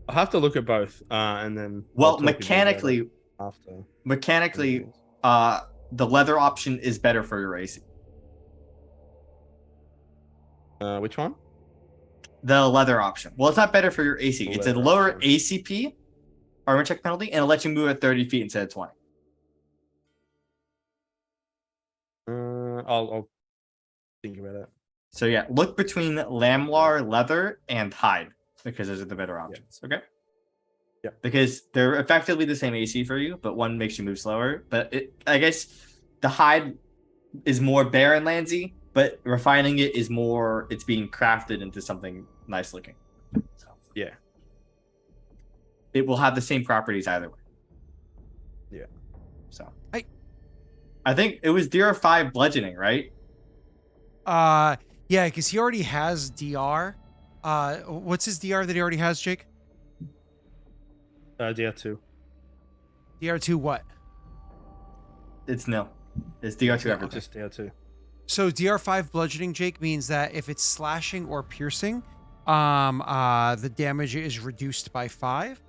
have to look at both, and then. Well, I'll talk to you about it mechanically, after. the leather option is better for your AC. Which one? The leather option. Well, it's not better for your AC. The It's a leather lower option. ACP, armor check penalty, and it'll let you move at 30 feet instead of 20. I'll think about it. So yeah, look between Lamlar, leather, and hide because those are the better options. Okay. Yeah. Because they're effectively the same AC for you, but one makes you move slower. But I guess the hide is more barren landsy, but refining it is more. It's being crafted into something nice looking. So Yeah. it will have the same properties either way. Yeah. So I think it was DR5 bludgeoning, right? Yeah, because he already has DR. What's his DR that he already has, Jake? DR2. DR2 what? It's nil. It's DR2 Yeah, everything. Just DR2. So DR5 bludgeoning, Jake, means that if it's slashing or piercing, the damage is reduced by 5.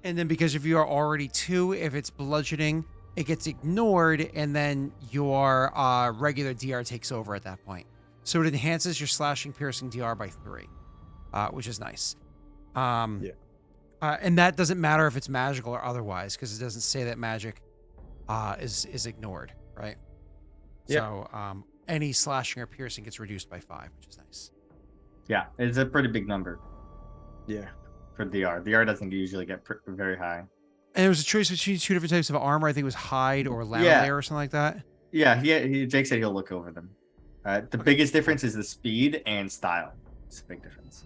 And then because if you are already 2, if it's bludgeoning, it gets ignored, and then your regular DR takes over at that point. So it enhances your slashing piercing DR by 3, which is nice. And that doesn't matter if it's magical or otherwise, because it doesn't say that magic is ignored, right? Yeah. So any slashing or piercing gets reduced by 5, which is nice. Yeah, it's a pretty big number. Yeah. for DR. DR doesn't usually get very high. And there was a choice between two different types of armor. I think it was hide or lamellare or something like that. Yeah, Jake said he'll look over them. The biggest difference is the speed and style. It's a big difference.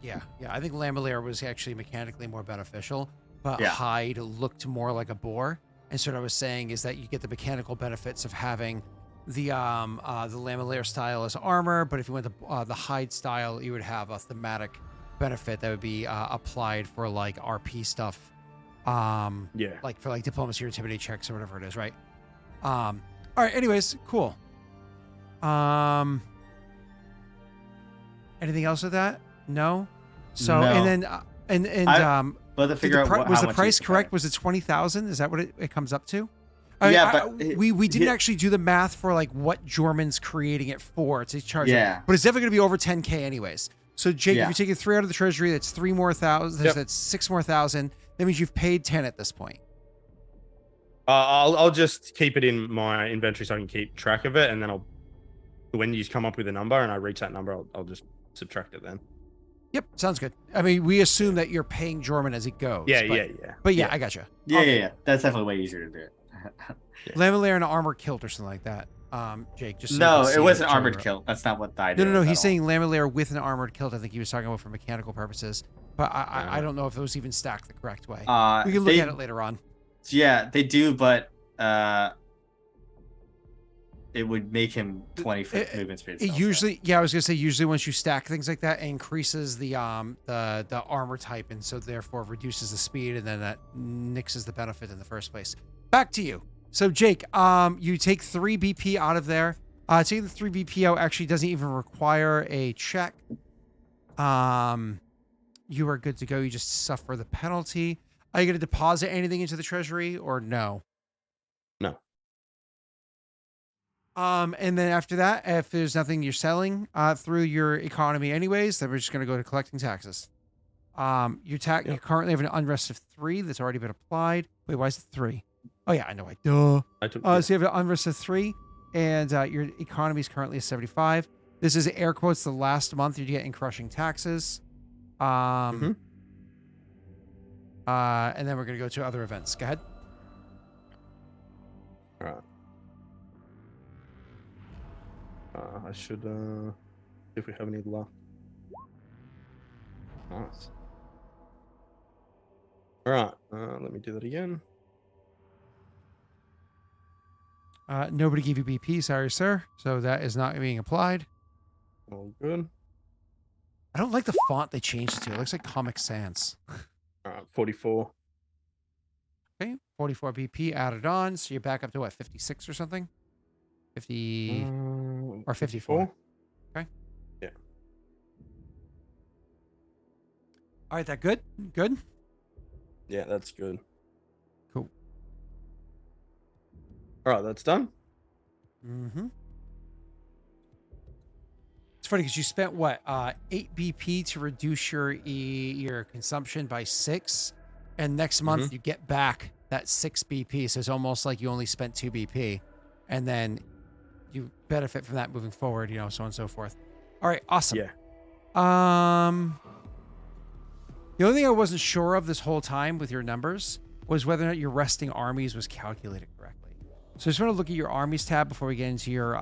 Yeah. I think lamellare was actually mechanically more beneficial, but Yeah. hide looked more like a boar. And so what I was saying is that you get the mechanical benefits of having the lamellare style as armor, but if you went the hide style, you would have a thematic benefit that would be applied for like RP stuff. Yeah. Like for like diplomacy or intimidate checks or whatever it is, right? All right. Anyways, cool. Anything else with that? No. So No. and then But to figure out was how the much price you correct? pay. Was it 20,000? Is that what it comes up to? We didn't actually do the math for like what Jorman's creating it for. It's charging, but it's definitely gonna be over 10K anyways. So Jake, if you're taking 3 out of the treasury, that's 3 more thousand. Yep. That's 6 more thousand. That means you've paid 10 at this point. I'll just keep it in my inventory so I can keep track of it, and then when you come up with a number and I reach that number, I'll just subtract it then. Yep, sounds good. I mean, we assume that you're paying Jorman as it goes. Yeah. But yeah, I gotcha. Yeah. That's definitely way easier to do it. Lamellare and armor kilt or something like that. Jake, just so No, you can it see was the an armored chart. kilt. That's not what the idea. No. was He's at saying lamellare with an armored kilt. I think he was talking about for mechanical purposes. But I Yeah. don't know if those even stack the correct way. all. We can look at it later on. Yeah, they do, but it would make him 20-foot movement speed. It usually, I was gonna say usually once you stack things like that, it increases the armor type, and so therefore reduces the speed, and then that nixes the benefit in the first place. Back to you. So Jake, you take 3 BP out of there. Taking the 3 BP out actually doesn't even require a check. You are good to go. You just suffer the penalty. Are you gonna deposit anything into the treasury or no? No. And then after that, if there's nothing you're selling through your economy anyways, then we're just going to go to collecting taxes. You currently have an unrest of 3 that's already been applied. Wait, why is it 3? Oh yeah, I know. Duh. So you have an unrest of 3, and your economy is currently at 75. This is air quotes the last month you're getting crushing taxes. And then we're going to go to other events. Go ahead. All right. I should see if we have any luck. Nice. All right. Let me do that again. Nobody gave you BP, sorry, sir. So that is not being applied. All good. I don't like the font they changed it to. It looks like Comic Sans. All right. 44. Okay, 44 BP added on. So you're back up to what, 56 or something? 50 or 54. Okay. Yeah. All right, that good? Good? Yeah, that's good. Cool. All right, that's done. Mm-hmm. It's funny because you spent what, 8 BP to reduce your consumption by 6, and next month you get back that 6 BP. So it's almost like you only spent 2 BP, and then you benefit from that moving forward, so on and so forth. All right, awesome. Yeah. The only thing I wasn't sure of this whole time with your numbers was whether or not your resting armies was calculated correctly. So I just want to look at your armies tab before we get into your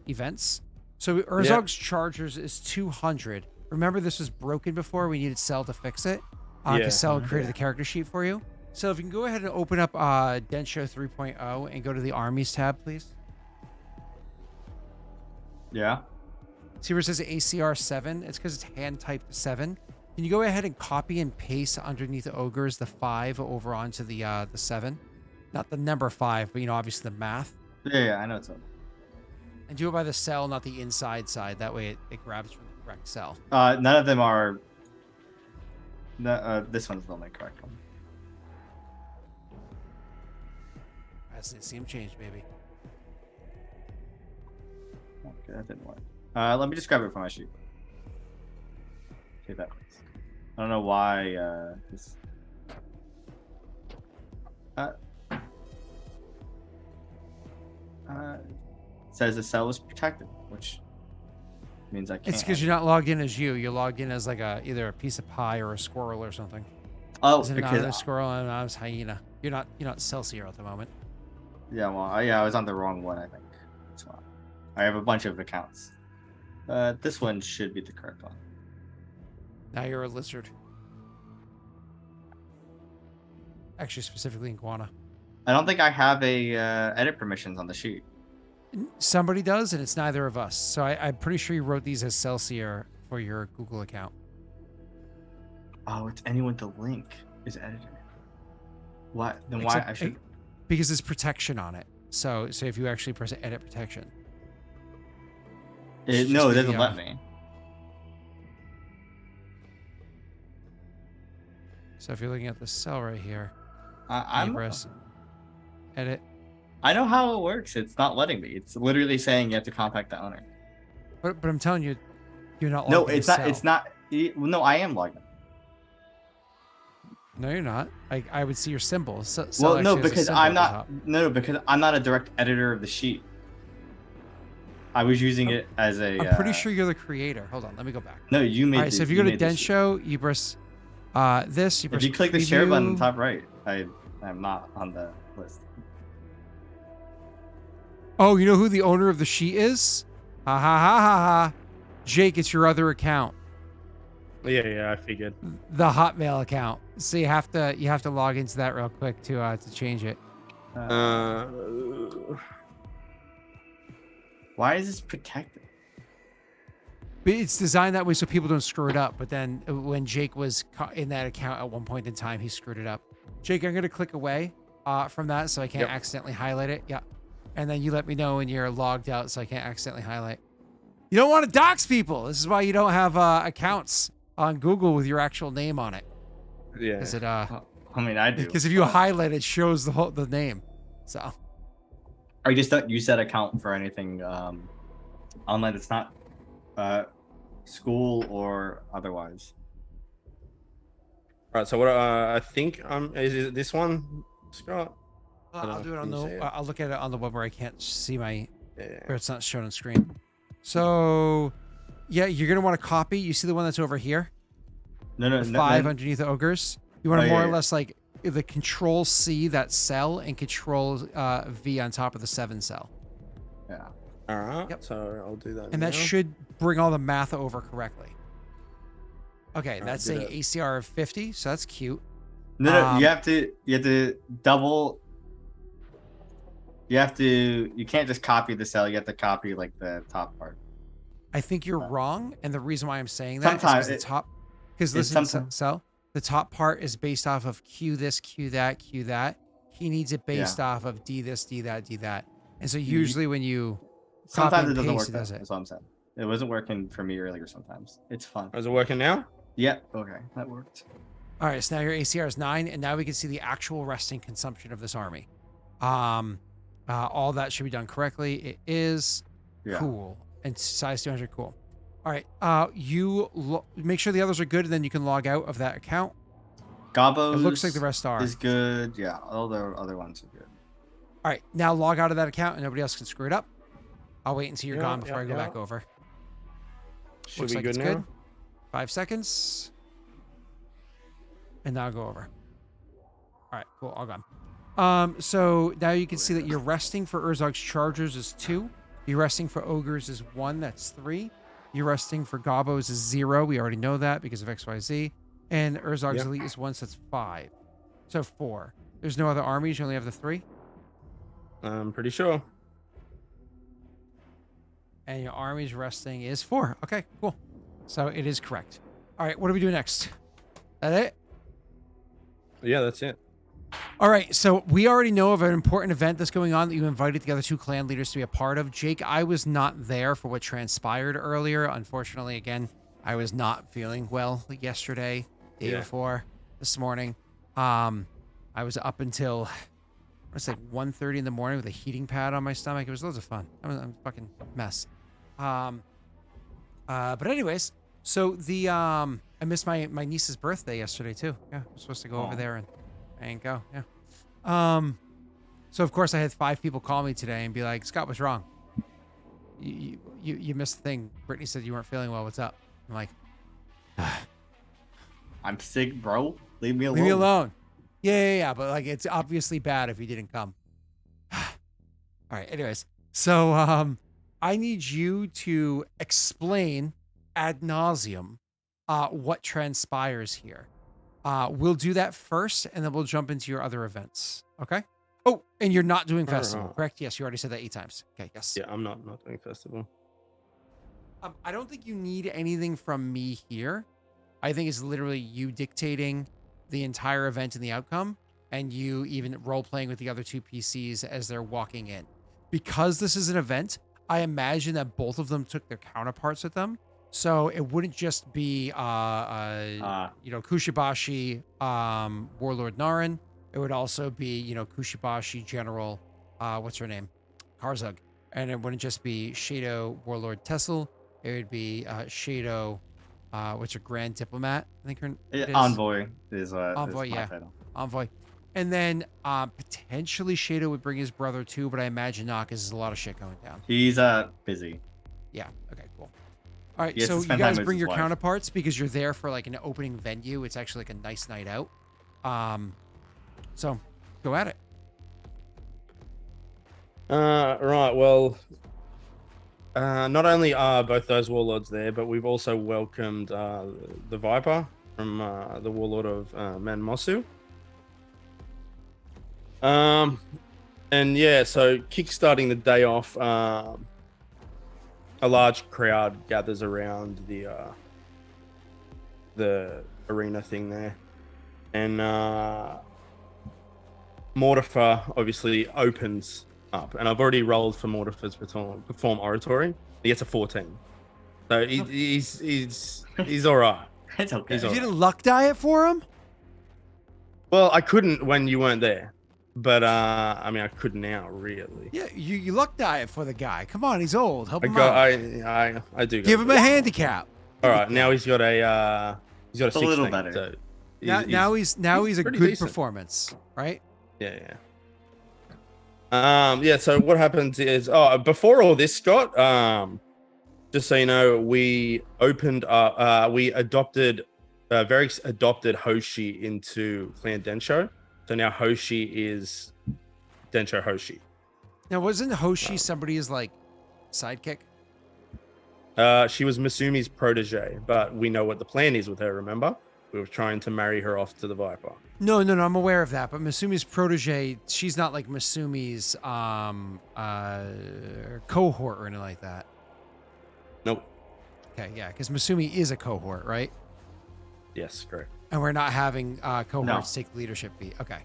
events. So Urzog's Chargers is 200. Remember, this was broken before. We needed Cell to fix it. Because Cell created the character sheet for you. So if you can go ahead and open up Densho 3.0 and go to the armies tab, please. Yeah. See where it says ACR 7? It's because it's hand typed 7. Can you go ahead and copy and paste underneath the ogres the 5 over onto the 7? Not the number 5, but obviously the math. Yeah, I know it's up. And do it by the cell, not the inside side. That way it grabs from the correct cell. None of them are. No, this one's the only correct one. I didn't see him change, maybe. Okay, that didn't work. Let me just grab it from my sheet. Okay, that works. I don't know why this. Says the cell is protected, which means I can't. It's because you're not logged in as you. You're logged in as like either a piece of pie or a squirrel or something. Oh, Is it because anonymous squirrel and anonymous hyena? You're not Celsior at the moment. yeah, well, I was on the wrong one, I think. That's why. I have a bunch of accounts. This one should be the correct one. Now you're a lizard. Actually, specifically iguana. I don't think I have a edit permissions on the sheet. Somebody does, and it's neither of us. So I'm pretty sure you wrote these as Celsior for your Google account. Oh, it's anyone the link is editor. What? Then Except- why I should? Because there's protection on it. So if you actually press edit protection. No, just it be, doesn't let me. So if you're looking at the cell right here, you I'm. press edit. I know how it works. It's not letting me. It's literally saying you have to contact the owner. But I'm telling you, you're not No, logged in it's as not. cell. It's not. No, I am logged in. No, you're not. I would see your symbol. Cell Well, no, actually has a because symbol I'm at the not. top. No, because I'm not a direct editor of the sheet. I was using it as a. I'm pretty sure you're the creator. Hold on, let me go back. No, you made. All right, so if you go to Densho, you press this. You If press you click the share button on preview. top right, I'm not on the list. Oh, you know who the owner of the sheet is? Ha ha ha ha ha. Jake, it's your other account, Yeah, I figured. the Hotmail account. So you have to log into that real quick to change it. Why is this protected? But it's designed that way so people don't screw it up. But then when Jake was in that account at one point in time, he screwed it up. Jake, I'm gonna click away from that so I can't Yep. accidentally highlight it. Yeah, and then you let me know when you're logged out so I can't accidentally highlight. You don't want to dox people. This is why you don't have accounts on Google with your actual name on it. Yeah. Because I mean, I do. if you highlight it, shows the name. So I just don't use that account for anything online that's not school or otherwise. Right. So what? I think is it this one, Scott? I'll do it on Can you say it? I'll look at it on the one where I can't see my Yeah. where it's not shown on screen. So yeah, you're gonna want to copy. You see the one that's over here, No, the 5 underneath the ogres. You want to Oh, more yeah, or yeah. less like the Control C that cell and Control V on top of the 7 cell, Yeah. All right. Yep. So I'll do that. and that now. should bring all the math over correctly. Okay, Alright, that's do saying that. ACR of 50, so that's cute. No, you have to double. You can't just copy the cell. You have to copy like the top part. I think you're wrong, and the reason why I'm saying that is Sometimes because it's listen, sometimes- cell, the top part is based off of Q this, Q that, Q that. He needs it based off of D this, D that, D that. And so usually when you copy Sometimes it and doesn't paste, work. it That, does it. that's what I'm saying. It wasn't working for me earlier. Sometimes it's fun. Is it working now? Yeah. Okay, that worked. All right, so now your ACR is 9, and now we can see the actual resting consumption of this army. All that should be done correctly. It is Yeah. cool, and size 200, cool. All right, make sure the others are good, and then you can log out of that account. Gabos. It looks like the rest are. is good. Yeah, all the other ones are good. All right, now log out of that account, and nobody else can screw it up. I'll wait until you're Yeah, gone before yeah, I go yeah. back over. Should Looks be like good it's now. good. 5 seconds. And now I'll go over. All right, cool, all gone. So now you can see that your resting for Urzog's Chargers is 2. Your resting for Ogres is 1, that's 3. Your resting for Gobos is 0. We already know that because of XYZ. And Urzog's Yep. Elite is 1, so that's 5. So 4. There's no other armies, you only have the 3. I'm pretty sure. And your army's resting is 4. Okay, cool. So it is correct. All right, what do we do next? That it? Yeah, that's it. All right, so we already know of an important event that's going on that you invited the other 2 clan leaders to be a part of. Jake, I was not there for what transpired earlier. Unfortunately, again, I was not feeling well yesterday, day Yeah. before, this morning. I was up until, it's like 1:30 in the morning with a heating pad on my stomach. It was loads of fun. I'm a fucking mess. But anyways, so I missed my niece's birthday yesterday too. Yeah, I was supposed to go over Aw. there and I didn't go. Yeah. So of course I had 5 people call me today and be like, Scott, what's wrong? you missed the thing. Brittany said you weren't feeling well. What's up? I'm like, I'm sick, bro. Leave me alone. leave me alone. Yeah. But like, it's obviously bad if you didn't come. All right. Anyways, so I need you to explain ad nauseum what transpires here. We'll do that first, and then we'll jump into your other events. Okay. Oh, and you're not doing festival, correct? Yes, you already said that 8 times. Okay. Yes. Yeah, I'm not doing festival. I don't think you need anything from me here. I think it's literally you dictating the entire event and the outcome, and you even role playing with the other 2 PCs as they're walking in. Because this is an event, I imagine that both of them took their counterparts with them. So it wouldn't just be, Kushibashi, Warlord Naren. It would also be, Kushibashi General, what's her name? Karzug. And it wouldn't just be Shado Warlord Tessel. It would be Shado, what's her Grand Diplomat? I think her it is. Envoy is Envoy, is my yeah. title. Envoy. And then potentially Shado would bring his brother too, but I imagine not because there's a lot of shit going down. He's busy. Yeah. Okay, cool. All right, He has to so you spend guys time with bring his your wife. counterparts because you're there for like an opening venue. It's actually like a nice night out. So go at it. Right. Well, not only are both those warlords there, but we've also welcomed the Viper from the warlord of Manmosu. And yeah, so kickstarting the day off, a large crowd gathers around the arena thing there, and Mortifer obviously opens up, and I've already rolled for Mortifer's perform oratory. He gets a 14, so he's all right. It's okay. He's You all right. didn't luck die it for him? Well, I couldn't when you weren't there, but I mean, I could now, really. Yeah, you luck die it for the guy. Come on, he's old. Help him I out. do. Give him a handicap. All right, now he's got a It's a 16, little better. So Now he's a pretty good decent. performance, right? Yeah. Yeah. So what happens is, before all this, Scott, just so you know, we adopted Varric's adopted Hoshi into Clan Densho. So now Hoshi is Densho Hoshi. Now, wasn't Hoshi somebody's like sidekick? She was Masumi's protege, but we know what the plan is with her, remember? We were trying to marry her off to the Viper. No, I'm aware of that. But Masumi's protege, she's not like Masumi's cohort or anything like that. Nope. Okay, yeah, because Masumi is a cohort, right? Yes, correct. And we're not having cohorts take leadership beat. Okay.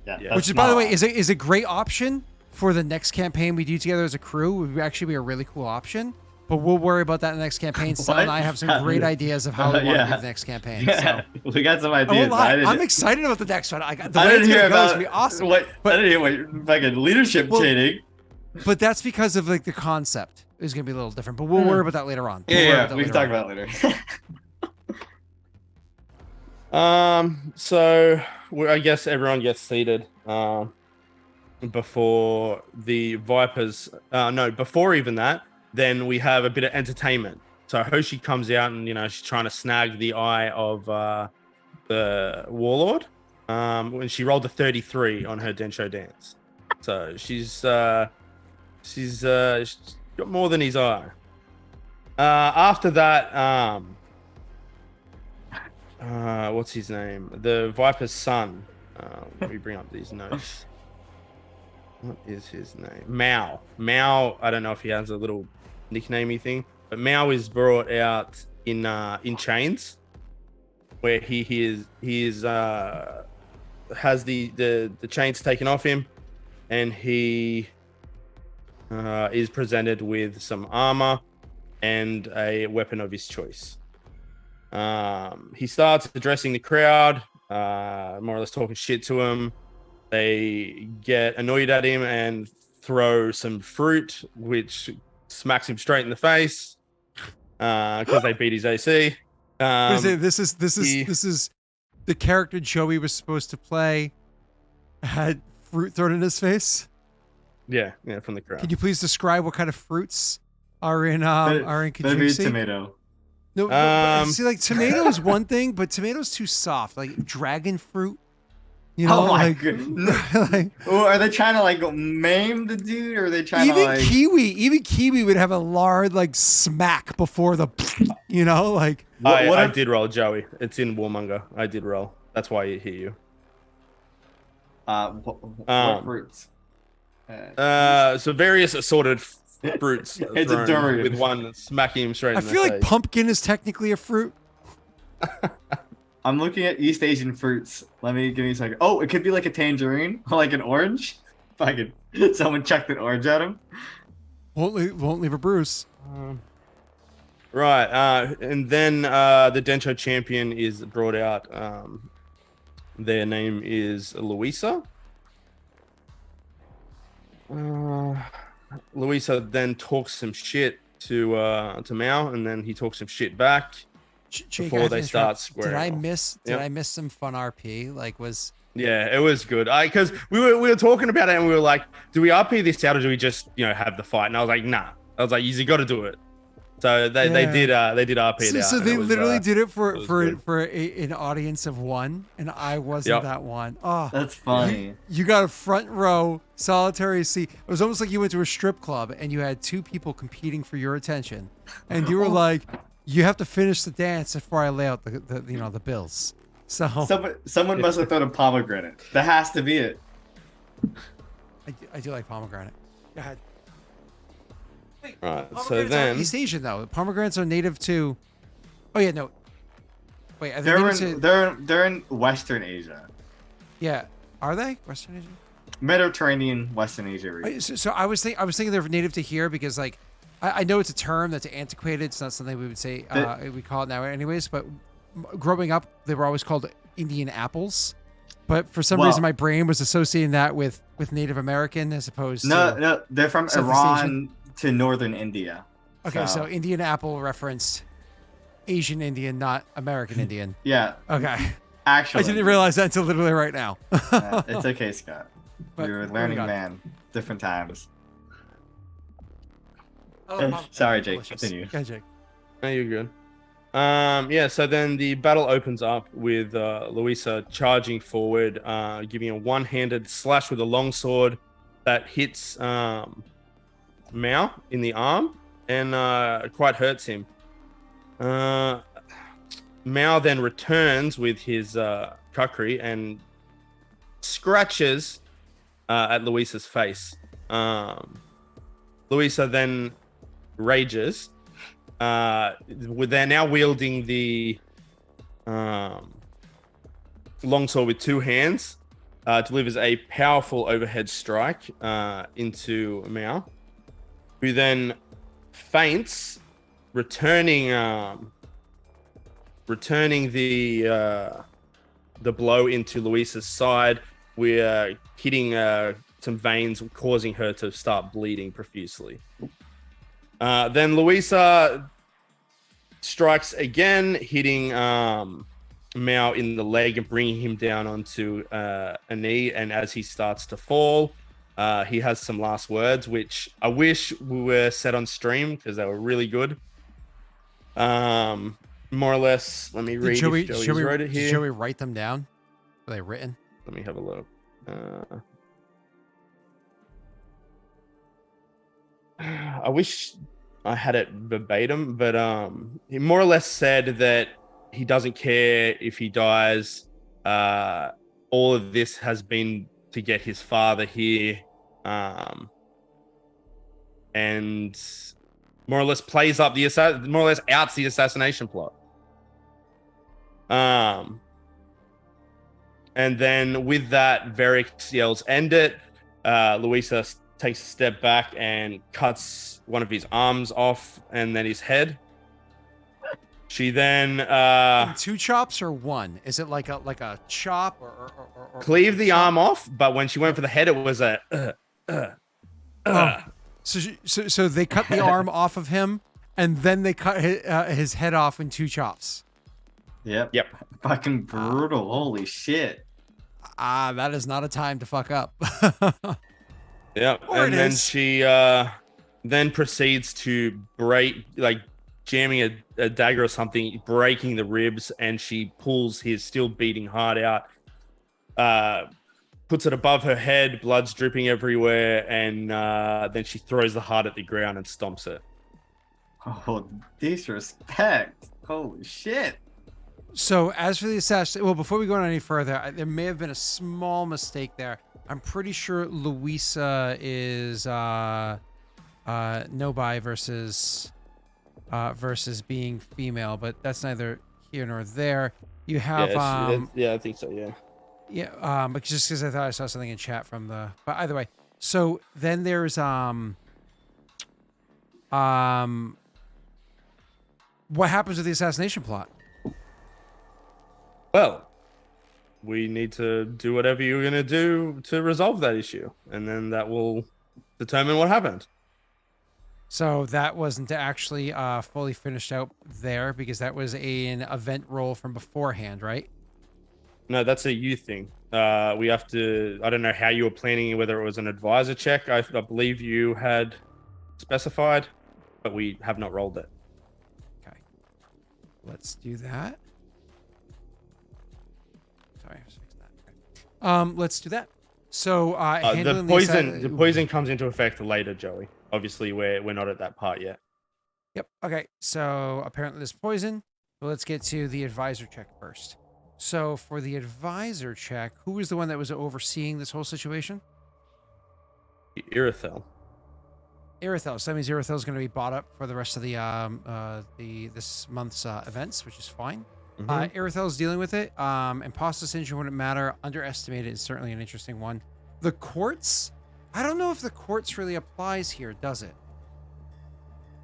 Yeah. Yeah. that's Which is, by the not- way, is a great option for the next campaign we do together as a crew. Would actually be a really cool option. But we'll worry about that in the next campaign. Sal and I have some great ideas of how we want to do the next campaign. Yeah, So. we got some I ideas. won't lie, I didn't- I'm excited about the next one. The I way didn't it's going hear to go is about going to be awesome. what. But- I didn't hear what fucking leadership Well, training. But that's because of like the concept is going to be a little different. But we'll worry about that later on. We'll worry about that We can later talk on. about it later. So I guess everyone gets seated before the Vipers. No, before even that, then we have a bit of entertainment. So Hoshi comes out and she's trying to snag the eye of the warlord. When she rolled a 33 on her Densho dance, so she's got more than his eye. After that, what's his name? The Viper's son. Let me bring up these notes. What is his name? Mao. I don't know if he has a little nicknamey thing, but Mao is brought out in chains, where he has the chains taken off him, and he is presented with some armor and a weapon of his choice. He starts addressing the crowd, more or less talking shit to him. They get annoyed at him and throw some fruit, which smacks him straight in the face because they beat his AC. This is the character Joey was supposed to play had fruit thrown in his face. Yeah, from the crowd. Can you please describe what kind of fruits are in Better be a Kajiksi. tomato. No, but see, like tomato is one thing, but tomato's too soft. Like dragon fruit, you know, Oh my like, goodness. like Oh, are they trying to like maim the dude, or are they trying to even like? kiwi would have a lard like smack before the, you know, like What I if- did roll, Joey. It's in Warmonger. I did roll. That's why I hear you. What fruits? So various assorted fruits It's a thrown durian. with one smacking him straight I in the feel like face. pumpkin is technically a fruit. I'm looking at East Asian fruits. Give me a second. Oh, it could be like a tangerine or like an orange. If I could, someone chucked an orange at him. Won't leave a Bruce. Right, and then the Densho champion is brought out. Their name is Louisa. Louisa then talks some shit to Mao, and then he talks some shit back Jake, before I have to they start interrupt. squaring Did I off. miss? Did Yep. I miss some fun RP? Like was. Yeah, it was good. Because we were talking about it, and we were like, "Do we RP this out, or do we just have the fight?" And I was like, "Nah." I was like, "You got to do it." So they did RP it out. So and they it was, literally did it it for was for good. for an audience of one, and I wasn't Yep. that one. Oh, That's funny. you got a front row solitary seat. It was almost like you went to a strip club and you had two people competing for your attention, and you were like, "You have to finish the dance before I lay out the bills." So Someone must have thrown a pomegranate. That has to be it. I do like pomegranate. Go ahead. Wait, Right, so pomegranates then- aren't East Asian though. Pomegranates are native to. Oh yeah, no. Wait, are they They're native in to? they're in Western Asia, Yeah, are they Western Asian? Mediterranean, Western Asia region. So I was thinking they're native to here because like I know it's a term that's antiquated. It's not something we would say we call it now anyways. But growing up, they were always called Indian apples. But for some Well- reason, my brain was associating that with Native American as opposed to. No, they're from Southeast Iran to northern India. Okay, so Indian apple referenced Asian Indian, not American Indian. Yeah, Okay, actually, I didn't realize that until literally right now. It's okay, Scott. But You're a what do we learning got? man. Different times. Oh, Sorry, Jake. delicious. Continue. Yeah, Jake. No, you're good. Yeah, so then the battle opens up with Louisa charging forward, giving a one-handed slash with a longsword that hits Mao in the arm and quite hurts him. Mao then returns with his kukri and scratches at Louisa's face. Louisa then rages. They're now wielding the longsword with two hands. Delivers a powerful overhead strike into Mao, who then faints, returning the blow into Louisa's side. We're hitting some veins, causing her to start bleeding profusely. Then Louisa strikes again, hitting Mao in the leg and bringing him down onto a knee. And as he starts to fall, he has some last words, which I wish we were set on stream because they were really good. More or less, let me read if Joey's wrote it here. Did Joey write them down? Were they written? Let me have a look. I wish I had it verbatim, but he more or less said that he doesn't care if he dies. All of this has been to get his father here, and more or less plays up more or less outs the assassination plot. And then with that, Varric yells, "End it!" Louisa takes a step back and cuts one of his arms off and then his head. She then Two chops or one? Is it like a chop or cleaved the arm off, but when she went for the head, it was a So they cut the arm off of him, and then they cut his head off in two chops. Yep. Yep. Fucking brutal. Holy shit. That is not a time to fuck up. Yeah, Or it and then is. she then proceeds to break, like jamming a dagger or something, breaking the ribs, and she pulls his still beating heart out, puts it above her head, blood's dripping everywhere, and then she throws the heart at the ground and stomps it. Oh, disrespect. Holy shit. So as for the assassin, well, before we go on any further, there may have been a small mistake there. I'm pretty sure Louisa is no-bi versus being female, but that's neither here nor there. You have Yeah, I think so. Yeah. but just because I thought I saw something in chat from the, but either way. So then there's what happens with the assassination plot? Well, we need to do whatever you're going to do to resolve that issue, and then that will determine what happened. So that wasn't actually fully finished out there because that was an event roll from beforehand, right? No, that's a you thing. We have to, I don't know how you were planning, whether it was an advisor check. I believe you had specified, but we have not rolled it. Okay. Let's do that. Sorry, I fixed that. Okay. Let's do that. So the poison comes into effect later, Joey. Obviously, we're not at that part yet. Yep. Okay. So apparently there's poison. But let's get to the advisor check first. So for the advisor check, who was the one that was overseeing this whole situation? Irithel. Irithel. So that means Irithel is going to be bought up for the rest of the this month's events, which is fine. Mm-hmm. Irithel is dealing with it. Imposter syndrome wouldn't matter. Underestimated is certainly an interesting one. The quartz, I don't know if the quartz really applies here, does it?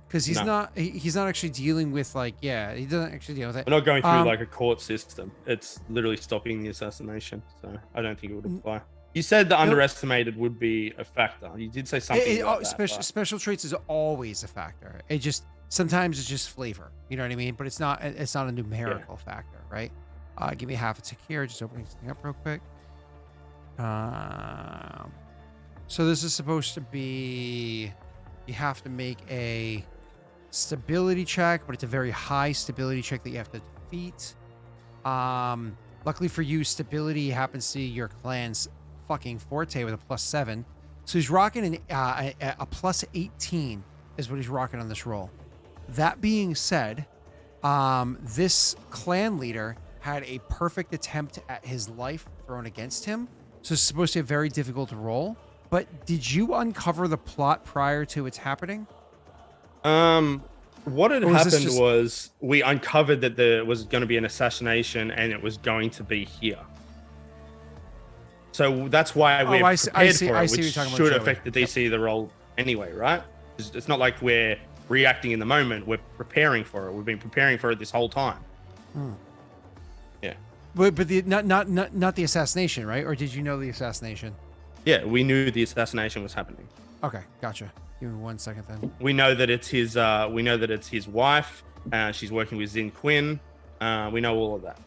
Because he's not actually dealing with he doesn't actually deal with it. We're not going through like a court system. It's literally stopping the assassination. So I don't think it would apply. You said the underestimated would be a factor. You did say something about that. Special traits is always a factor. It just sometimes it's just flavor. You know what I mean? But it's not a numerical factor, right? Give me half a tick here. Just opening something up real quick. So this is supposed to be, you have to make a stability check, but it's a very high stability check that you have to defeat. Luckily for you, stability happens to be your clan's fucking forte with a +7. So he's rocking a +18 is what he's rocking on this roll. That being said, this clan leader had a perfect attempt at his life thrown against him. So it's supposed to be a very difficult roll. But did you uncover the plot prior to its happening? What had happened was we uncovered that there was going to be an assassination and it was going to be here. So that's why we're prepared for it, which should affect the DC of the roll anyway, right? It's not like we're reacting in the moment. We're preparing for it. We've been preparing for it this whole time. Yeah. But the not the assassination, right? Or did you know the assassination? Yeah, we knew the assassination was happening. Okay, gotcha. Give me 1 second then. We know that it's his. We know that it's his wife. She's working with Zin Quinn. We know all of that.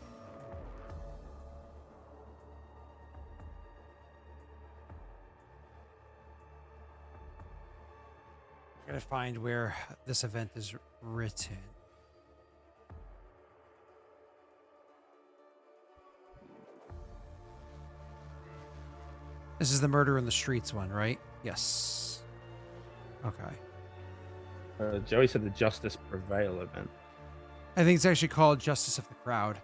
I gotta find where this event is written. This is the murder in the streets one, right? Yes. Okay. Joey said the Justice Prevail event. I think it's actually called Justice of the Crowd.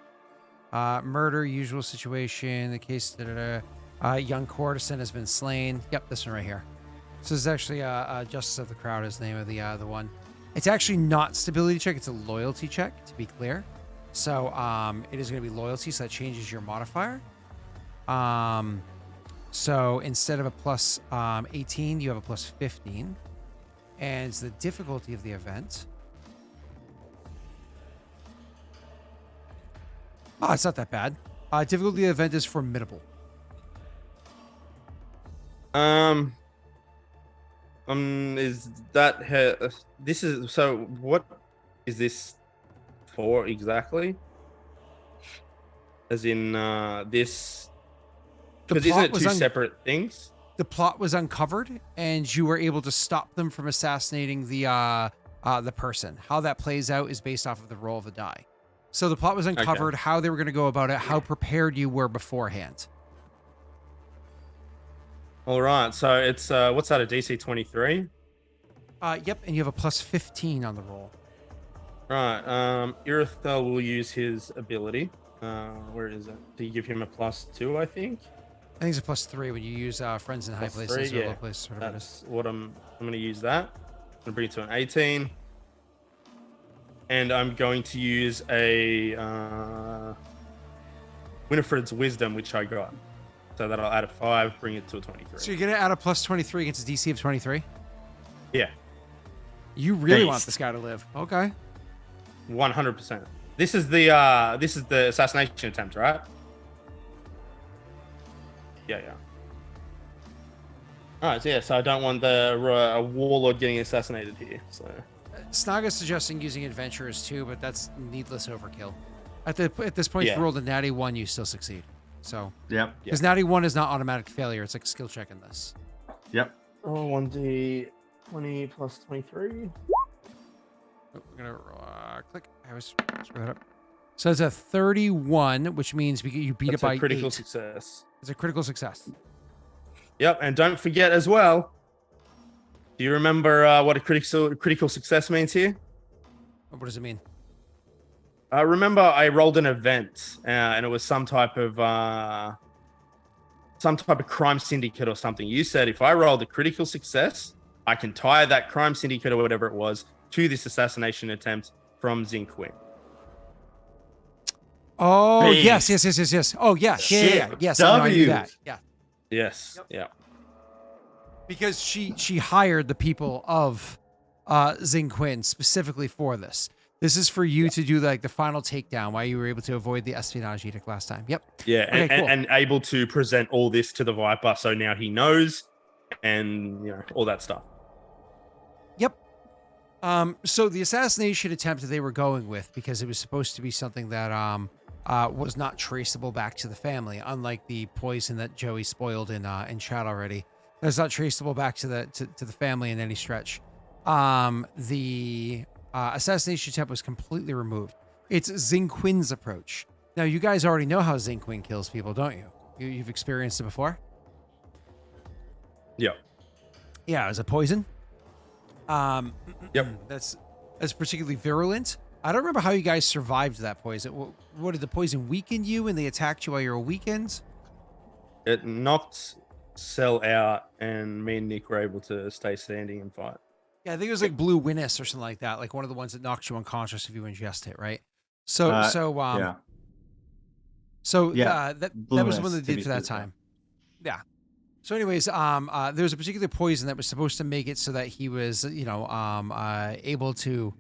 Murder, usual situation, the case, young courtesan has been slain. Yep, this one right here. So this is actually Justice of the Crowd is the name of the one. It's actually not stability check, it's a loyalty check, to be clear. So it is going to be loyalty, so that changes your modifier. So instead of a +18, you have a +15. And it's the difficulty of the event. Oh, it's not that bad. Difficulty of the event is formidable. Is that this is so? What is this for exactly? As in this? Because isn't it two separate things? the plot was uncovered and you were able to stop them from assassinating the person. How that plays out is based off of the roll of the die. So the plot was uncovered, how they were going to go about it, how prepared you were beforehand. All right, so it's what's that, a DC 23? Yep, and you have a plus 15 on the roll. Right, Irithel will use his ability. Where is it? Do you give him a +2, I think? I think it's a plus 3 when you use friends in high Plus places 3, or yeah. low places. Whatever it is. That's what I'm going to use that. I'm going to bring it to an 18. And I'm going to use a Winifred's Wisdom, which I got. So that'll add a 5, bring it to a 23. So you're going to add a plus 23 against a DC of 23? Yeah, You really want Based. this guy to live. Okay. 100%. This is the assassination attempt, right? Yeah. All right, so yeah, so I don't want the warlord getting assassinated here. So Snaga's suggesting using adventurers too, but that's needless overkill. At this point, if Yeah. you rolled a natty 1, you still succeed. So, Yep. because natty 1 is not automatic failure, it's like a skill check in this. Yep. oh, 1d 20 plus 23. Oh, we're gonna click. I was screw that up. So it's a 31, which means you beat That's it by a critical 8. success. It's a critical success. Yep, and don't forget as well. Do you remember what a critical success means here? What does it mean? Remember, I rolled an event, and it was some type of crime syndicate or something. You said if I rolled a critical success, I can tie that crime syndicate or whatever it was to this assassination attempt from Zinquin. Oh, Based. yes. Oh, yeah. Shit. Yes, I knew W. that. Yeah. Yes. Yeah. Because she hired the people of Zinquin specifically for this. This is for you to do like the final takedown, why you were able to avoid the espionage edict last time. Yep. Yeah, Okay, cool. and able to present all this to the Viper, so now he knows, and all that stuff. Yep. So the assassination attempt that they were going with, because it was supposed to be something that was not traceable back to the family, unlike the poison that Joey spoiled in chat already. That's not traceable back to the family in any stretch. The assassination attempt was completely removed. It's Zinquin's approach. Now, you guys already know how Zinquin kills people, don't you? You've experienced it before? Yeah. Yeah, as a poison. Yep. That's particularly virulent. I don't remember how you guys survived that poison. What did the poison weaken you and they attacked you while you were weakened? It knocked Cell out, and me and Nick were able to stay standing and fight. Yeah, I think it was like blue winnis or something like that. Like one of the ones that knocks you unconscious if you ingest it, right? So Yeah. Yeah, that blue was the one winnis, they to did be for that specific. time. Yeah. So anyways, there was a particular poison that was supposed to make it so that he was, able to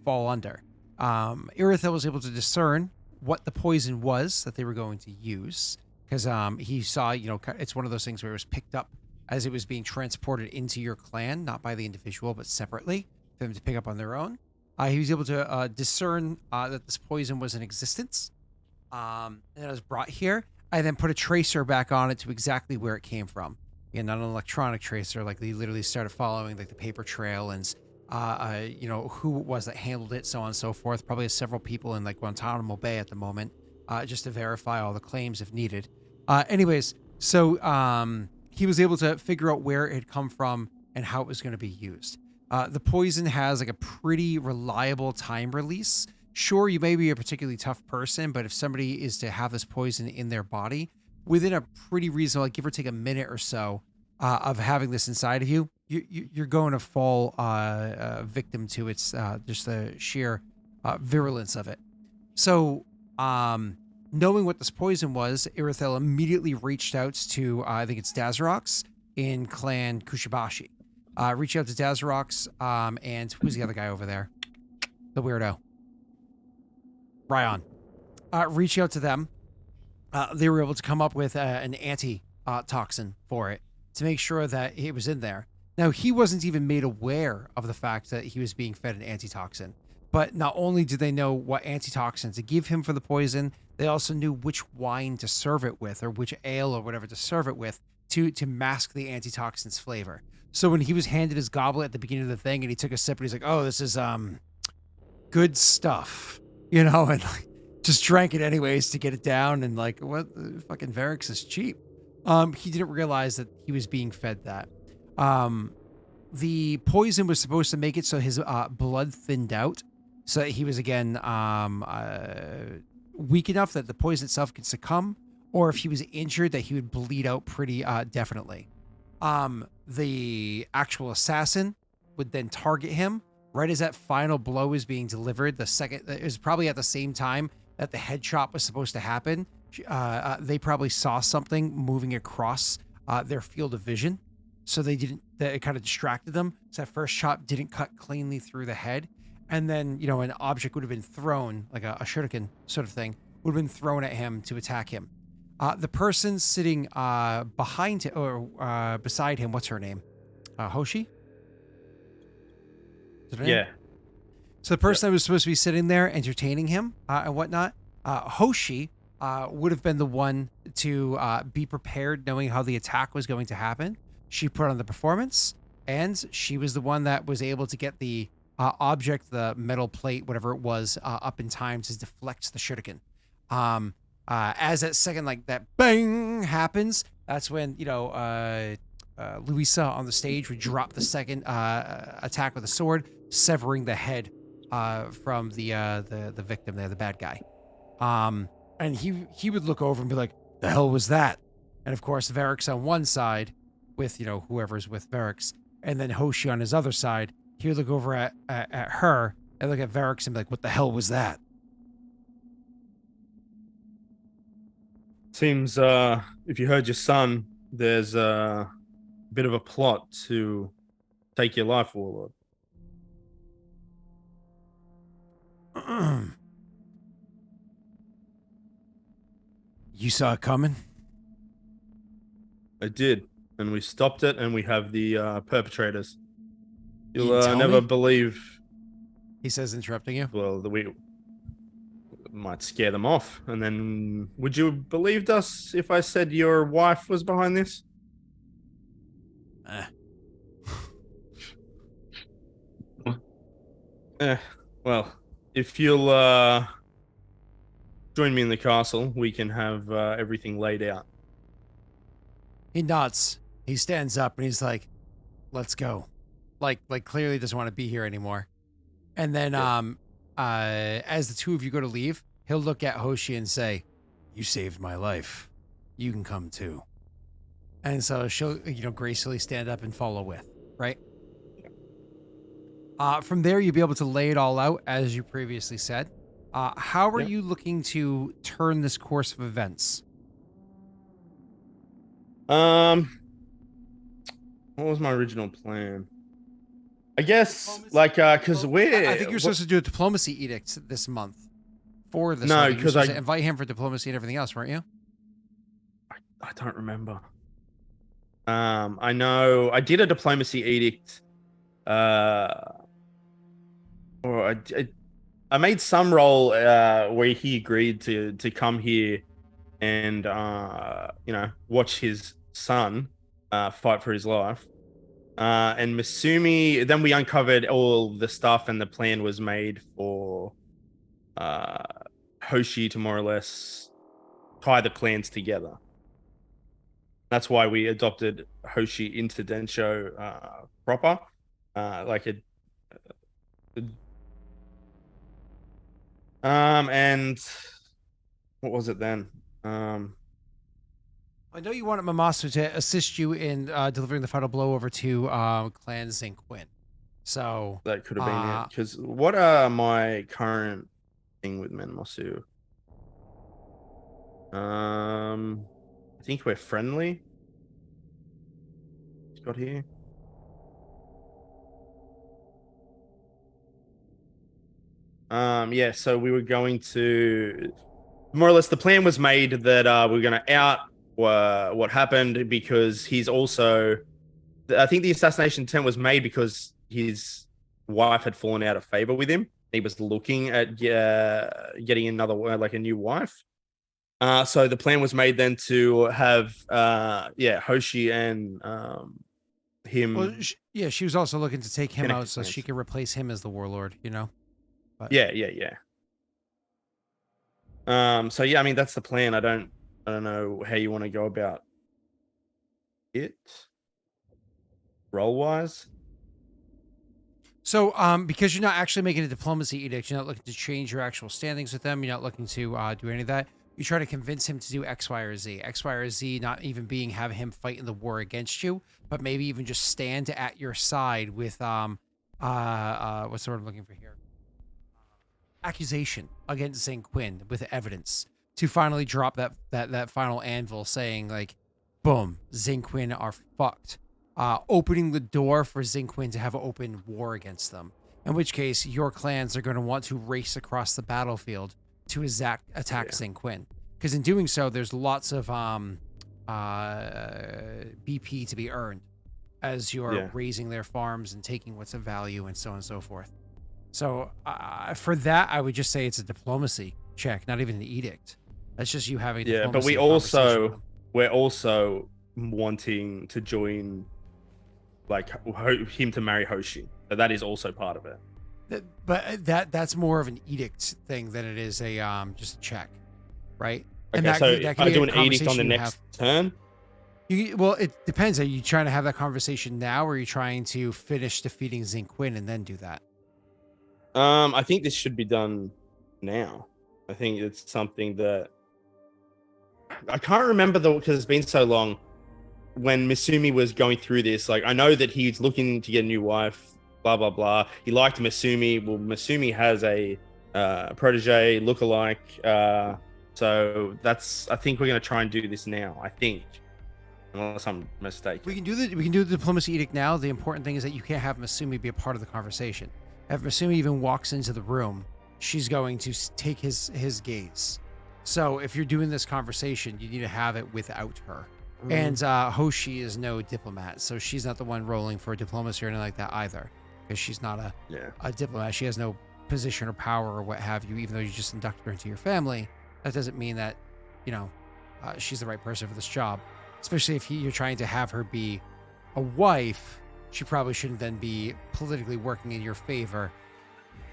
fall under. Irithel was able to discern what the poison was that they were going to use, because he saw, it's one of those things where it was picked up as it was being transported into your clan, not by the individual, but separately for them to pick up on their own. He was able to discern that this poison was in existence, and it was brought here. I then put a tracer back on it to exactly where it came from. Again, not an electronic tracer, like they literally started following like the paper trail and who it was that handled it, so on and so forth. Probably has several people in like Guantanamo Bay at the moment, just to verify all the claims if needed. Anyways, so he was able to figure out where it had come from and how it was going to be used. The poison has like a pretty reliable time release. Sure, you may be a particularly tough person, but if somebody is to have this poison in their body, within a pretty reasonable, like give or take a minute or so of having this inside of you, you're going to fall victim to its just the sheer virulence of it. So, knowing what this poison was, Irithel immediately reached out to, I think it's Daelric in Clan Kushibashi. Reach out to Daelric, and who's the other guy over there? The weirdo. Ryan. Reach out to them. They were able to come up with an anti-toxin for it to make sure that it was in there. Now, he wasn't even made aware of the fact that he was being fed an antitoxin. But not only did they know what antitoxin to give him for the poison, they also knew which wine to serve it with, or which ale or whatever to serve it with, to mask the antitoxin's flavor. So when he was handed his goblet at the beginning of the thing and he took a sip and he's like, "Oh, this is good stuff," and like, just drank it anyways to get it down. And like, what, fucking Varix is cheap. He didn't realize that he was being fed that. The poison was supposed to make it so his blood thinned out, so that he was again weak enough that the poison itself could succumb, or if he was injured, that he would bleed out pretty definitely. The actual assassin would then target him right as that final blow is being delivered. The second, it was probably at the same time that the headshot was supposed to happen. They probably saw something moving across their field of vision, so it kind of distracted them. So that first shot didn't cut cleanly through the head. And then, an object would have been thrown, like a shuriken sort of thing, would have been thrown at him to attack him. The person sitting behind him, or beside him, what's her name? Hoshi? Is it her name? Yeah. So the person that was supposed to be sitting there entertaining him and whatnot, Hoshi would have been the one to be prepared, knowing how the attack was going to happen. She put on the performance, and she was the one that was able to get the object, the metal plate, whatever it was, up in time to deflect the shuriken. As that second, like that bang happens, that's when, Louisa on the stage would drop the second attack with a sword, severing the head from the victim there, the bad guy. And he would look over and be like, "The hell was that?" And of course, Varix on one side with, whoever's with Varix, and then Hoshi on his other side, he would look over at her and look at Varix and be like, "What the hell was that?" Seems if you heard your son, there's a bit of a plot to take your life, Warlord. You saw it coming? I did, and we stopped it, and we have the perpetrators. You You'll tell never me? believe. He says, interrupting you. Well, we might scare them off, and then would you have believed us if I said your wife was behind this? Well, if you'll join me in the castle, we can have everything laid out. He nods. He stands up and he's like, "Let's go." Like clearly doesn't want to be here anymore. And then as the two of you go to leave, he'll look at Hoshi and say, "You saved my life. You can come too." And so she'll, gracefully stand up and follow with, right? From there, you'll be able to lay it all out, as you previously said. How are you looking to turn this course of events? What was my original plan? I guess, because we're... I think you're supposed to do a diplomacy edict this month for this. No, because because I invite him for diplomacy and everything else, weren't you? I don't remember. I know I did a diplomacy edict, or I made some role where he agreed to come here and watch his son fight for his life. And Masumi, then we uncovered all the stuff, and the plan was made for Hoshi to more or less tie the clans together. That's why we adopted Hoshi into Densho proper. And what was it then? I know you wanted Mamasu to assist you in delivering the final blow over to Clan Zinc Quinn. So That could have been it. Because what are my current thing with Menmosu? I think we're friendly. Got here. So we were going to more or less, the plan was made that we're going to out what happened, because he's also, I think the assassination attempt was made because his wife had fallen out of favor with him. He was looking at getting another, like a new wife. So the plan was made then to have Hoshi and him. Well, she was also looking to take him Connected out so she plans. could replace him as the warlord. But Yeah. So yeah, I mean that's the plan. I don't know how you want to go about it role wise. So, because you're not actually making a diplomacy edict, you're not looking to change your actual standings with them. You're not looking to do any of that. You try to convince him to do X, Y, or Z. X, Y, or Z, not even being have him fight in the war against you, but maybe even just stand at your side with what's the word I'm looking for here? Accusation against Zane Quinn with evidence to finally drop that final anvil, saying like, boom, Zane Quinn are fucked. Opening the door for Zinquin to have an open war against them. In which case, your clans are going to want to race across the battlefield to attack Zinquin. Because in doing so, there's lots of BP to be earned as you're raising their farms and taking what's of value and so on and so forth. So for that, I would just say it's a diplomacy check, not even an edict. That's just you having Yeah, but diplomacy conversation with them. we're also wanting to join, like him to marry Hoshi. So that is also part of it. But that's more of an edict thing than it is a just a check, right? Okay, And so that I be do a an edict on the conversation you next have. turn. Well, it depends. Are you trying to have that conversation now, or are you trying to finish defeating Zinquin and then do that? I think this should be done now. I think it's something that I can't remember though because it's been so long. When Misumi was going through this, like I know that he's looking to get a new wife, blah blah blah. He liked Misumi. Well, Misumi has a protege lookalike. So that's. I think we're gonna try and do this now. I think, unless I'm mistaken. We can do the diplomacy edict now. The important thing is that you can't have Misumi be a part of the conversation. If Misumi even walks into the room, she's going to take his gaze. So if you're doing this conversation, you need to have it without her. And Hoshi is no diplomat, so she's not the one rolling for diplomacy or anything like that either, because she's not a diplomat. She has no position or power or what have you, even though you just inducted her into your family. That doesn't mean that, she's the right person for this job, especially if you're trying to have her be a wife. She probably shouldn't then be politically working in your favor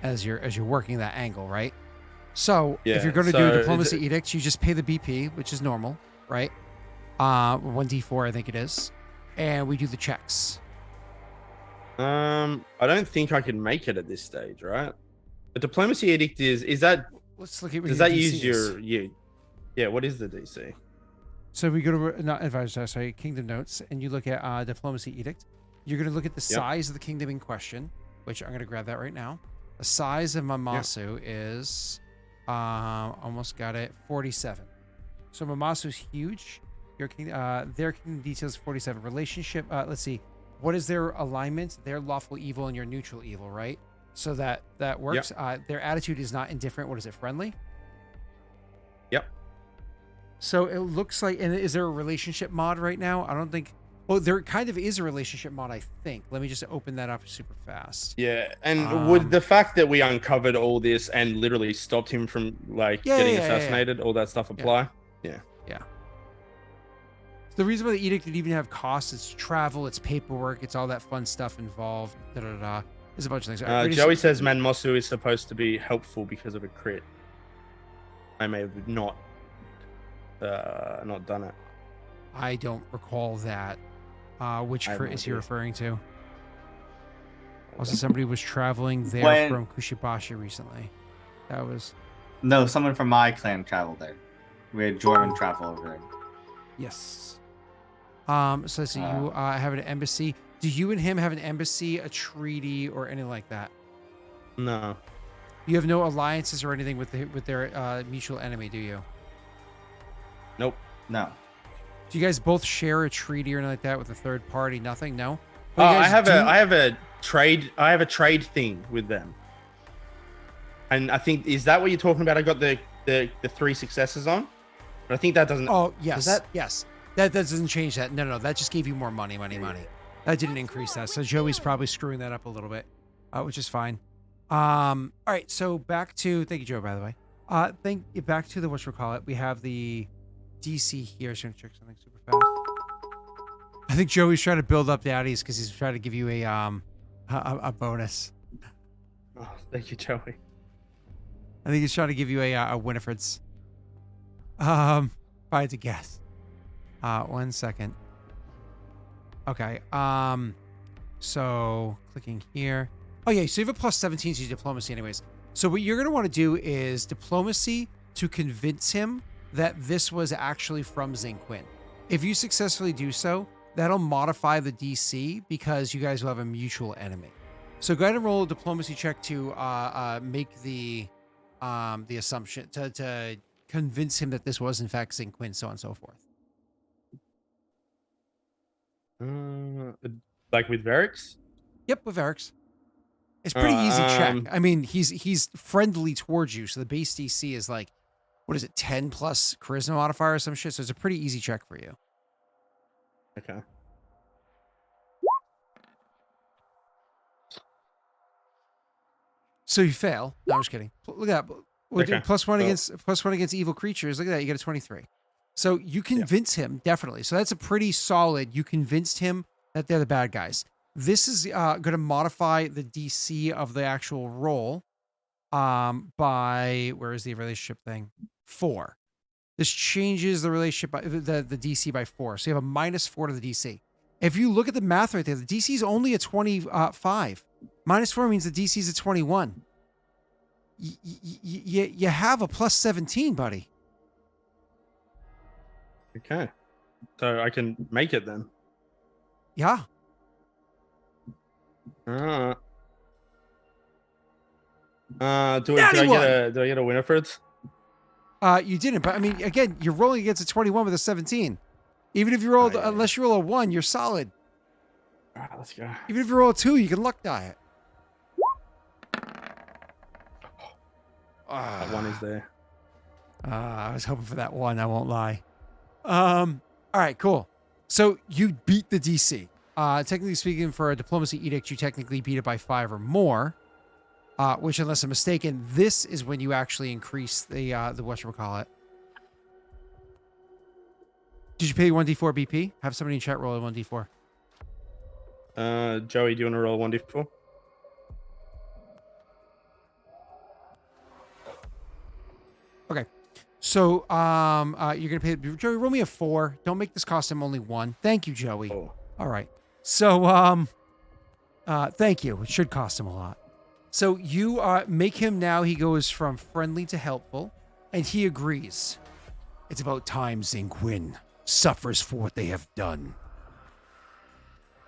as you're working that angle, right? So if you're going to do a diplomacy edict, you just pay the BP, which is normal, right? 1d4, I think it is, and we do the checks. I don't think I can make it at this stage, right? The diplomacy edict is that. Let's look at. Does that use your? Yeah. What is the DC? So we go to not advisor, sorry, Kingdom Notes, and you look at diplomacy edict. You're going to look at the size of the kingdom in question, which I'm going to grab that right now. The size of Mamasu is almost got it 47. So Mamasu's huge. Their kingdom details 47. Relationship, let's see. What is their alignment? Their lawful evil and your neutral evil, right? So that works. Yep. Their attitude is not indifferent. What is it? Friendly? Yep. So it looks like, and is there a relationship mod right now? I don't think. Well, there kind of is a relationship mod, I think. Let me just open that up super fast. Yeah, and would the fact that we uncovered all this and literally stopped him from getting assassinated, all that stuff apply? Yeah. The reason why the edict didn't even have costs, it's travel, it's paperwork, it's all that fun stuff involved. There's a bunch of things. Joey says Manmosu is supposed to be helpful because of a crit. I may have not done it. I don't recall that. Which crit is he referring to? Also, somebody was traveling there from Kushibashi recently. That was... No, someone from my clan traveled there. We had Jordan travel over there. Yes. So let's see, you have an embassy. Do you and him have an embassy, a treaty, or anything like that? No. You have no alliances or anything with their mutual enemy, do you? Nope. No. Do you guys both share a treaty or anything like that with a third party? Nothing? No? I have a trade thing with them. And I think, is that what you're talking about? I got the 3 successes on? But I think that doesn't... Oh, yes. Yes. That doesn't change that. No. That just gave you more money. That didn't increase that. So Joey's probably screwing that up a little bit, which is fine. All right. So back to... Thank you, Joe, by the way. Think back to the whatchamacallit. We have the DC here. So I'm gonna check something super fast. I think Joey's trying to build up daddies because he's trying to give you a bonus. Oh, thank you, Joey. I think he's trying to give you a Winifred's. If I had to guess. 1 second. Okay. So clicking here. Oh yeah, so you have a plus 17 to diplomacy anyways. So what you're gonna want to do is diplomacy to convince him that this was actually from Zinquin. If you successfully do so, that'll modify the DC because you guys will have a mutual enemy. So go ahead and roll a diplomacy check to make the assumption to convince him that this was in fact Zinquin, so on and so forth. Like with Varix? Yep, with Eric's. It's pretty easy check. I mean, he's friendly towards you, so the base DC is like, what is it, 10 plus charisma modifier or some shit? So it's a pretty easy check for you. Okay. So you fail. No, I'm just kidding. Look at that. Okay. Plus one against evil creatures. Look at that. You get a 23. So you convince him, definitely. So that's a pretty solid. You convinced him that they're the bad guys. This is going to modify the DC of the actual roll by, where is the relationship thing? 4. This changes the relationship by the DC by 4. So you have a -4 to the DC. If you look at the math right there, the DC is only a 25. -4 means the DC is a 21. You have a plus 17, buddy. Okay. So I can make it then. Yeah. Do I get a Winifred's? You didn't, but I mean, again, you're rolling against a 21 with a 17. Even if you roll, unless you roll a 1, you're solid. All right, let's go. Even if you roll a 2, you can luck die it. That 1 is there. I was hoping for that 1. I won't lie. All right, cool. So you beat the DC. Technically speaking, for a diplomacy edict, you technically beat it by 5 or more. Which, unless I'm mistaken, this is when you actually increase the whatchamacallit. Did you pay 1d4 BP? Have somebody in chat roll a 1d4. Joey, do you want to roll 1d4? Okay. So you're gonna pay Joey, roll me a 4. Don't make this cost him only 1. Thank you, Joey. Oh. All right. So thank you. It should cost him a lot. So you make him now, he goes from friendly to helpful, and he agrees. It's about time Zinquin suffers for what they have done.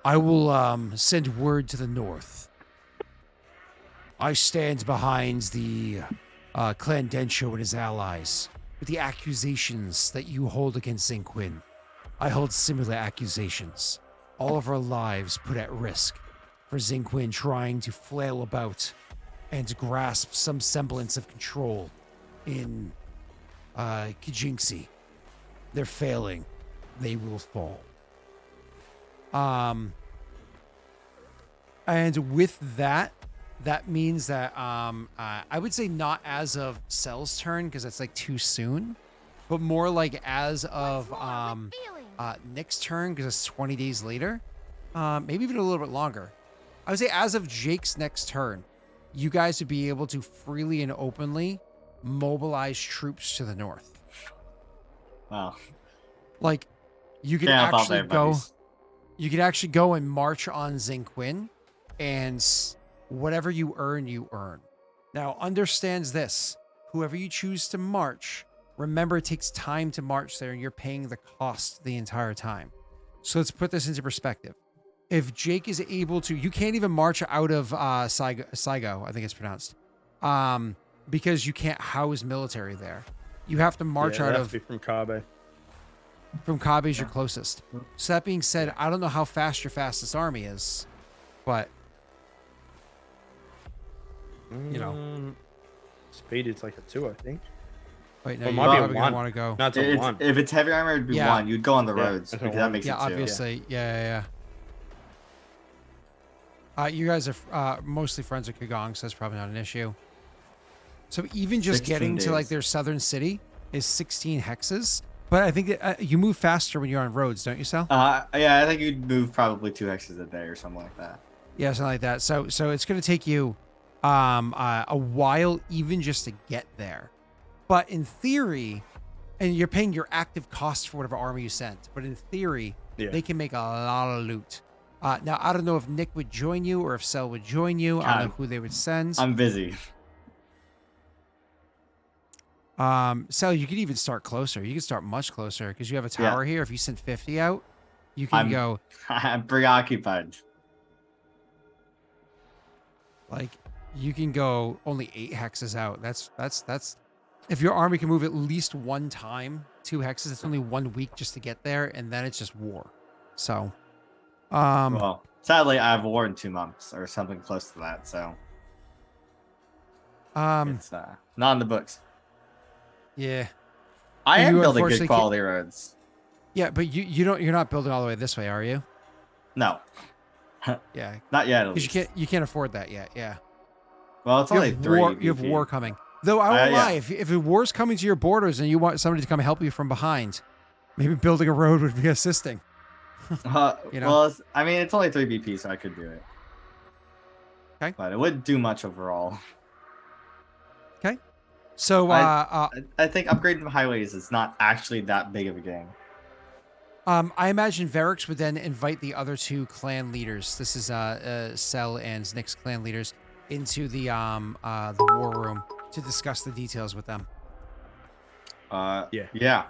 I will send word to the north. I stand behind the Clan Densho and his allies with the accusations that you hold against Zinquin. I hold similar accusations. All of our lives put at risk for Zinquin trying to flail about and grasp some semblance of control in Kijinxi. They're failing. They will fall. And with that, that means that I would say not as of Cell's turn, because that's like too soon, but more like as of Nick's turn, because it's 20 days later. Maybe even a little bit longer. I would say as of Jake's next turn, you guys would be able to freely and openly mobilize troops to the north. Wow. Like, you could actually go. You could actually go and march on Zinquin, and whatever you earn, you earn. Now, understands this: whoever you choose to march, remember it takes time to march there, and you're paying the cost the entire time. So let's put this into perspective. If Jake is able to, you can't even march out of Saigo, I think it's pronounced, because you can't house military there. You have to march out of from Kabe. From Kabe is your closest. So that being said, I don't know how fast your fastest army is, but you know, speed it's like a 2, I think. Wait, no, Well, you might be a probably gonna 1. want to go. No, it's a 1. If it's heavy armor, it'd be 1. You'd go on the roads it's a because that 1. makes Yeah, it 2. obviously. Yeah. You guys are mostly friends with Kagong, so that's probably not an issue. So even just 16 getting to like days. their southern city is 16 hexes. But I think that, you move faster when you're on roads, don't you, Sal? Yeah, I think you'd move probably 2 hexes a day or something like that. Yeah, something like that. So it's going to take you a while even just to get there. But in theory, and you're paying your active cost for whatever army you sent, but in theory, Yeah. they can make a lot of loot. Now, I don't know if Nick would join you or if Cell would join you. I don't know who they would send. I'm busy. Cell, you could even start closer. You can start much closer because you have a tower here. If you send 50 out, you can go I'm preoccupied. like you can go only 8 hexes out. That's if your army can move at least one time 2 hexes, it's only 1 week just to get there, and then it's just war. So, Well, sadly, I have war in 2 months or something close to that, so it's not in the books. yeah, I And am you building unfortunately good quality roads. yeah, but you're not building all the way this way, are you? No, Yeah, not yet. At because least. you can't afford that yet. Yeah, Well, it's you only have 3. war. You have BP. war coming. Though I won't Yeah. lie, if a war's coming to your borders and you want somebody to come help you from behind, maybe building a road would be assisting. You know? Well, I mean, it's only 3 BP, so I could do it. Okay. But it wouldn't do much overall. So, I think upgrading the highways is not actually that big of a game. I imagine Varix would then invite the other 2 clan leaders. This is Cell and Nick's clan leaders into the war room to discuss the details with them. Yeah.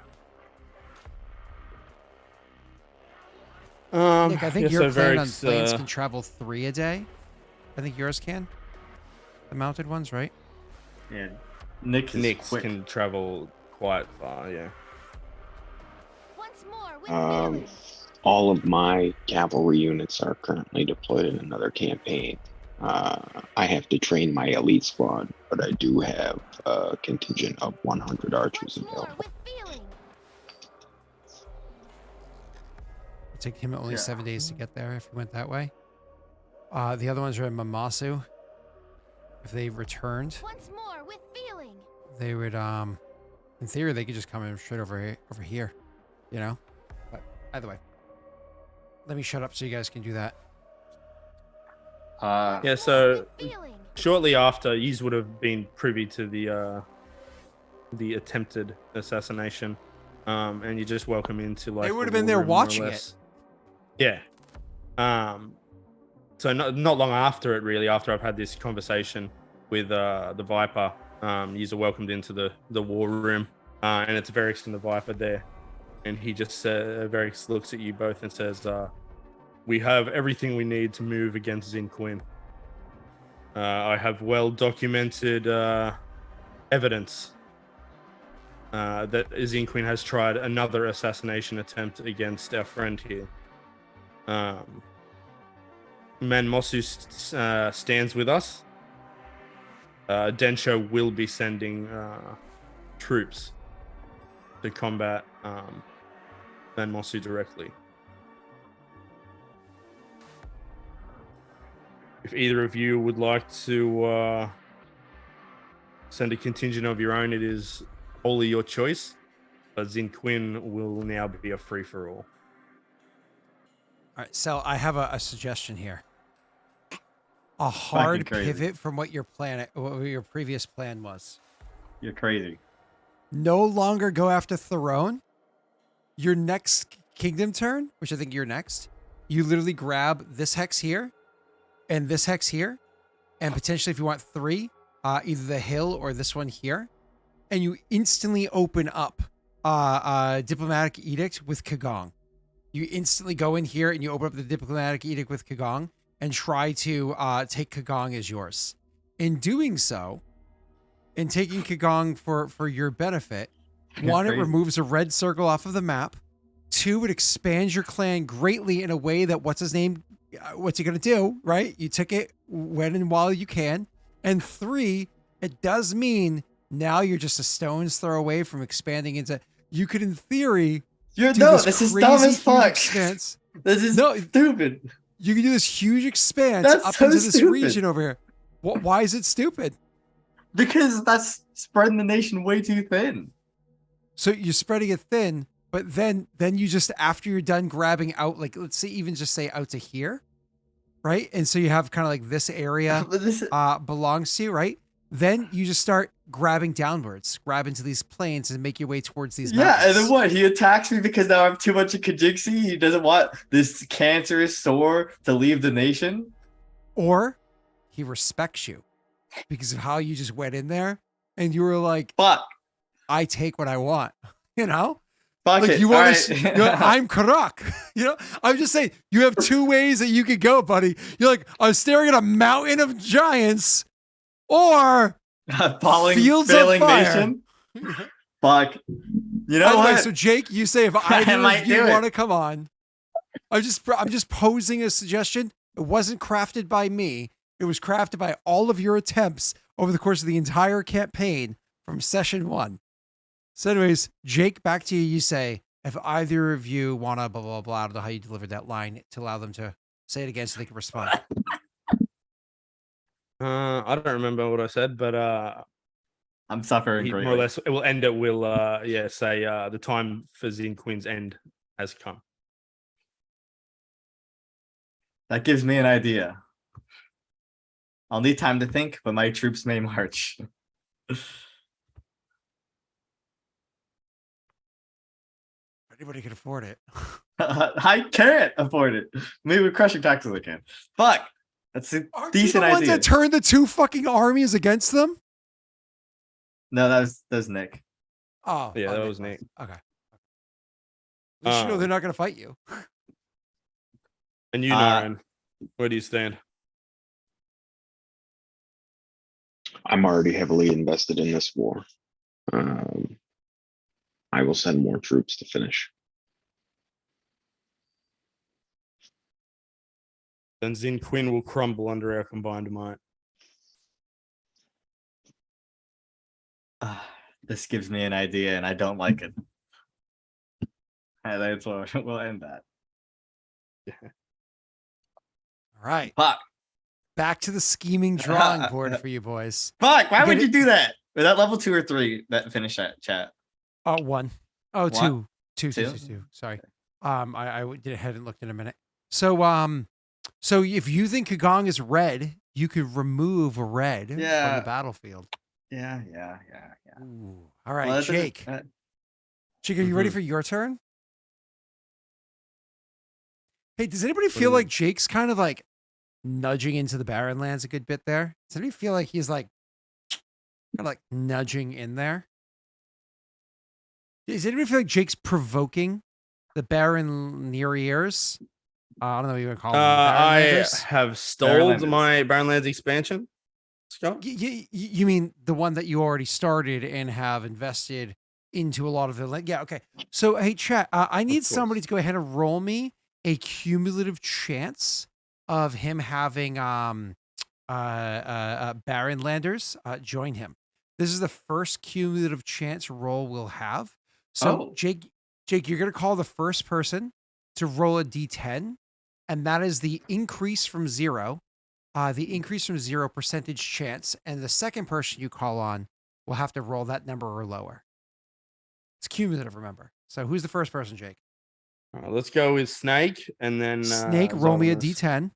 Nick, I think your plan on planes can travel 3 a day. I think yours can. The mounted ones, right? Yeah. Nick's quick. can travel quite far, yeah. Once more with feeling. All of my cavalry units are currently deployed in another campaign. I have to train my elite squad, but I do have a contingent of 100 archers Once more available. with feeling. It'd take him only Yeah. 7 days to get there if he went that way. The other ones are in Mamasu. If they returned, Once more with feeling. they would, in theory, they could just come in straight over here, you know? But either way, let me shut up so you guys can do that. Yeah, Once so more with feeling. shortly after, you would have been privy to the attempted assassination, and you just welcome into like. They would the have been there war room, more or watching it. less. Yeah. So not long after it, really, after I've had this conversation with the Viper, you're welcomed into the war room, and it's Varix and the Viper there, and he just Varix looks at you both and says, "We have everything we need to move against Zin Quinn. I have well documented evidence that Zin Quinn has tried another assassination attempt against our friend here. Man Mosu stands with us. Densho will be sending troops to combat Man Mosu directly. If either of you would like to send a contingent of your own, it is wholly your choice. But Zin Quinn will now be a free-for-all. All right, so I have a suggestion here. A hard crazy. pivot from what your previous plan was. You're crazy. No longer go after Throne. Your next kingdom turn, which I think you're next, you literally grab this hex here and this hex here, and potentially if you want 3, either the hill or this one here, and you instantly open up a diplomatic edict with Kagong. You instantly go in here and you open up the diplomatic edict with Kagong and try to take Kagong as yours. In doing so, in taking Kagong for your benefit, one, it Crazy. removes a red circle off of the map. 2, it expands your clan greatly in a way that what's he going to do, right? You took it when and while you can. And 3, it does mean now you're just a stone's throw away from expanding into. You could, in theory, do This is dumb crazy as fuck. expanse. This is No, stupid. You can do this huge expanse That's up so into this stupid. region over here. Why is it stupid? Because that's spreading the nation way too thin. So you're spreading it thin, but then you just, after you're done grabbing out, like let's say even just say out to here, right? And so you have kind of like this area But this is, belongs to you, right? Then you just start grabbing downwards, grab into these planes and make your way towards these yeah, mountains. and then what? He attacks me because now I'm too much of Kajiksi. He doesn't want this cancerous sore to leave the nation. Or he respects you because of how you just went in there and you were like, Fuck. I take what I want, you know? Fuck Like it. you want All to, right. I'm Karak. You know, I'm just saying you have two ways that you could go, buddy. You're like, I'm staring at a mountain of giants or fields of failing fire. nation. Fuck. You know By the way, what? so Jake, you say if I either might of you do it. want to come on, I'm just posing a suggestion. It wasn't crafted by me. It was crafted by all of your attempts over the course of the entire campaign from session 1. So anyways, Jake, back to you. You say, if either of you want to blah, blah, blah, I don't know how you delivered that line to allow them to say it again so they can respond. I don't remember what I said, but I'm suffering he, greatly. more or less, it will end. It will, say the time for Zin Queen's end has come. That gives me an idea. I'll need time to think, but my troops may march. Anybody can afford it. I can't afford it. Maybe with crushing taxes I can. Fuck. That's a Aren't you decent the ones idea. that turned the two fucking armies against them? No, that was Nick. Oh, Yeah, oh, that was Nate. Okay. At least you know they're not going to fight you. And you, Naren, where do you stand? I'm already heavily invested in this war. I will send more troops to finish. Then Zin Queen will crumble under our combined might. This gives me an idea, and I don't like it. And that's where we'll end that. All right. Fuck. Back to the scheming drawing board for you boys. Fuck. Why Get would it? you do that? Was that level 2 or 3 that finished that chat? Oh, 1. Oh, What? 2. 2. Two? Sorry. I did ahead and looked in a minute. So if you think Kagong is red, you could remove red from Yeah. the battlefield. Yeah. Ooh. All right, Well, that doesn't- Jake. Jake, are you ready for your turn? Hey, does anybody do feel you like Jake's kind of like nudging into the Barren Lands a good bit there? Does anybody feel like he's like kind of like nudging in there? Does anybody feel like Jake's provoking the Baroneers? I don't know what you want to call them. I Baronlanders? have stalled Baronlanders. my Baronlands expansion. Scott? You mean the one that you already started and have invested into a lot of the land? Yeah, okay. So, hey, chat, I need course. somebody to go ahead and roll me a cumulative chance of him having Baronlanders join him. This is the first cumulative chance roll we'll have. So, Oh. Jake, you're going to call the first person to roll a d10, and that is the increase from 0. The increase from 0 percentage chance, and the second person you call on will have to roll that number or lower. It's cumulative, remember. So who's the first person, Jake? Let's go with Snake, and then Snake, roll me a Zolomos. d10,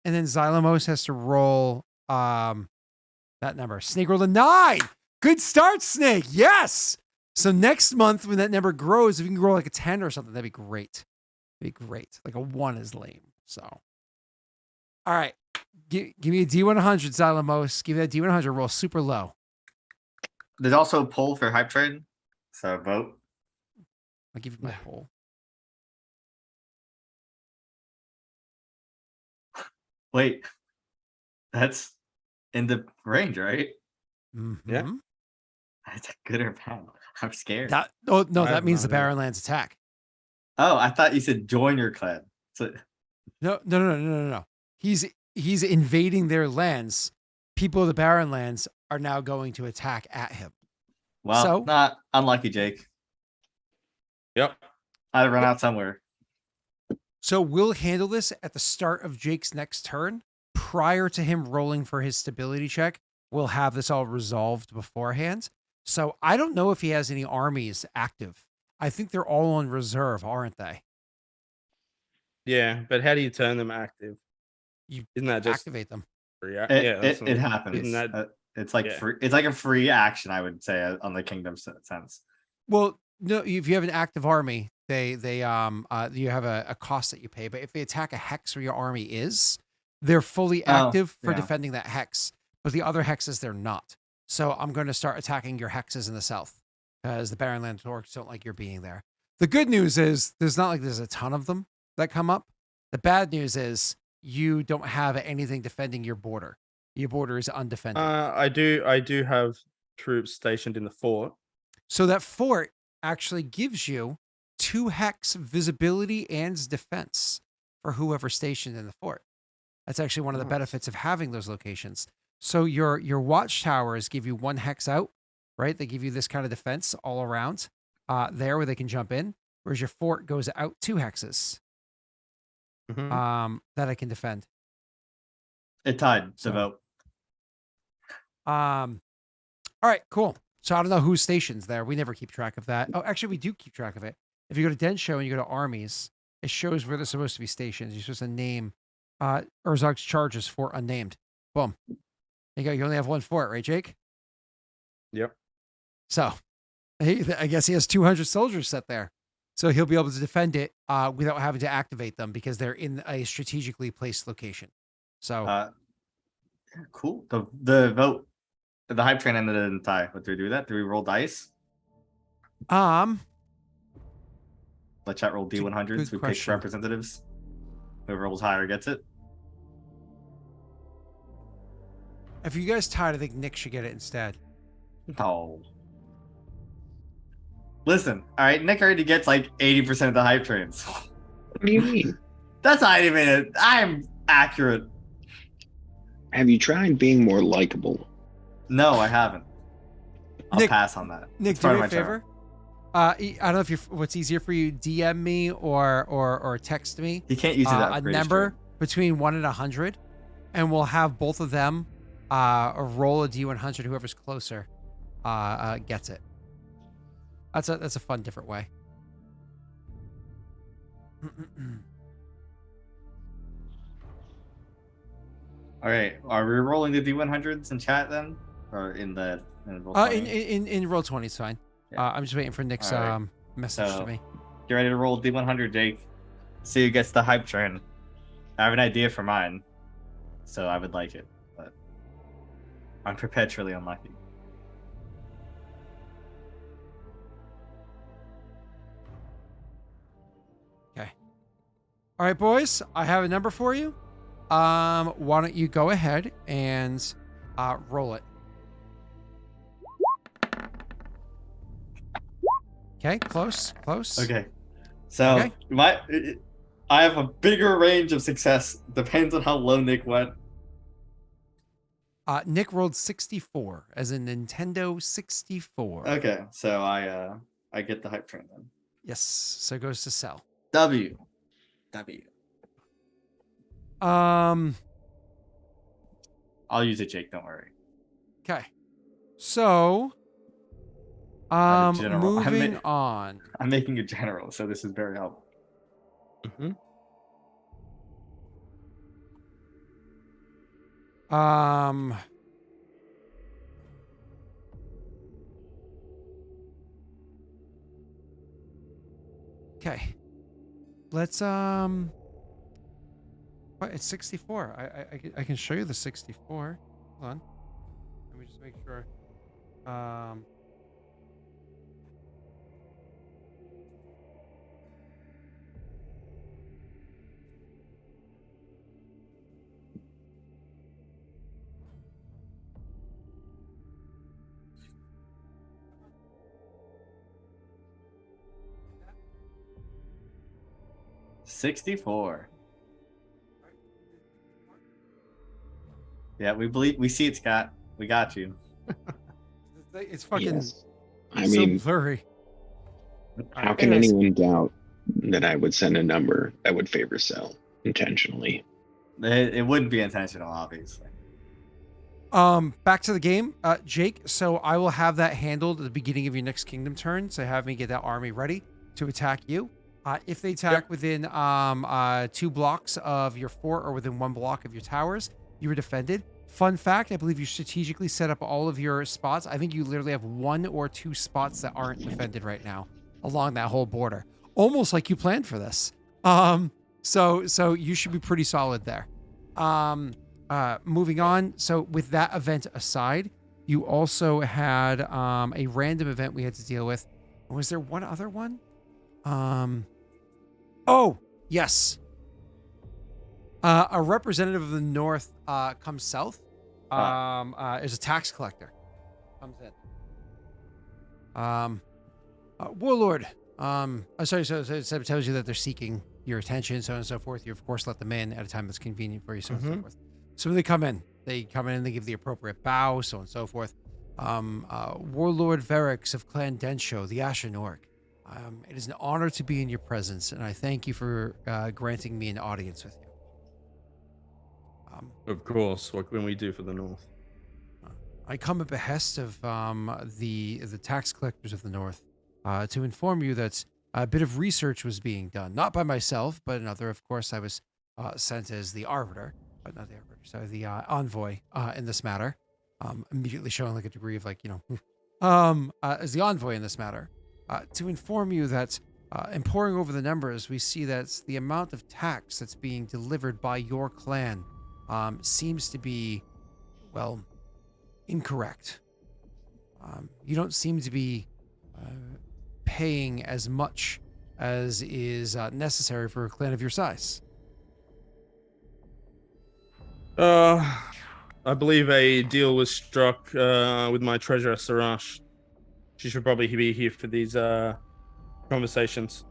and then Xylamos has to roll that number. Snake rolled a 9. Good start, Snake. Yes. So next month when that number grows, if you can grow like a 10 or something, that'd be great. That'd be great. Like a 1 is lame. So, all right. Give me a D100, Xylamos. Give me that D100. Roll super low. There's also a poll for hype trade. So vote. I'll give you my poll. Wait. That's in the range, right? Yeah. Mhm. That's good or bad? I'm scared. That no, I that have means no the idea. Baronlands attack. Oh, I thought you said join your clan. So No. He's invading their lands. People of the Baronlands are now going to attack at him. well, So- not unlucky, Jake. Yep. I'd run out somewhere. So we'll handle this at the start of Jake's next turn, prior to him rolling for his stability check. will have this all resolved beforehand. So I don't know if he has any armies active. I think they're all on reserve, aren't they? Yeah, but how do you turn them active? You Isn't that just activate them. react? It, Yeah, that's it, it happens. Isn't that It's like yeah. free. It's like a free action, I would say, on the kingdom sense. Well, no, if you have an active army, you have a cost that you pay. But if they attack a hex where your army is, they're fully active for yeah. defending that hex. But the other hexes, they're not. So I'm going to start attacking your hexes in the south because the Barren Land orcs don't like your being there. The good news is there's a ton of them that come up. The bad news is you don't have anything defending your border. Your border is undefended. I do have troops stationed in the fort. So that fort actually gives you 2 hex visibility and defense for whoever's stationed in the fort. That's actually one of the Nice. benefits of having those locations. So your watchtowers give you 1 hex out, right? They give you this kind of defense all around there where they can jump in, whereas your fort goes out 2 hexes Mhm. that I can defend. It tied the So- vote. All right, cool. So I don't know who's stations there. We never keep track of that. Oh, actually, we do keep track of it. If you go to Den Show and you go to armies, it shows where they're supposed to be stationed. You're supposed to name Urzog's charges for unnamed. Boom. There you go. You only have 1 fort, right, Jake? Yep. So I guess he has 200 soldiers set there. So he'll be able to defend it without having to activate them because they're in a strategically placed location. So Cool. The vote. The hype train ended in tie. What do we do that? Do we roll dice? um Let chat roll Good- D100s. good We pick question. representatives. Whoever rolls higher gets it. if you guys tied, I think Nick should get it instead. No. Listen, all right. Nick already gets like 80% of the hype trains. What do you mean? That's not even it. I'm accurate. Have you tried being more likable? No, I haven't. I'll Nick- pass on that. Nick, It's do part me a of my channel. favor. I don't know if what's easier for you, DM me or text me You can't use it. a number between 1 and 100, and we'll have both of them roll a D100. Whoever's closer gets it. That's a fun, different way. All right. Are we rolling the D100s in chat then, or in the? In roll 20? In roll 20 is fine. Yeah. I'm just waiting for Nick's All right. message So- to me. Get ready to roll D100, Jake. See who gets the hype train. I have an idea for mine, so I would like it, but I'm perpetually unlucky. All right, boys, I have a number for you. Why don't you go ahead and roll it? Okay, close. Okay. So Okay. I have a bigger range of success. Depends on how low Nick went. Nick rolled 64, as in Nintendo 64. Okay, so I get the hype train then. Yes, so it goes to sell. W. Um. I'll use it, Jake. Don't worry. Okay. So. I'm a general. Moving on. I'm making a general, so this is very helpful. Um. Okay. Let's What? It's 64. I can show you the 64. Hold on. Let me just make sure. Um. $64. Yeah, we see it, Scott. We got you. It's fucking Yes. I so mean, blurry. how can Anyways. anyone doubt that I would send a number that would favor sell intentionally? It wouldn't be intentional, obviously. Back to the game, Jake. So I will have that handled at the beginning of your next kingdom turn. So have me get that army ready to attack you. If they attack within 2 blocks of your fort or within 1 block of your towers, you are defended. Fun fact, I believe you strategically set up all of your spots. I think you literally have 1 or 2 spots that aren't defended right now along that whole border. Almost like you planned for this. So you should be pretty solid there. Moving on. So with that event aside, you also had a random event we had to deal with. Was there one other one? Oh, yes. A representative of the North comes south. Is a tax collector. Comes in. Warlord. Sorry, so it tells you that they're seeking your attention, so on and so forth. You, of course, let them in at a time that's convenient for you, so on and so forth. So when they come in, and they give the appropriate bow, so on and so forth. Warlord Verix of Clan Densho, the Ashenorg. It is an honor to be in your presence, and I thank you for granting me an audience with you. Of course. What can we do for the North? I come at behest of the tax collectors of the North to inform you that a bit of research was being done, not by myself, but another. Of course, I was sent as the arbiter, but not the arbiter, sorry, the envoy in this matter. Immediately showing like a degree of like, as the envoy in this matter, to inform you that in poring over the numbers, we see that the amount of tax that's being delivered by your clan seems to be, well, incorrect. You don't seem to be paying as much as is necessary for a clan of your size. I believe a deal was struck with my treasurer, Sarash. She should probably be here for these conversations.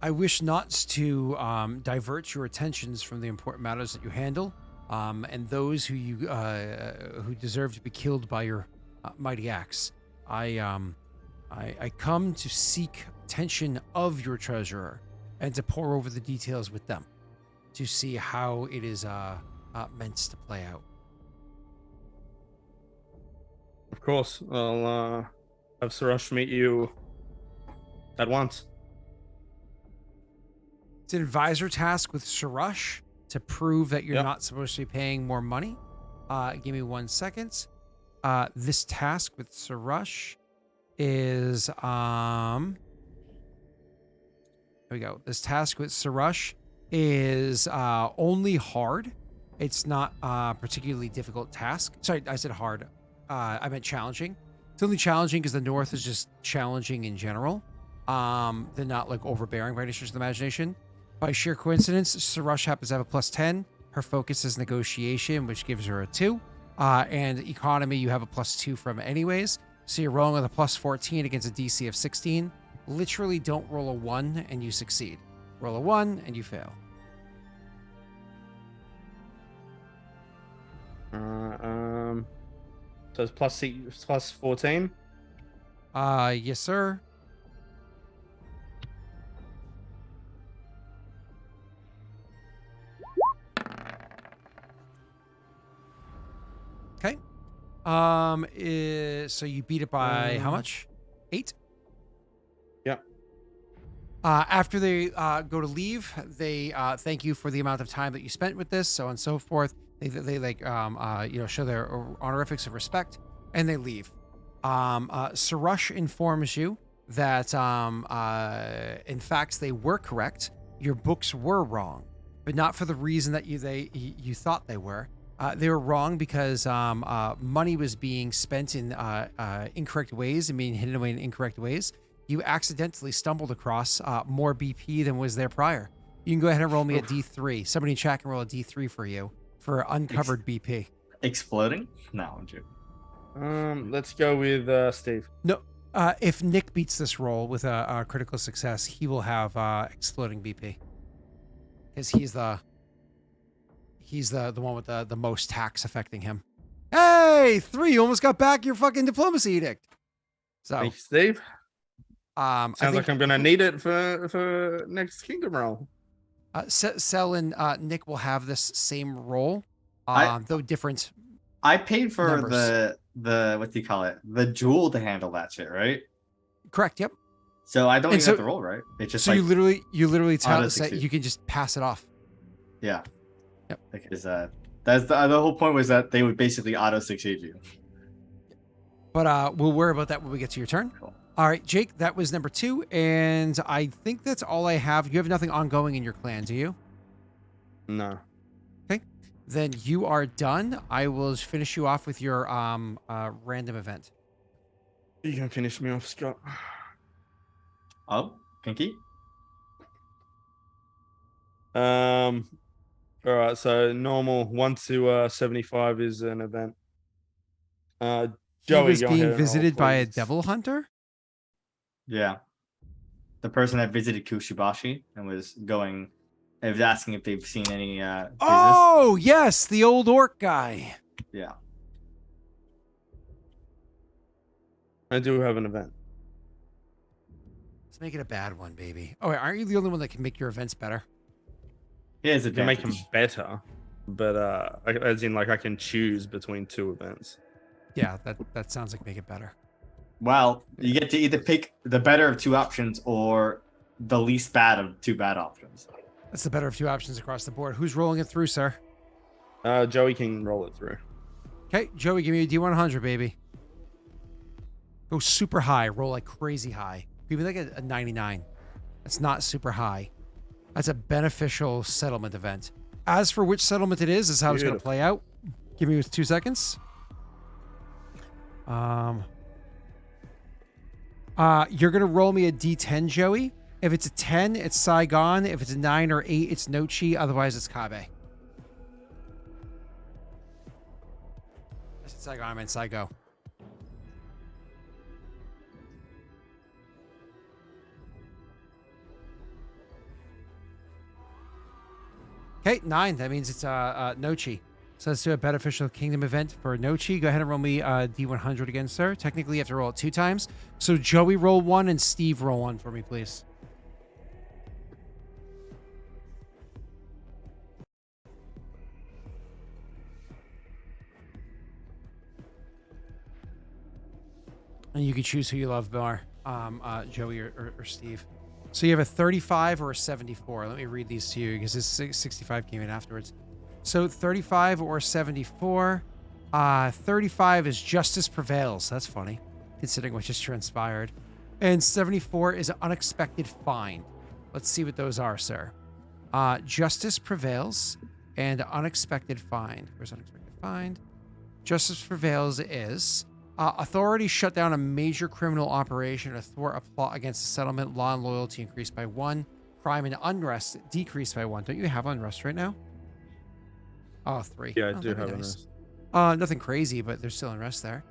I wish not to divert your attentions from the important matters that you handle, and those who deserve to be killed by your mighty axe. I come to seek attention of your treasurer and to pore over the details with them to see how it is meant to play out. Of course, I'll have Sarash meet you at once. It's an advisor task with Sarash to prove that you're not supposed to be paying more money. Give me 1 second. This task with Sarash is here we go. This task with Sarash is only hard. It's not a particularly difficult task. Sorry, I said hard. I meant challenging. It's only challenging because the North is just challenging in general. They're not like overbearing by any stretch of the imagination. By sheer coincidence, Sarash happens to have a +10. Her focus is negotiation, which gives her a 2. And economy, you have a +2 from anyways. So you're rolling with a +14 against a DC of 16. Literally don't roll a 1 and you succeed. Roll a 1 and you fail. So it's +14. Yes, sir. Okay. So you beat it by how much? 8? Yeah. After they go to leave, they thank you for the amount of time that you spent with this, so on and so forth. They like show their honorifics of respect, and they leave. Sarash informs you that in fact they were correct. Your books were wrong, but not for the reason that you thought they were. They were wrong because money was being spent in incorrect ways and being hidden away in incorrect ways. You accidentally stumbled across more BP than was there prior. You can go ahead and roll me a D3. Somebody in chat can roll a D3 for you for uncovered BP. Exploding? No, I'm joking. Let's go with Steve. No, if Nick beats this roll with a critical success, he will have exploding BP because he's the one with the most tax affecting him. Hey, 3! You almost got back your fucking diplomacy edict. So, Thanks, Steve. Sounds like I'm gonna need it for next kingdom roll. Sel and Nick will have this same roll. Though different. I paid for Numbers. the what do you call it? The jewel to handle that shit, right? Correct. Yep. So I don't And even so- have to roll, right? It's just So like you literally tell auto us that succeed. you can just pass it off. yeah. Yep. Because that's the whole point was that they would basically auto succeed you. But we'll worry about that when we get to your turn. Cool. All right, Jake, that was number 2, and I think that's all I have. You have nothing ongoing in your clan, do you? No. Then you are done. I will finish you off with your random event. You can finish me off, Scott. Oh, Pinky? All right. So normal 1 to 75 is an event. He Joey, was go being ahead and roll, visited by a please. devil hunter? Yeah. The person that visited Kushibashi and was asking if they've seen any Jesus. Oh, yes, the old orc guy. Yeah. I do have an event. Let's make it a bad one, baby. Oh, wait, aren't you the only one that can make your events better? He has I can make them advantage. better, but as in like I can choose between 2 events. Yeah, that sounds like make it better. Well, you get to either pick the better of 2 options or the least bad of 2 bad options. That's the better of 2 options across the board. Who's rolling it through, sir? Joey can roll it through. Okay, Joey, give me a D100, baby. Go super high. Roll like crazy high. Give me like a 99. That's not super high. That's a beneficial settlement event. As for which settlement it is how it's going to Beautiful. play out. Give me 2 seconds. You're going to roll me a D10, Joey. If it's a 10, it's Saigon. If it's a 9 or 8, it's Nochi. Otherwise, it's Kabe. I said Saigon, I meant Saigo. Okay, 9. That means it's Nochi. So let's do a beneficial kingdom event for Nochi. Go ahead and roll me D100 again, sir. Technically, you have to roll it 2 times. So Joey roll 1 and Steve roll 1 for me, please. And you can choose who you love more, Joey or Steve. So you have a 35 or a 74. Let me read these to you because this 65 came in afterwards. So 35 or 74. 35 is Justice Prevails. That's funny, considering what just transpired. And 74 is Unexpected Find. Let's see what those are, sir. Justice Prevails and Unexpected Find. Where's Unexpected Find? Justice Prevails is... authorities shut down a major criminal operation to thwart a plot against the settlement. Law and loyalty increased by 1. Crime and unrest decreased by 1. Don't you have unrest right now? Oh, 3. Yeah, I Oh, do that'd be have nice. an Nothing crazy, but there's still unrest there.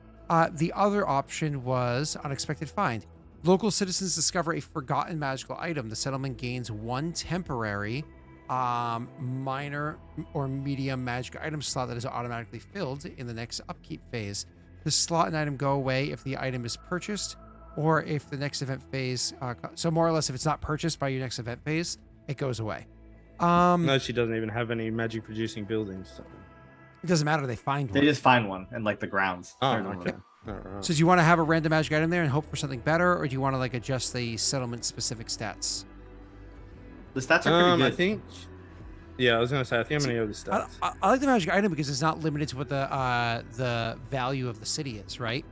The other option was Unexpected Find. Local citizens discover a forgotten magical item. The settlement gains 1 temporary minor or medium magic item slot that is automatically filled in the next upkeep phase. The slot and item go away if the item is purchased or if the next event phase. So more or less, if it's not purchased by your next event phase, it goes away. No, she doesn't even have any magic producing buildings. So. It doesn't matter. They find They one. just find one in like the grounds. Oh, Or the- okay. All right. So do you want to have a random magic item there and hope for something better, or do you want to like adjust the settlement specific stats? The stats are pretty good. I think. Yeah, I was gonna say I think I'm gonna go with the stats. I like the magic item because it's not limited to what the value of the city is, right?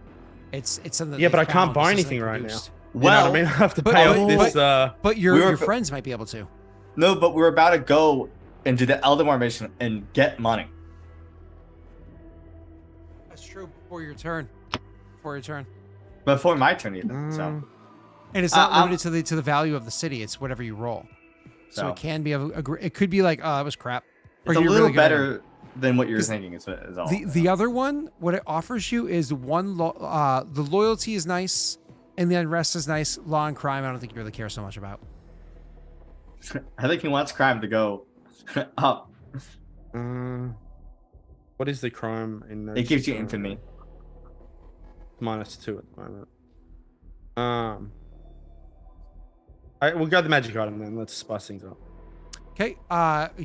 It's something. That Yeah, they but I can't found. buy This isn't anything right produced. You know what I mean? I have to but- pay but- off this. But We were- your friends might be able to. No, but we're about to go and do the Eldamar mission and get money. That's true. Before your turn. Before my turn even. So And it's not I'm- limited to the value of the city. It's whatever you roll. So So. it can be it could be like, oh, that was crap. Or it's a you're little really good at it. better than what you're 'Cause thinking is all. The other one, what it offers you is the loyalty is nice, and the unrest is nice. Law and crime, I don't think you really care so much about. I think he wants crime to go up. What is the crime in? It gives you infamy. -2 at the moment. All right, we'll go the magic item then. Let's spice things up. Okay. Who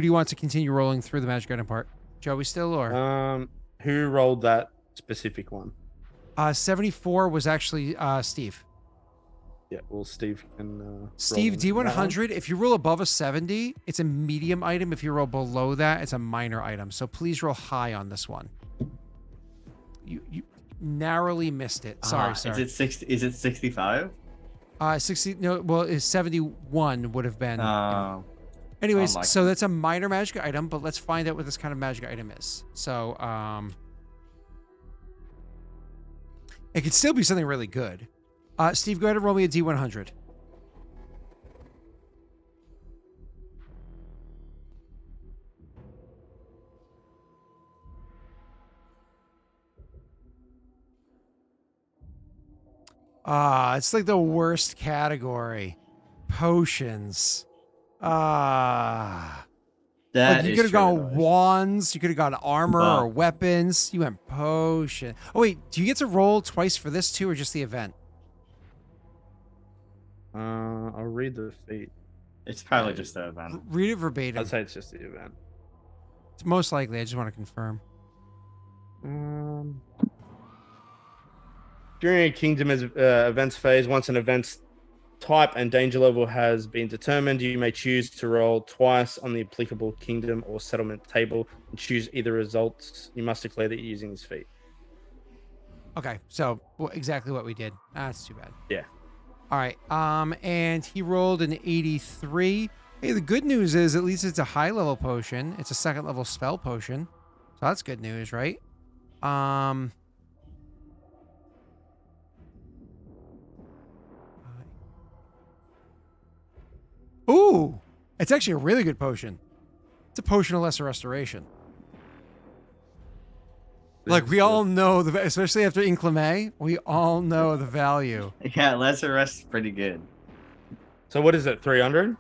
do you want to continue rolling through the magic item part? Joey still or? Who rolled that specific one? 74 was actually Steve. Yeah, well, Steve can. Steve, roll that one. D100, if you roll above a 70, it's a medium item. If you roll below that, it's a minor item. So please roll high on this one. You narrowly missed it. Sorry. Is it 60? Is it 65? 60, no, well, it's 71 would have been. Anyways, unlikely. so that's a minor magic item, but let's find out what this kind of magic item is. So, it could still be something really good. Steve, go ahead and roll me a D100. It's like the worst category. Potions. That Like you is could have gone true, though. wands, you could have gone armor Wow. or weapons. You went potion. Oh wait, do you get to roll twice for this too, or just the event? I'll read the feat. It's probably just the event. Read it verbatim. I'd say it's just the event. It's most likely. I just want to confirm. During a kingdom events phase, once an event's type and danger level has been determined, you may choose to roll twice on the applicable kingdom or settlement table and choose either results. You must declare that you're using this feat. Okay, so exactly what we did. That's too bad. Yeah. All right. And he rolled an 83. Hey, the good news is at least it's a high level potion. It's a second level spell potion. So that's good news, right? Ooh, it's actually a really good potion. It's a potion of lesser restoration. Like we all know especially after Inclame, we all know the value. Yeah, lesser rest is pretty good. So what is it? 300?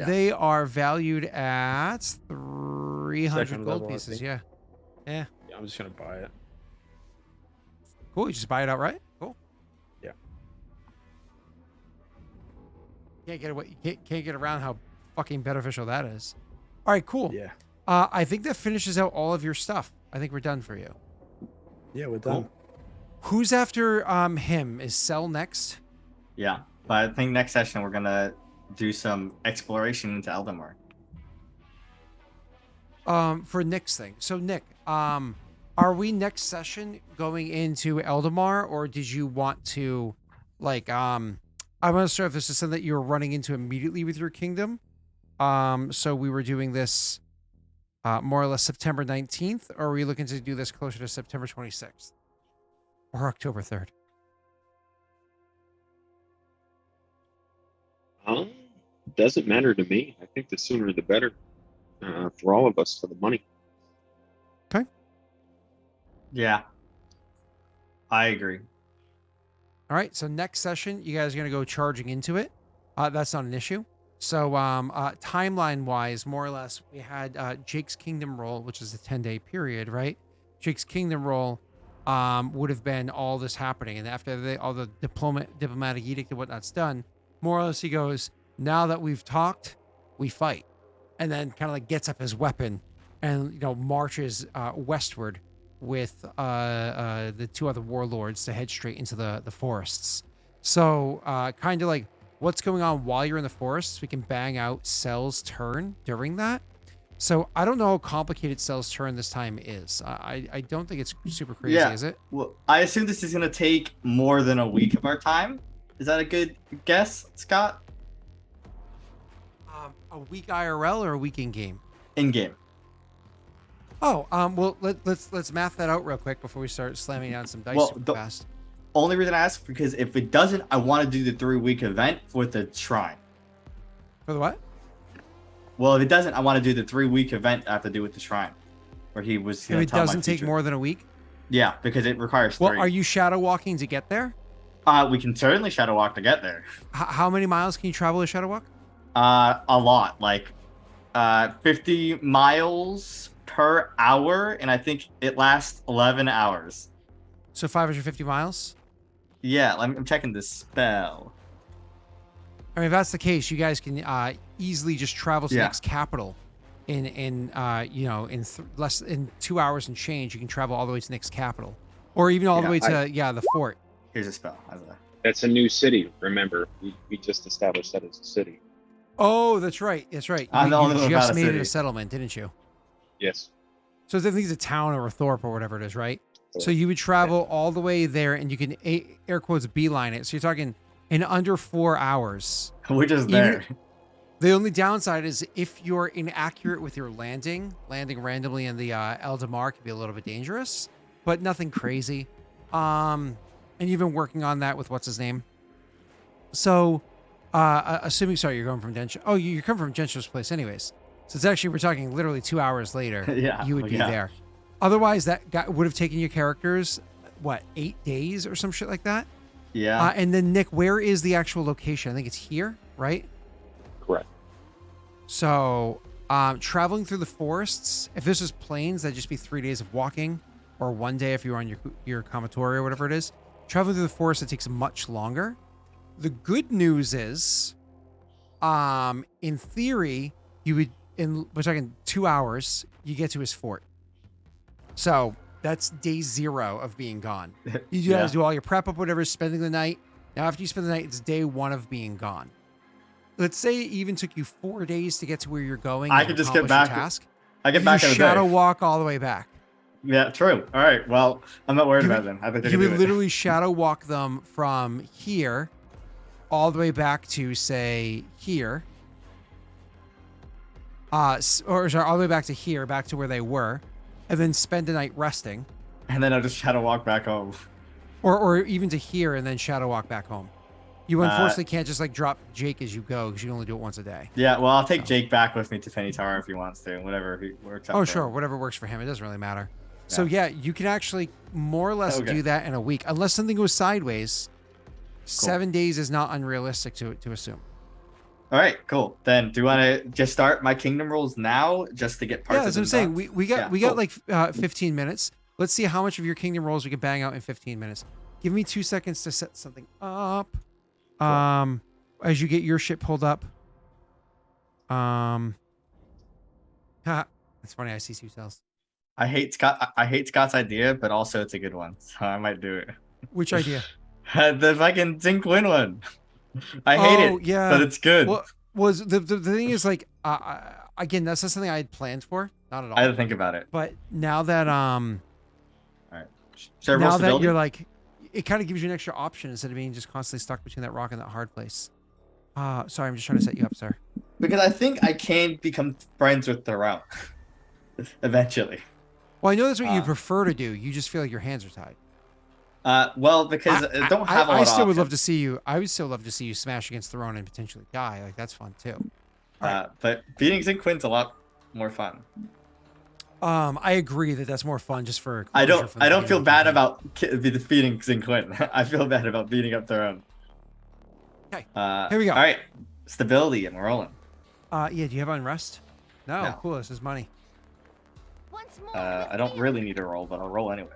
They are valued at 300 Second gold level, I pieces. think. Yeah. Yeah, I'm just gonna buy it. Cool. You just buy it outright. Cool. Yeah. Can't get around how fucking beneficial that is. All right. Cool. Yeah. I think that finishes out all of your stuff. I think we're done for you. Yeah, we're done. Who's after him? Is Cell next? Yeah, but I think next session we're gonna do some exploration into Eldamar. For Nick's thing. So Nick, are we next session going into Eldamar, or did you want to, like, I'm not sure if this is something that you're running into immediately with your kingdom. So we were doing this more or less September 19th, or are we looking to do this closer to September 26th or October 3rd? Doesn't matter to me. I think the sooner the better for all of us, for the money. Yeah, I agree. All right. So next session, you guys are going to go charging into it. That's not an issue. So timeline wise, more or less, we had Jake's Kingdom roll, which is a 10-day period, right? Jake's Kingdom roll would have been all this happening. And after all the diplomatic edict and whatnot's done, more or less he goes, now that we've talked, we fight. And then kind of like gets up his weapon and, you know, marches westward with the two other warlords to head straight into the forests. So kind of like what's going on while you're in the forests, we can bang out Cell's turn during that. So I don't know how complicated Cell's turn this time is. I don't think it's super crazy, Yeah. is it? Well, I assume this is gonna take more than a week of our time. Is that a good guess, Scott? A week IRL or a week in game? In game. Oh, well, let's math that out real quick before we start slamming down some dice Well, super the- fast. Only reason I ask because if it doesn't, I want to do the 3-week event with the shrine. For the what? Well, if it doesn't, I want to do the 3-week event I have to do with the shrine, where he was. If gonna it tell my doesn't take future. more than a week? Yeah, because it requires Well, 3. are you shadow walking to get there? We can certainly shadow walk to get there. How many miles can you travel with shadow walk? A lot, like 50 miles per hour, and I think it lasts 11 hours. So 550 miles? Yeah, I'm checking the spell. I mean, if that's the case, you guys can easily just travel to the Yeah. next capital less in 2 hours and change, you can travel all the way to the next capital, or even all the way to the fort. Here's a spell. That's a new city. Remember, we just established that as a city. Oh, that's right. That's right. I know You about just a made it city. a settlement, didn't you? Yes. So I think it's a town or a thorp or whatever it is, right? So you would travel all the way there, and you can air quotes beeline it. So you're talking in under 4 hours. We're just there. The only downside is if you're inaccurate with your landing randomly in the Eldamar can be a little bit dangerous, but nothing crazy. And you've been working on that with what's his name. So, assuming, sorry, you're going from Densha. Oh, you're coming from Densha's place anyways. So it's actually, we're talking literally 2 hours later. Yeah, You would be yeah. there. Otherwise, that would have taken your characters, 8 days or some shit like that? Yeah. And then, Nick, where is the actual location? I think it's here, right? Correct. So, traveling through the forests, if this was plains, that'd just be 3 days of walking, or 1 day if you were on your Commatory or whatever it is. Traveling through the forest, it takes much longer. The good news is, in theory, we're talking 2 hours, you get to his fort. So, that's day 0 of being gone. You guys do all your prep up, whatever, spending the night. Now, after you spend the night, it's day 1 of being gone. Let's say it even took you 4 days to get to where you're going. I and could just get accomplish back. your task. I get back You in a shadow day. walk all the way back. Yeah, true. All right. Well, I'm not worried You about would- them. I think they You can do would it. literally shadow walk them from here all the way back to, say, here. All the way back to here, back to where they were, and then spend the night resting. And then I'll just shadow walk back home. Or even to here and then shadow walk back home. You unfortunately can't just drop Jake as you go because you can only do it once a day. Yeah, well, I'll take Jake back with me to Penny Tower if he wants to. Whatever he works out. Oh, for sure. him. Whatever works for him. It doesn't really matter. So, yeah, you can actually more or less Okay. do that in a week. Unless something goes sideways, 7 days is not unrealistic to assume. All right, cool. Then do you want to just start my kingdom rules now just to get parts Yeah, of that's them what I'm saying. done? We got cool. 15 minutes. Let's see how much of your kingdom rolls we can bang out in 15 minutes. Give me 2 seconds to set something up. As you get your shit pulled up. It's funny. I see 2 cells. I hate Scott's idea, but also it's a good one, so I might do it. Which idea? The fucking Zinquin one. I hate it, Yeah. but it's good. Well, the thing is again, that's not something I had planned for. Not at all. I had to think about it. But now that Should I roll now that stability? you're it kind of gives you an extra option instead of being just constantly stuck between that rock and that hard place. Sorry, I'm just trying to set you up, sir. Because I think I can become friends with the route eventually. Well, I know that's what you prefer to do. You just feel like your hands are tied. Well, because I don't have a lot I of still would love options. to see you. I would still love to see you smash against the Throne and potentially die. Like that's fun too. But beating Zinquin's a lot more fun. I agree that that's more fun just for. I closure don't from the feel beginning. bad about defeating Zinquin. I feel bad about beating up their own. Okay, here we go. All right, stability, and we're rolling. Yeah, do you have unrest? No, No. cool. This is money. Once more I don't really need to roll, but I'll roll anyway.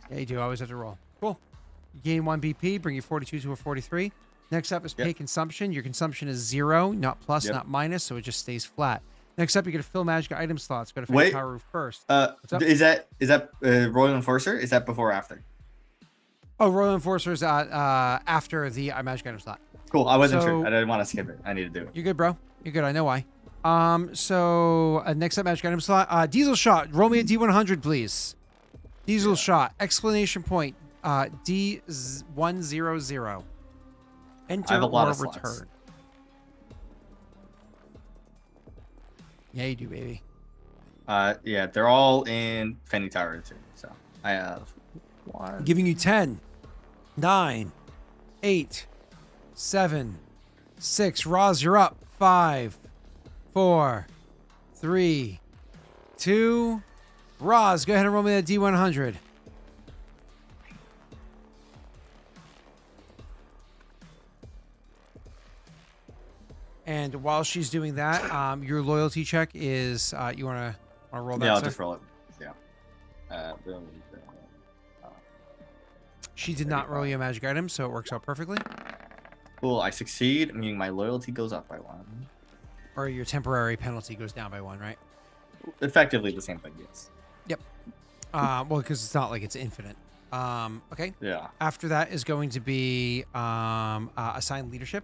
Yeah, you do always have to roll. Cool. You gain 1 BP, bring your 42 to a 43. Next up is pay consumption. Your consumption is 0, not plus, not minus, so it just stays flat. Next up, you're gonna fill magic item slots. Go to Wait. Tower Roof first. Is that Royal Enforcer? Is that before or after? Oh, Royal Enforcer is after the magic item slot. Cool. I wasn't So- sure. I didn't want to skip it. I need to do it. You're good, bro. You're good. I know why. So next up, magic item slot. Diesel shot. Roll me a D100, please. Diesel shot. Exclamation point. D100. Enter I have a lot or of slots. return. Yeah, you do, baby. Yeah, they're all in Penny Tower too. So I have 1. Giving you 10, 9, 8, 7, 6. Roz, you're up. 5, 4, 3, 2. Roz, go ahead and roll me that D100. And while she's doing that, your loyalty check is you wanna roll that? Yeah, I'll sir? just roll it. Yeah. Boom. She did not roll you a magic item, so it works out perfectly. Cool. I succeed, meaning my loyalty goes up by 1. Or your temporary penalty goes down by 1, right? Effectively the same thing, yes. Well, because it's not like it's infinite. Okay. Yeah. After that is going to be assigned leadership.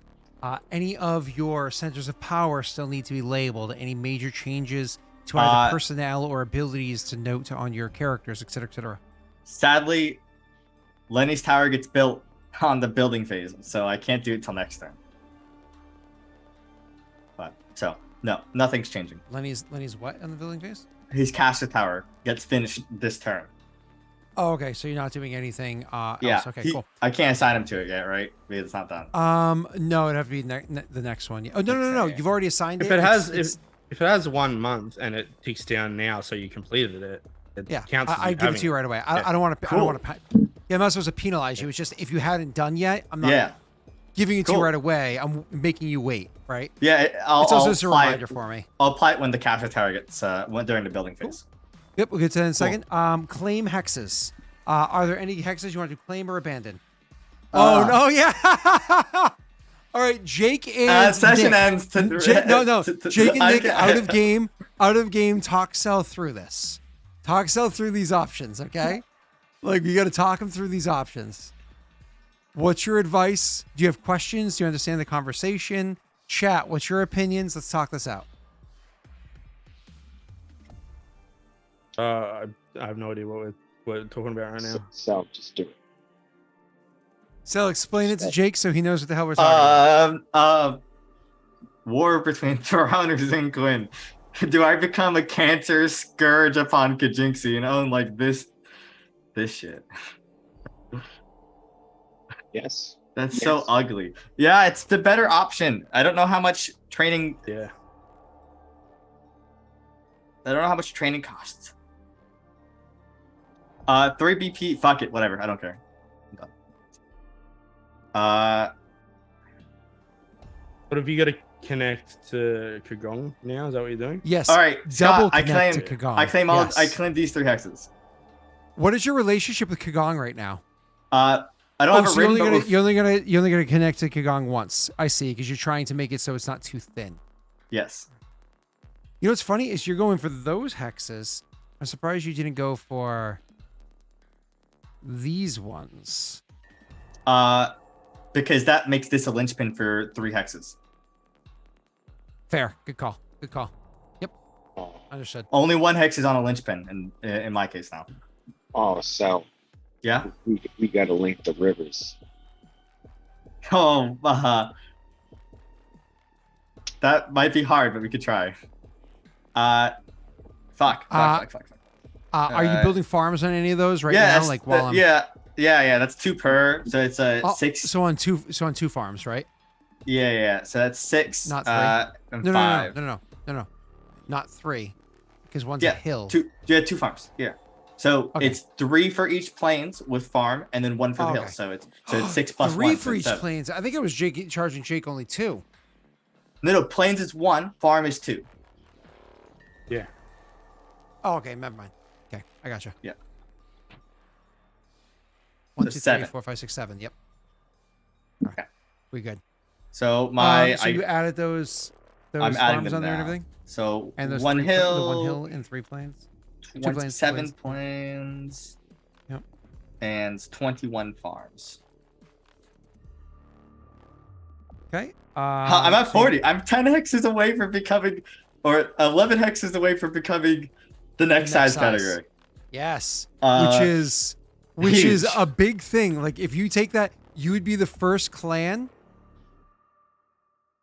Any of your centers of power still need to be labeled. Any major changes to either personnel or abilities to note on your characters, etc., etc. Sadly, Lenny's tower gets built on the building phase, so I can't do it till next turn. But so no, nothing's changing. Lenny's what on the building phase? His caster tower gets finished this turn. Oh, okay. So you're not doing anything Yeah. else. Okay, cool. I can't assign him to it yet, right? Because it's not done. No, it'd have to be the next one. Oh, no. Okay. You've already assigned If it. it has It's- if it has 1 month and it ticks down now, so you completed it, it yeah, counts. As I you give it having to you right away. I Yeah. don't want to. I Cool. don't want to. Yeah, I'm not supposed to penalize you. It's just if you hadn't done yet, I'm not Yeah. giving it to you Cool. right away. I'm making you wait, right? Yeah. It's also I'll just a apply reminder it. for me. I'll apply it when the caster tower gets went during the building phase. Yep, we'll get to that in a second. Claim hexes. Are there any hexes you want to claim or abandon? Oh no, yeah. All right, Jake and Session Nick. ends. No. Jake and Nick out of game. Talk Cell through this. Talk Cell through these options, okay? Like you got to talk them through these options. What's your advice? Do you have questions? Do you understand the conversation? Chat. What's your opinions? Let's talk this out. I have no idea what we're talking about right now. So just do it. So explain it to Jake so he knows what the hell we're talking about. War between Tyrannus and Quinn. Do I become a cancer scourge upon Kajinxi and own like this shit? Yes. That's so Yes. ugly. Yeah, it's the better option. I don't know how much training. Yeah. I don't know how much training costs. 3 BP. Fuck it. Whatever. I don't care. I'm done. But have you got to connect to Kagong now? Is that what you're doing? Yes. All right. Double Scott, I connect claim. to Kagong. I claim all. Yes. I claim these 3 hexes. What is your relationship with Kagong right now? I don't have a so you're written. only gonna connect to Kagong once. I see, because you're trying to make it so it's not too thin. Yes. You know what's funny is you're going for those hexes. I'm surprised you didn't go for these ones. Because that makes this a linchpin for 3 hexes. Fair. Good call. Good call. Yep. Oh, Understood. Only 1 hex is on a linchpin in my case now. so Yeah. we got to link the rivers. Oh, that might be hard, but we could try. Fuck. Are you building farms on any of those right Yeah, now? Like while I'm yeah. That's 2 per. So it's a 6. So on two farms, right? Yeah. So that's 6. Not 3. And No, 5. no. Not 3. Because one's Yeah, a hill. 2. Yeah, 2 farms. Yeah. So Okay. it's 3 for each plains with farm, and then 1 for the hill. Okay. So it's 6 plus 3 1. for so each 7. plains. I think it was Jake charging Jake only 2. No, plains is 1, farm is 2. Yeah. Oh, okay. Never mind. Okay, I gotcha. Yeah. 1, So 2, 3, 7. 4, 5, 6, 7. Yep. Okay. We good. So you added those I'm adding farms them on there and now. everything, So and those 1 the hill, 1 hill and 3 plains. 27 plains. Yep. And 21 farms. Okay. I'm at so 40. I'm 10 hexes away from becoming, or 11 hexes away from becoming the next size category. Yes. Uh, which is huge. a big thing. Like if you take that, you would be the first clan.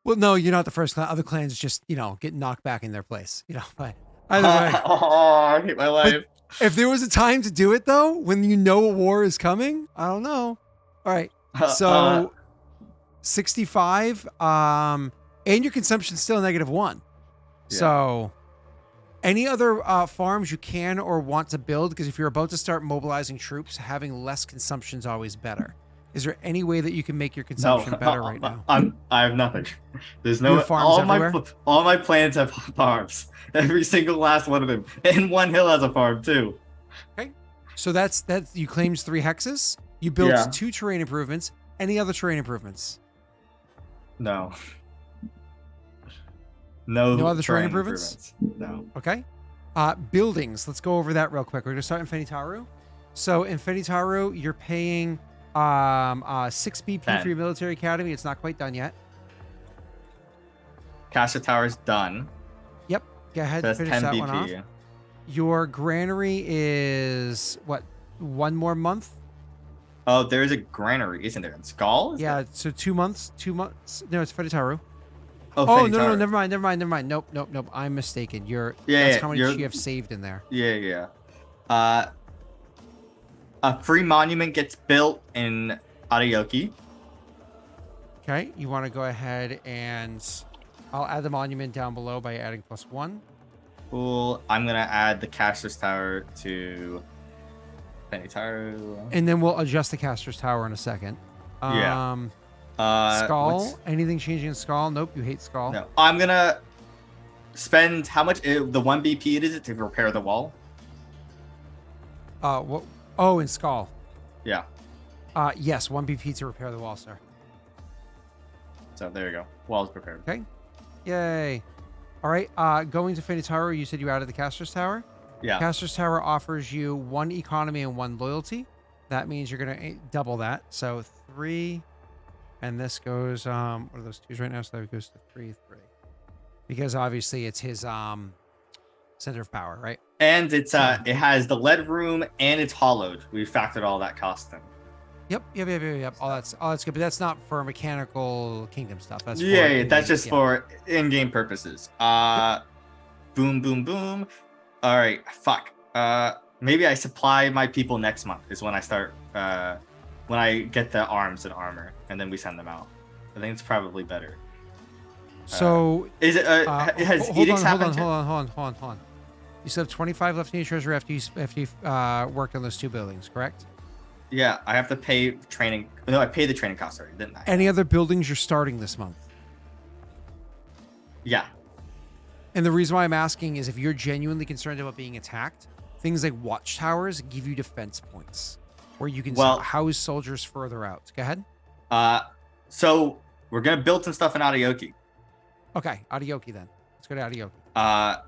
Well, no, you're not the first clan. Other clans just, get knocked back in their place. But either way. Oh, I hate my life. If there was a time to do it though, when you know a war is coming, I don't know. All right. So 65, and your consumption's still -1. Yeah. So any other farms you can or want to build, because if you're about to start mobilizing troops, having less consumption is always better. Is there any way that you can make your consumption better right now? I have nothing. There's no You have farms everywhere? all my plans have farms. Every single last one of them. And 1 hill has a farm too. Okay. So that's you claimed 3 hexes. You built Yeah. 2 terrain improvements. Any other terrain improvements? No. No other terrain improvements? No. Okay. Buildings. Let's go over that real quick. We're gonna start in Fenitaru. So in Fenitaru, you're paying 6 BP 10. for your military academy. It's not quite done yet. Castle Tower's done. Yep. Go ahead. So that's Finish 10 that one off. BP. Your granary is what? 1 more month? Oh, there's a granary, isn't there? In Skull? Yeah. So 2 months. 2 months. No, it's Fenitaru. Oh, Oh Fenny no, Tower. never mind. Nope. I'm mistaken. Yeah, That's yeah, how many you're- you have saved in there. Yeah. A free monument gets built in Ariyoki. Okay. You want to go ahead and I'll add the monument down below by adding +1. Cool. I'm gonna add the Caster's Tower to Fenitaru. And then we'll adjust the caster's tower in a second. Yeah. Skull. what's- Anything changing in Skull? Nope. You hate Skull. No, I'm gonna spend how much? The 1 BP it is to repair the wall. What? Oh, in Skull. Yeah. Yes. 1 BP to repair the wall, sir. So there you go. Wall's prepared. Okay. Yay. All right. Going to Fenitaru, you said you added the caster's tower. Yeah. Caster's Tower offers you 1 economy and 1 loyalty. That means you're going to double that. So 3. And this goes, what are those 2s right now? So that goes to 3, 3. Because obviously it's his center of power, right? And it's it has the lead room and it's hollowed. We factored all that cost in. Yep. All that's good. But that's not for mechanical kingdom stuff. That's for Yeah, in-game, that's just yeah. for in-game purposes. Boom. All right, fuck. Maybe I supply my people next month is when I start. When I get the arms and armor, and then we send them out. I think it's probably better. So Is it? Has hold edicts on. happened? Hold on. You still have 25 left in your treasury after you worked on those 2 buildings, correct? Yeah, I have to pay training. No, I paid the training cost already, didn't I? Any other buildings you're starting this month? Yeah. And the reason why I'm asking is if you're genuinely concerned about being attacked, things like watchtowers give you defense points where you can house soldiers further out. Go ahead. So we're gonna build some stuff in Ariyoki. Okay, Ariyoki then. Let's go to Ariyoki.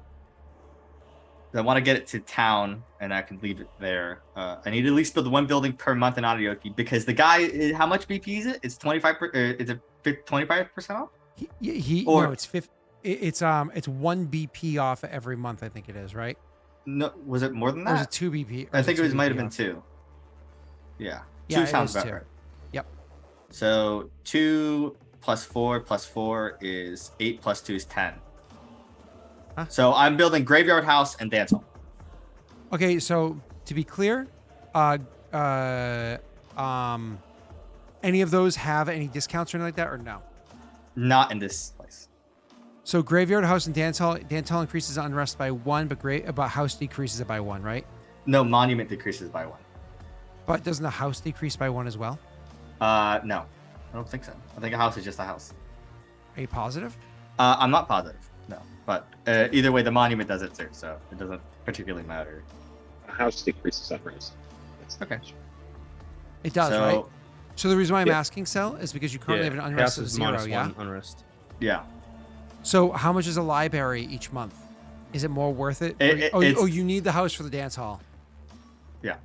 I want to get it to town, and I can leave it there. I need to at least build 1 building per month in Ariyoki because the guy, how much BP is it? It's 25. Is it 25% off? No, it's 50. It's 1 BP off every month. I think it is, right? No, was it more than that? Or is it 2 BP? I think it 2 might have BP been off? 2. Yeah, 2 Yeah, it sounds is about 2. right. Yep. So 2 plus 4 plus 4 is 8 plus 2 is 10. Huh? So I'm building graveyard house and dance hall. Okay, so to be clear, any of those have any discounts or anything like that, or no? Not in this place. So graveyard house and dance hall increases unrest by 1, but house decreases it by 1, right? No, monument decreases by 1. But doesn't the house decrease by 1 as well? No, I don't think so. I think a house is just a house. Are you positive? I'm not positive. No, but either way, the monument does it too, so it doesn't particularly matter. A house decreases unrest. Okay. It does, So- right? So the reason why I'm Yeah. asking, Cell, is because you currently have an unrest of House is 0, minus yeah? 1 unrest. Yeah. So how much is a library each month? Is it more worth it? It's- You need the house for the dance hall. Yeah.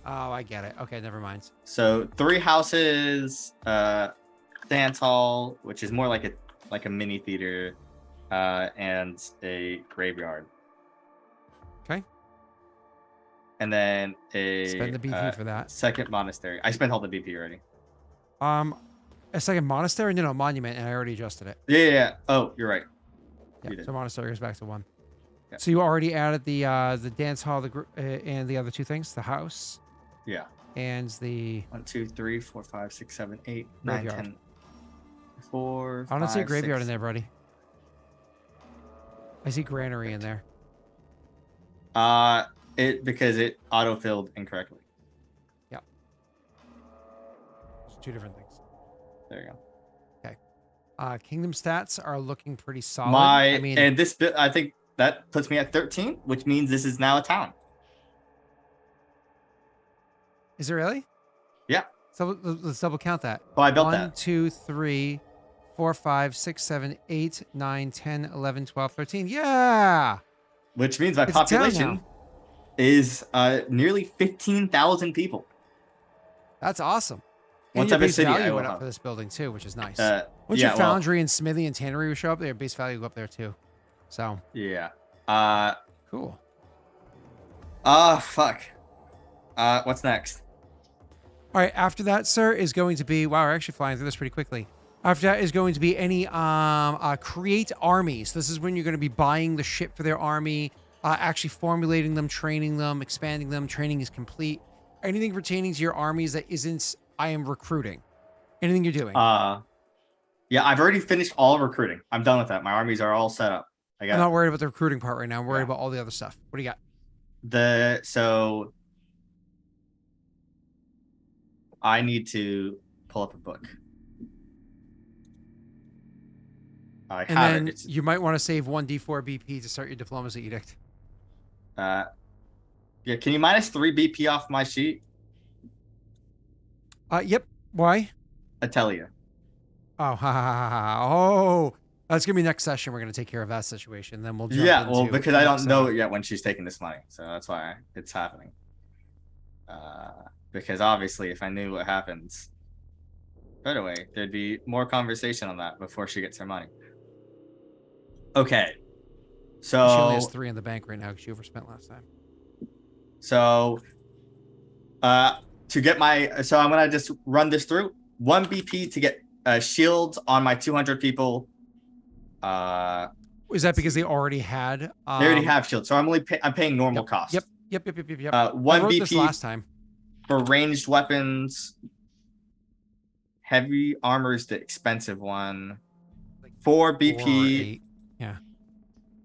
Oh, I get it. Okay, never mind. So 3 houses, dance hall, which is more like a mini theater, and a graveyard. Okay. And then a Spend the BP for that. second monastery. I spent all the BP already. A second monastery? No, monument, and I already adjusted it. Yeah. Oh, you're right. You Yeah, did. so monastery goes back to 1. Yeah. So you already added the dance hall, and the other 2 things, the house Yeah. and the. 1, 2, 3, 4, 5, 6, 7, 8, 9, Graveyard. 10. 4. I don't see a 5, graveyard 6. in there, buddy. I see granary in there. Because it auto-filled incorrectly. It's 2 different things. There you go. Kingdom stats are looking pretty solid. I mean, and this bit, I think that puts me at 13, which means this is now a town. is it really? Yeah. So let's double count that. Oh, I built 1, that. 2, 3, 4, 5, 6, 7, 8, 9, 10, 11, 12, 13. Yeah. Which means my It's a town population now. is nearly 15,000 people. That's awesome. And Once your I'm a base city, I value will went up have. for this building too, which is nice. Once Yeah, your well, foundry and smithy and tannery will show up, their base value will go up there too. So yeah. cool. Fuck. What's next? All right, after that, sir, is going to be wow, we're actually flying through this pretty quickly. After that is going to be any create armies. This is when you're going to be buying the ship for their army, actually formulating them, training them, expanding them. Training is complete. Anything pertaining to your armies that isn't, I am recruiting. Anything you're doing. Yeah, I've already finished all recruiting. I'm done with that. My armies are all set up. I'm not worried about the recruiting part right now. I'm worried about all the other stuff. What do you got? So I need to pull up a book. And then you might want to save 1d4 BP to start your diplomacy edict. Yeah, can you minus 3 BP off my sheet? Yep. Why? Atelia. Oh, ha ha ha ha. Oh, that's gonna be next session. We're gonna take care of that situation. Then we'll jump Well, into because I don't next know session. yet when she's taking this money, so that's why it's happening. Because obviously, if I knew what happens right away, there'd be more conversation on that before she gets her money. Okay, so She only has 3 in the bank right now because she overspent last time. So, to get so I'm gonna just run this through. 1 BP to get shields on my 200 people. Is that because they already had? They already have shields, so I'm paying normal cost. Yep. 1 I wrote this BP last time. for ranged weapons. Heavy armor is the expensive one. 4 BP 4 or 8. Yeah.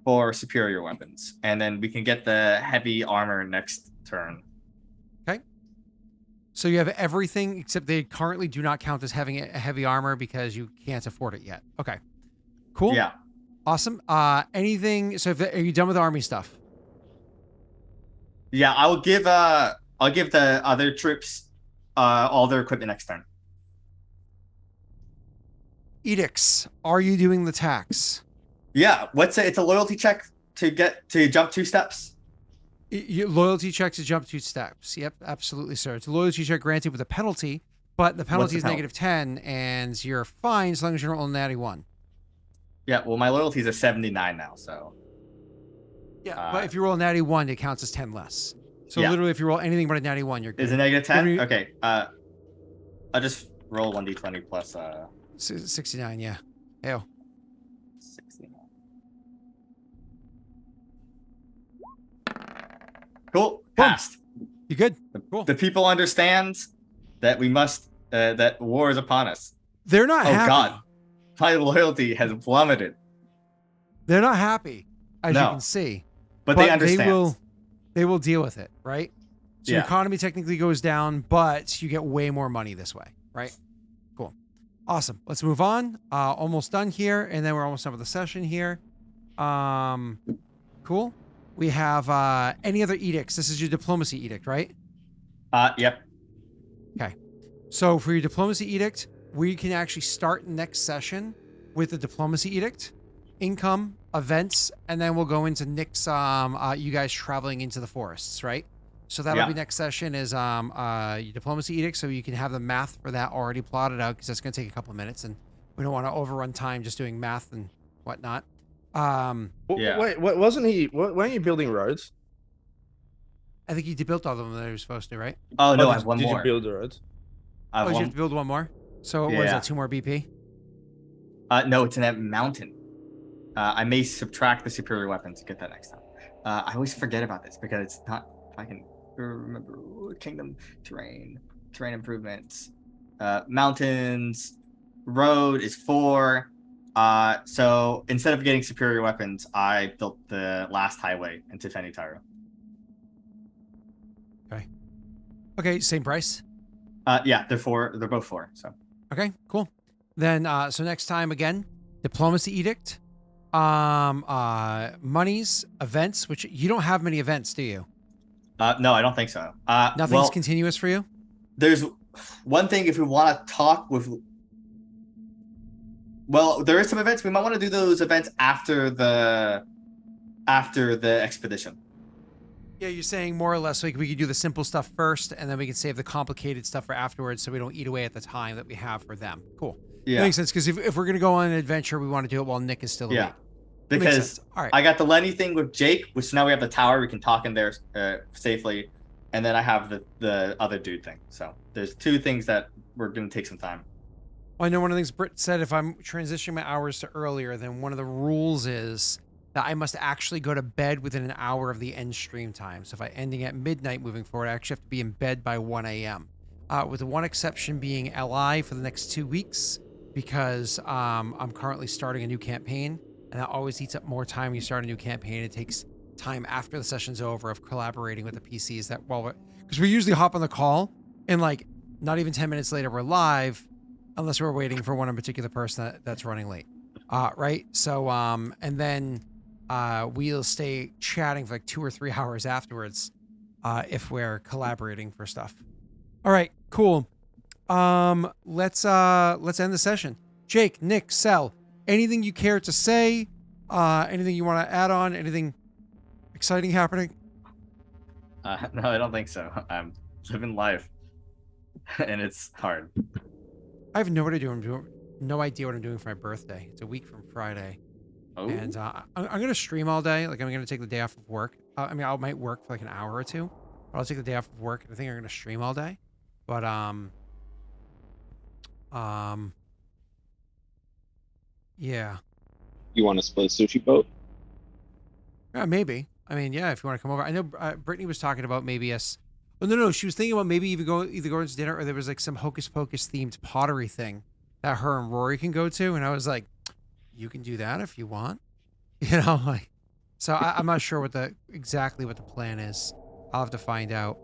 for superior weapons, and then we can get the heavy armor next turn. Okay. So you have everything except they currently do not count as having a heavy armor because you can't afford it yet. Okay. Cool. Yeah. Awesome. Anything? So, are you done with army stuff? Yeah, I'll give the other troops all their equipment next turn. Edicts. Are you doing the tax? Yeah, it's a loyalty check to jump 2 steps. Your loyalty check to jump 2 steps. Yep, absolutely, sir. It's a loyalty check granted with a penalty, but the penalty is penalty? -10, and you're fine as long as you don't roll a natty 1. Yeah, well, my loyalty is a 79 now, so. Yeah, but if you roll a natty 1, it counts as 10 less. So Yeah. literally, if you roll anything but a natty 1, you're good. Is it -10? Maybe- Okay. I'll just roll 1d20 plus 69, yeah. Ew. 69. Cool. Passed. You good? Cool. The people understand that we must that war is upon us. They're not Oh happy. God, my loyalty has plummeted. They're not happy, as you No. can see. But they understand. They will deal with it, right? So your Yeah. economy technically goes down, but you get way more money this way, right? Cool. Awesome. Let's move on. Almost done here, and then we're almost done with the session here. Cool. We have any other edicts? This is your diplomacy edict, right? Yep. Okay. So for your diplomacy edict, we can actually start next session with the diplomacy edict, income, events, and then we'll go into Nick's you guys traveling into the forests, right? So that'll be next session is your diplomacy edict, so you can have the math for that already plotted out because that's going to take a couple of minutes, and we don't want to overrun time just doing math and whatnot. Yeah. Wait, wasn't he? Weren't you building roads? I think he built all of them that he was supposed to, right? Oh no, I Did- have one did more. you build the roads? I have You one. have to build one more. So what is Yeah. that? 2 more BP? No, it's in that mountain. I may subtract the superior weapon to get that next time. I always forget about this because it's not. If I can remember, kingdom terrain improvements, mountains, road is 4. So instead of getting superior weapons, I built the last highway into Fenitaro. Okay, same price. Yeah, they're 4. They're both 4. So Okay, cool. Then so next time again, diplomacy edict, monies, events, which you don't have many events, do you? no, I don't think so. Nothing's Well, continuous for you? there's one thing if we want to talk with Well, there is some events. We might want to do those events after the expedition. Yeah, you're saying more or less like we could do the simple stuff first, and then we can save the complicated stuff for afterwards, so we don't eat away at the time that we have for them. Cool. Yeah. That makes sense, because if we're gonna go on an adventure, we want to do it while Nick is still awake. Yeah. That makes Because sense. All right. I got the Lenny thing with Jake, which now we have the tower. We can talk in there safely, and then I have the other dude thing. So there's two things that we're gonna take some time. Well, I know one of the things Britt said, if I'm transitioning my hours to earlier, then one of the rules is that I must actually go to bed within an hour of the end stream time. So if I'm ending at midnight moving forward, I actually have to be in bed by 1 a.m. With the one exception being LI for the next 2 weeks, because I'm currently starting a new campaign, and that always eats up more time when you start a new campaign. It takes time after the session's over of collaborating with the PCs that because we usually hop on the call, and like not even 10 minutes later, we're live, unless we're waiting for one particular person that's running late. Right? So, and then we'll stay chatting for like 2 or 3 hours afterwards if we're collaborating for stuff. All right, cool. Let's end the session. Jake, Nick, Sel, anything you care to say? Anything you want to add on? Anything exciting happening? No, I don't think so. I'm living life, and it's hard. I have no idea what I'm doing for my birthday. It's a week from Friday. Oh, And I'm going to stream all day. Like, I'm going to take the day off of work. I mean, I might work for like an hour or two, but I'll take the day off of work. I think I'm going to stream all day. But, yeah. You want to split a sushi boat? Yeah, maybe. I mean, yeah, if you want to come over. I know Brittany was talking about maybe us. Oh, no. She was thinking about maybe either going to dinner, or there was like some Hocus Pocus themed pottery thing that her and Rory can go to. And I was like, you can do that if you want, like, so I'm not sure exactly what the plan is. I'll have to find out.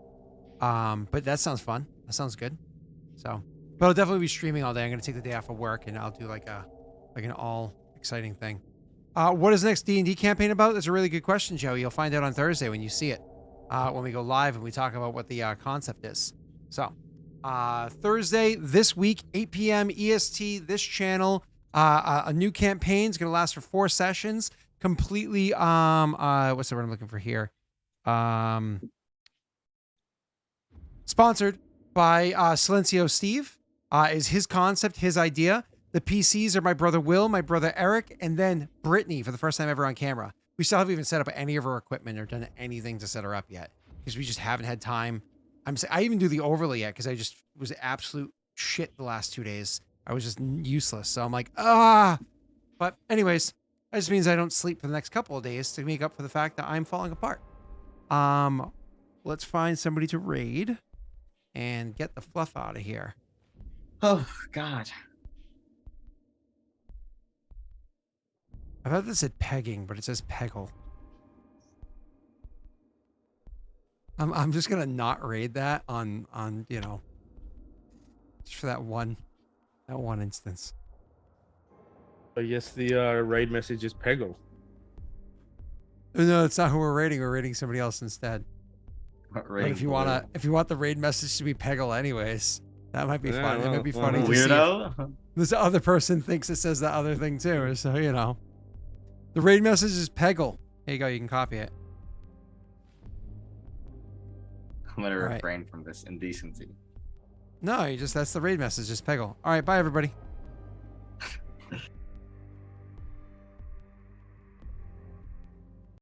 But that sounds fun. That sounds good. So, but I'll definitely be streaming all day. I'm going to take the day off of work, and I'll do like an all exciting thing. What is the next D&D campaign about? That's a really good question, Joey. You'll find out on Thursday when you see it, when we go live and we talk about what the concept is. So, Thursday this week, 8 p.m. EST, this channel. A new campaign is going to last for 4 sessions. Completely, what's the word I'm looking for here? Sponsored by Silencio Steve. Is his concept, his idea. The PCs are my brother Will, my brother Eric, and then Brittany for the first time ever on camera. We still haven't even set up any of her equipment or done anything to set her up yet, because we just haven't had time. I even do the overlay yet because I just was absolute shit the last 2 days. I was just useless. So I'm like, But anyways, that just means I don't sleep for the next couple of days to make up for the fact that I'm falling apart. Let's find somebody to raid and get the fluff out of here. oh God. I thought this said pegging, but it says peggle. I'm just gonna not raid that on just for that one instance. I guess the raid message is Peggle. No, it's not who we're raiding. We're raiding somebody else instead. But Rating if you want the raid message to be peggle anyways, that might be Yeah, fun. It might be funny to see. weirdo. This other person thinks it says that other thing too. So the raid message is peggle. Here you go. You can copy it. I'm gonna All right. refrain from this indecency. No, that's the raid message. Just peggle. All right. Bye, everybody.